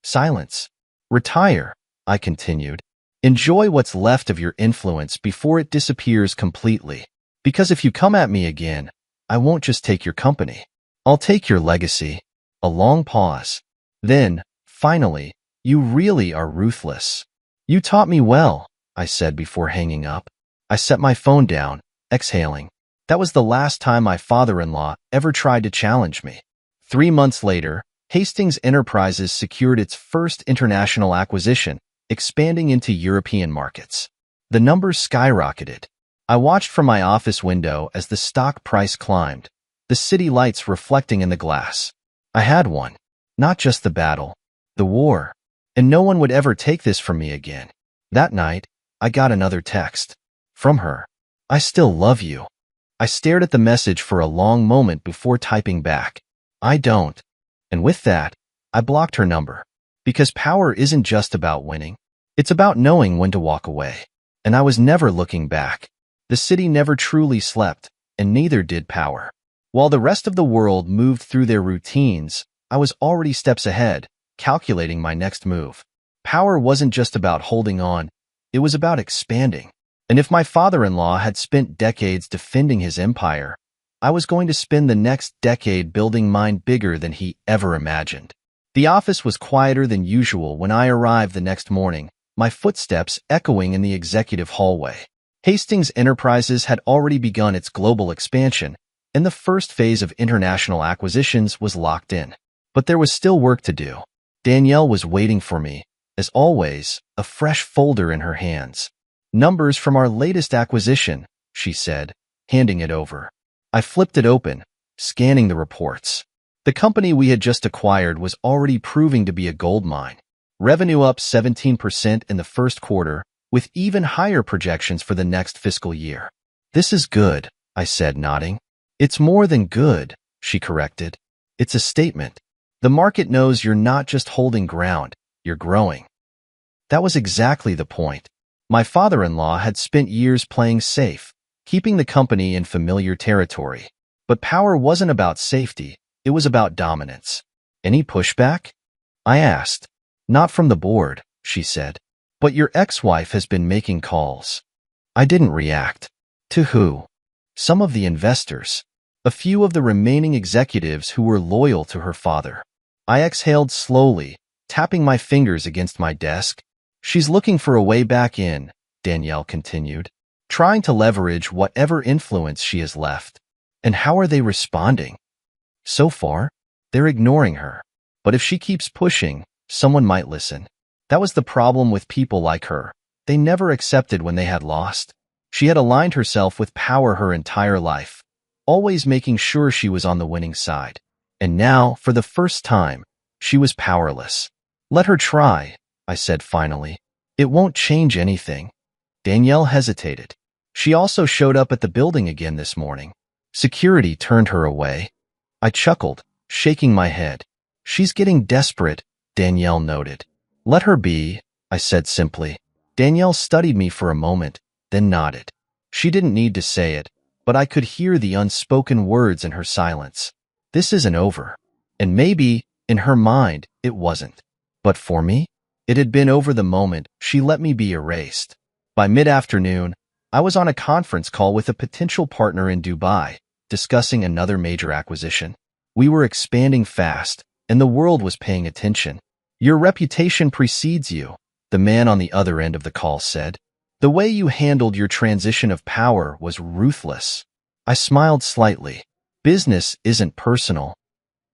Silence. "Retire," I continued. "Enjoy what's left of your influence before it disappears completely. Because if you come at me again, I won't just take your company. I'll take your legacy." A long pause. Then, finally, "You really are ruthless." "You taught me well," I said before hanging up. I set my phone down, exhaling. That was the last time my father-in-law ever tried to challenge me. 3 months later, Hastings Enterprises secured its first international acquisition, expanding into European markets. The numbers skyrocketed. I watched from my office window as the stock price climbed, the city lights reflecting in the glass. I had won. Not just the battle, the war. And no one would ever take this from me again. That night, I got another text. From her. "I still love you." I stared at the message for a long moment before typing back. "I don't." And with that, I blocked her number. Because power isn't just about winning. It's about knowing when to walk away. And I was never looking back. The city never truly slept, and neither did power. While the rest of the world moved through their routines, I was already steps ahead, calculating my next move. Power wasn't just about holding on, it was about expanding. And if my father-in-law had spent decades defending his empire, I was going to spend the next decade building mine bigger than he ever imagined. The office was quieter than usual when I arrived the next morning, my footsteps echoing in the executive hallway. Hastings Enterprises had already begun its global expansion, and the first phase of international acquisitions was locked in. But there was still work to do. Danielle was waiting for me, as always, a fresh folder in her hands. "Numbers from our latest acquisition," she said, handing it over. I flipped it open, scanning the reports. The company we had just acquired was already proving to be a gold mine. Revenue up 17% in the first quarter, with even higher projections for the next fiscal year. "This is good," I said, nodding. "It's more than good," she corrected. "It's a statement. The market knows you're not just holding ground, you're growing." That was exactly the point. My father-in-law had spent years playing safe, keeping the company in familiar territory. But power wasn't about safety, it was about dominance. "Any pushback?" I asked. "Not from the board," she said. "But your ex-wife has been making calls." I didn't react. "To who?" "Some of the investors. A few of the remaining executives who were loyal to her father." I exhaled slowly, tapping my fingers against my desk. "She's looking for a way back in," Danielle continued, "trying to leverage whatever influence she has left." "And how are they responding?" "So far, they're ignoring her. But if she keeps pushing, someone might listen." That was the problem with people like her. They never accepted when they had lost. She had aligned herself with power her entire life, always making sure she was on the winning side. And now, for the first time, she was powerless. Let her try, I said finally. It won't change anything. Danielle hesitated. She also showed up at the building again this morning. Security turned her away. I chuckled, shaking my head. She's getting desperate, Danielle noted. Let her be, I said simply. Danielle studied me for a moment, then nodded. She didn't need to say it, but I could hear the unspoken words in her silence. This isn't over. And maybe, in her mind, it wasn't. But for me, it had been over the moment she let me be erased. By mid-afternoon, I was on a conference call with a potential partner in Dubai, discussing another major acquisition. We were expanding fast, and the world was paying attention. Your reputation precedes you, the man on the other end of the call said. The way you handled your transition of power was ruthless. I smiled slightly. Business isn't personal.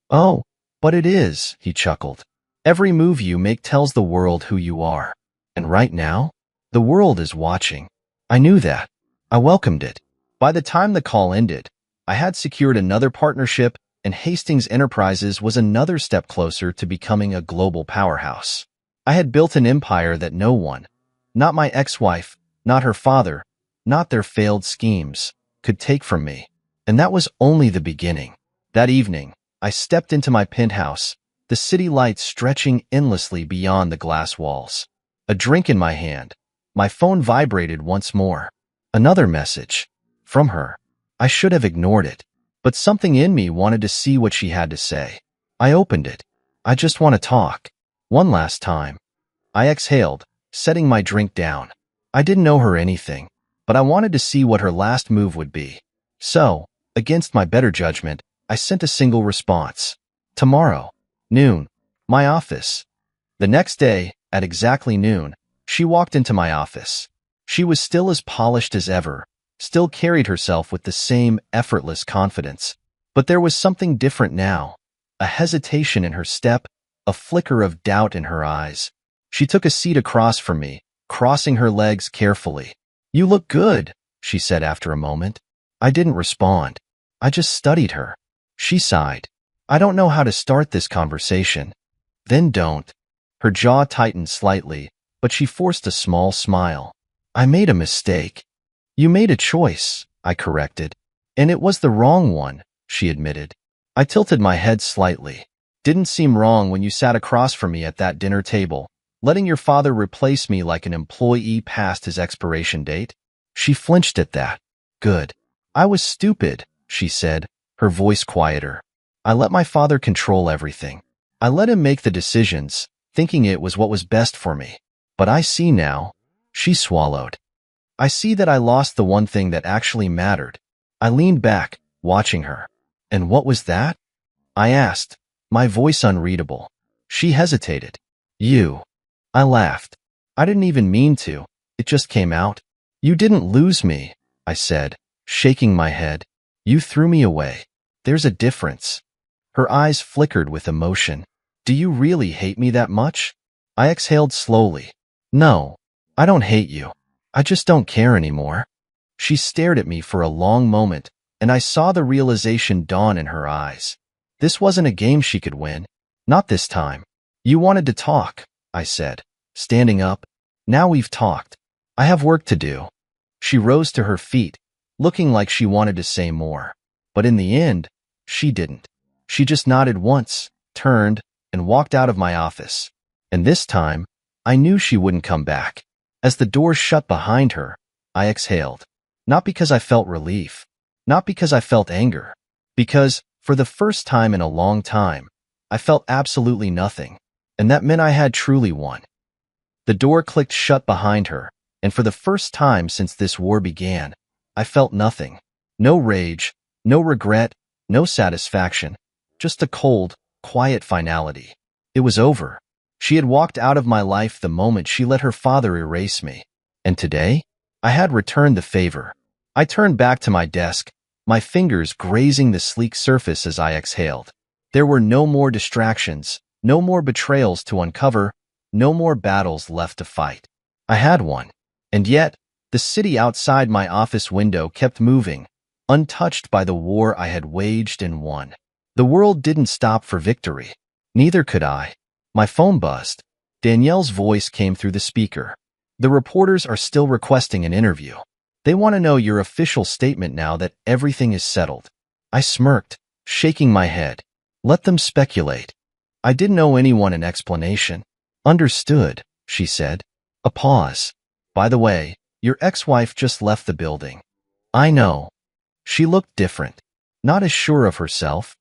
Oh, but it is, he chuckled. Every move you make tells the world who you are. And right now, the world is watching. I knew that. I welcomed it. By the time the call ended, I had secured another partnership, and Hastings Enterprises was another step closer to becoming a global powerhouse. I had built an empire that no one, not my ex-wife, not her father, not their failed schemes, could take from me. And that was only the beginning. That evening, I stepped into my penthouse, the city lights stretching endlessly beyond the glass walls. A drink in my hand. My phone vibrated once more. Another message. From her. I should have ignored it, but something in me wanted to see what she had to say. I opened it. I just want to talk. One last time. I exhaled, setting my drink down. I didn't know her anything, but I wanted to see what her last move would be. So, against my better judgment, I sent a single response. Tomorrow. Noon. My office. The next day, at exactly noon, she walked into my office. She was still as polished as ever, still carried herself with the same effortless confidence. But there was something different now, a hesitation in her step, a flicker of doubt in her eyes. She took a seat across from me, crossing her legs carefully. You look good, she said after a moment. I didn't respond. I just studied her. She sighed. I don't know how to start this conversation. Then don't. Her jaw tightened slightly, but she forced a small smile. I made a mistake. You made a choice, I corrected. And it was the wrong one, she admitted. I tilted my head slightly. Didn't seem wrong when you sat across from me at that dinner table, letting your father replace me like an employee past his expiration date. She flinched at that. Good. I was stupid, she said, her voice quieter. I let my father control everything. I let him make the decisions, thinking it was what was best for me. But I see now. She swallowed. I see that I lost the one thing that actually mattered. I leaned back, watching her. And what was that? I asked, my voice unreadable. She hesitated. You. I laughed. I didn't even mean to. It just came out. You didn't lose me, I said, shaking my head. You threw me away. There's a difference. Her eyes flickered with emotion. Do you really hate me that much? I exhaled slowly. No, I don't hate you. I just don't care anymore. She stared at me for a long moment, and I saw the realization dawn in her eyes. This wasn't a game she could win. Not this time. You wanted to talk, I said, standing up. Now we've talked. I have work to do. She rose to her feet, looking like she wanted to say more. But in the end, she didn't. She just nodded once, turned, and walked out of my office. And this time, I knew she wouldn't come back. As the door shut behind her, I exhaled. Not because I felt relief. Not because I felt anger. Because, for the first time in a long time, I felt absolutely nothing. And that meant I had truly won. The door clicked shut behind her, and for the first time since this war began, I felt nothing. No rage, no regret, no satisfaction. Just a cold, quiet finality. It was over. She had walked out of my life the moment she let her father erase me. And today, I had returned the favor. I turned back to my desk, my fingers grazing the sleek surface as I exhaled. There were no more distractions, no more betrayals to uncover, no more battles left to fight. I had one. And yet, The city outside my office window kept moving, untouched by the war I had waged and won. The world didn't stop for victory. Neither could I. My phone buzzed. Danielle's voice came through the speaker. The reporters are still requesting an interview. They want to know your official statement now that everything is settled. I smirked, shaking my head. Let them speculate. I didn't owe anyone an explanation. Understood, she said. A pause. By the way, your ex-wife just left the building. I know. She looked different. Not as sure of herself.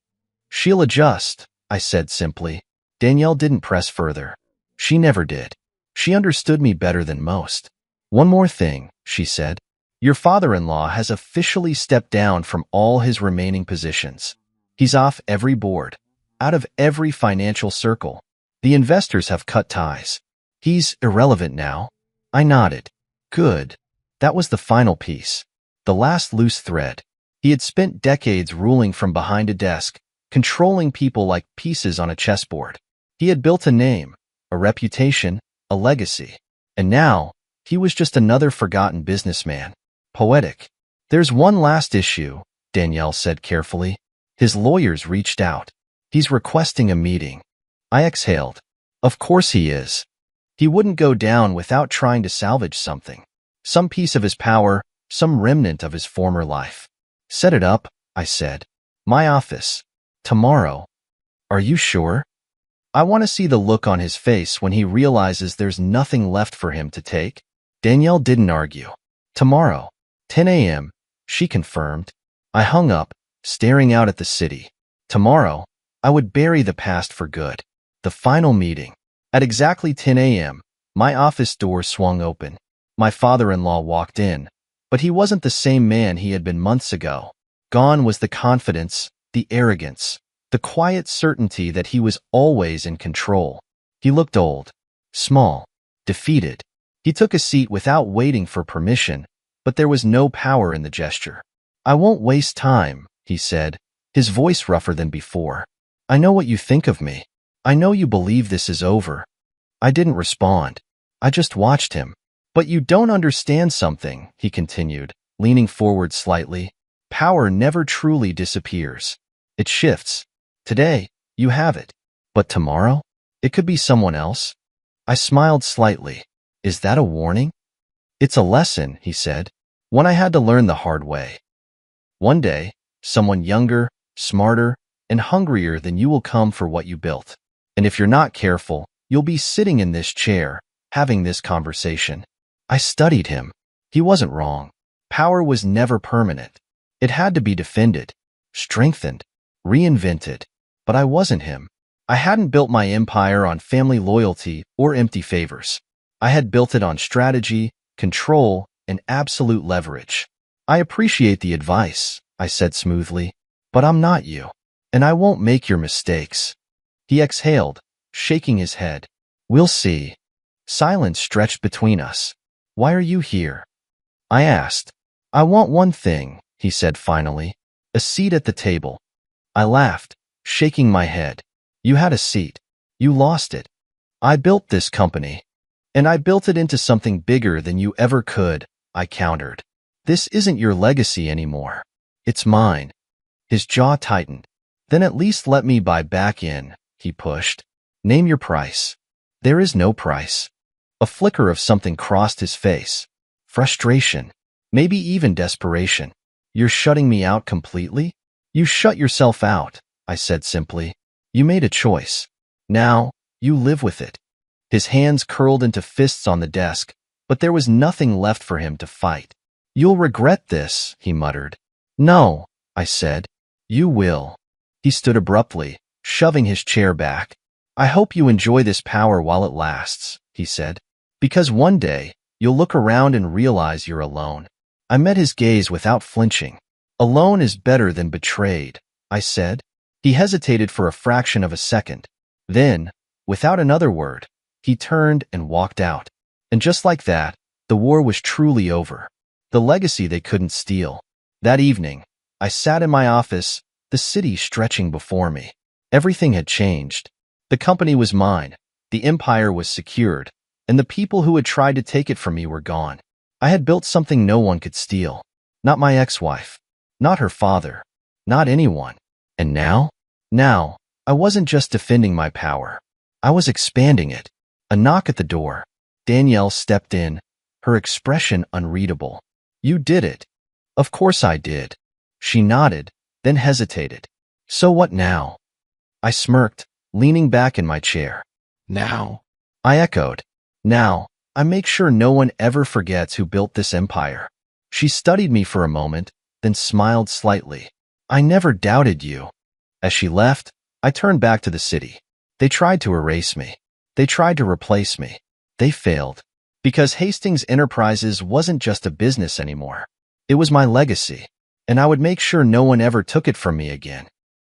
She'll adjust, I said simply. Danielle didn't press further. She never did. She understood me better than most. One more thing, she said. Your father-in-law has officially stepped down from all his remaining positions. He's off every board, out of every financial circle. The investors have cut ties. He's irrelevant now. I nodded. Good. That was the final piece. The last loose thread. He had spent decades ruling from behind a desk, controlling people like pieces on a chessboard. He had built a name, a reputation, a legacy. And now, he was just another forgotten businessman. Poetic. There's one last issue, Danielle said carefully. His lawyers reached out. He's requesting a meeting. I exhaled. Of course he is. He wouldn't go down without trying to salvage something. Some piece of his power, some remnant of his former life. Set it up, I said. My office. Tomorrow. Are you sure? I want to see the look on his face when he realizes there's nothing left for him to take. Danielle didn't argue. Tomorrow. 10 a.m., she confirmed. I hung up, staring out at the city. Tomorrow, I would bury the past for good. The final meeting. At exactly 10 a.m., my office door swung open. My father-in-law walked in, but he wasn't the same man he had been months ago. Gone was the confidence, the arrogance, the quiet certainty that he was always in control. He looked old, small, defeated. He took a seat without waiting for permission, but there was no power in the gesture. I won't waste time, he said, his voice rougher than before. I know what you think of me. I know you believe this is over. I didn't respond. I just watched him. But you don't understand something, he continued, leaning forward slightly. Power never truly disappears. It shifts. Today, you have it. But tomorrow, it could be someone else. I smiled slightly. Is that a warning? It's a lesson, he said. One I had to learn the hard way. One day, someone younger, smarter, and hungrier than you will come for what you built. And if you're not careful, you'll be sitting in this chair, having this conversation. I studied him. He wasn't wrong. Power was never permanent. It had to be defended, strengthened, reinvented. But I wasn't him. I hadn't built my empire on family loyalty or empty favors. I had built it on strategy, control, and absolute leverage. I appreciate the advice, I said smoothly, but I'm not you, and I won't make your mistakes. He exhaled, shaking his head. We'll see. Silence stretched between us. Why are you here? I asked. I want one thing, he said finally, a seat at the table. I laughed, shaking my head. You had a seat. You lost it. I built this company. And I built it into something bigger than you ever could, I countered. This isn't your legacy anymore. It's mine. His jaw tightened. Then at least let me buy back in, he pushed. Name your price. There is no price. A flicker of something crossed his face. Frustration. Maybe even desperation. You're shutting me out completely? You shut yourself out, I said simply. You made a choice. Now, you live with it. His hands curled into fists on the desk, but there was nothing left for him to fight. You'll regret this, he muttered. No, I said. You will. He stood abruptly, shoving his chair back. I hope you enjoy this power while it lasts, he said. Because one day, you'll look around and realize you're alone. I met his gaze without flinching. Alone is better than betrayed, I said. He hesitated for a fraction of a second. Then, without another word, he turned and walked out. And just like that, the war was truly over. The legacy they couldn't steal. That evening, I sat in my office, the city stretching before me. Everything had changed. The company was mine, the empire was secured, and the people who had tried to take it from me were gone. I had built something no one could steal. Not my ex-wife. Not her father. Not anyone. And now? Now, I wasn't just defending my power. I was expanding it. A knock at the door. Danielle stepped in, her expression unreadable. You did it. Of course I did. She nodded, then hesitated. So what now? I smirked, leaning back in my chair. Now, I echoed. Now, I make sure no one ever forgets who built this empire. She studied me for a moment, then smiled slightly. I never doubted you. As she left, I turned back to the city. They tried to erase me. They tried to replace me. They failed. Because Hastings Enterprises wasn't just a business anymore. It was my legacy, and I would make sure no one ever took it from me again.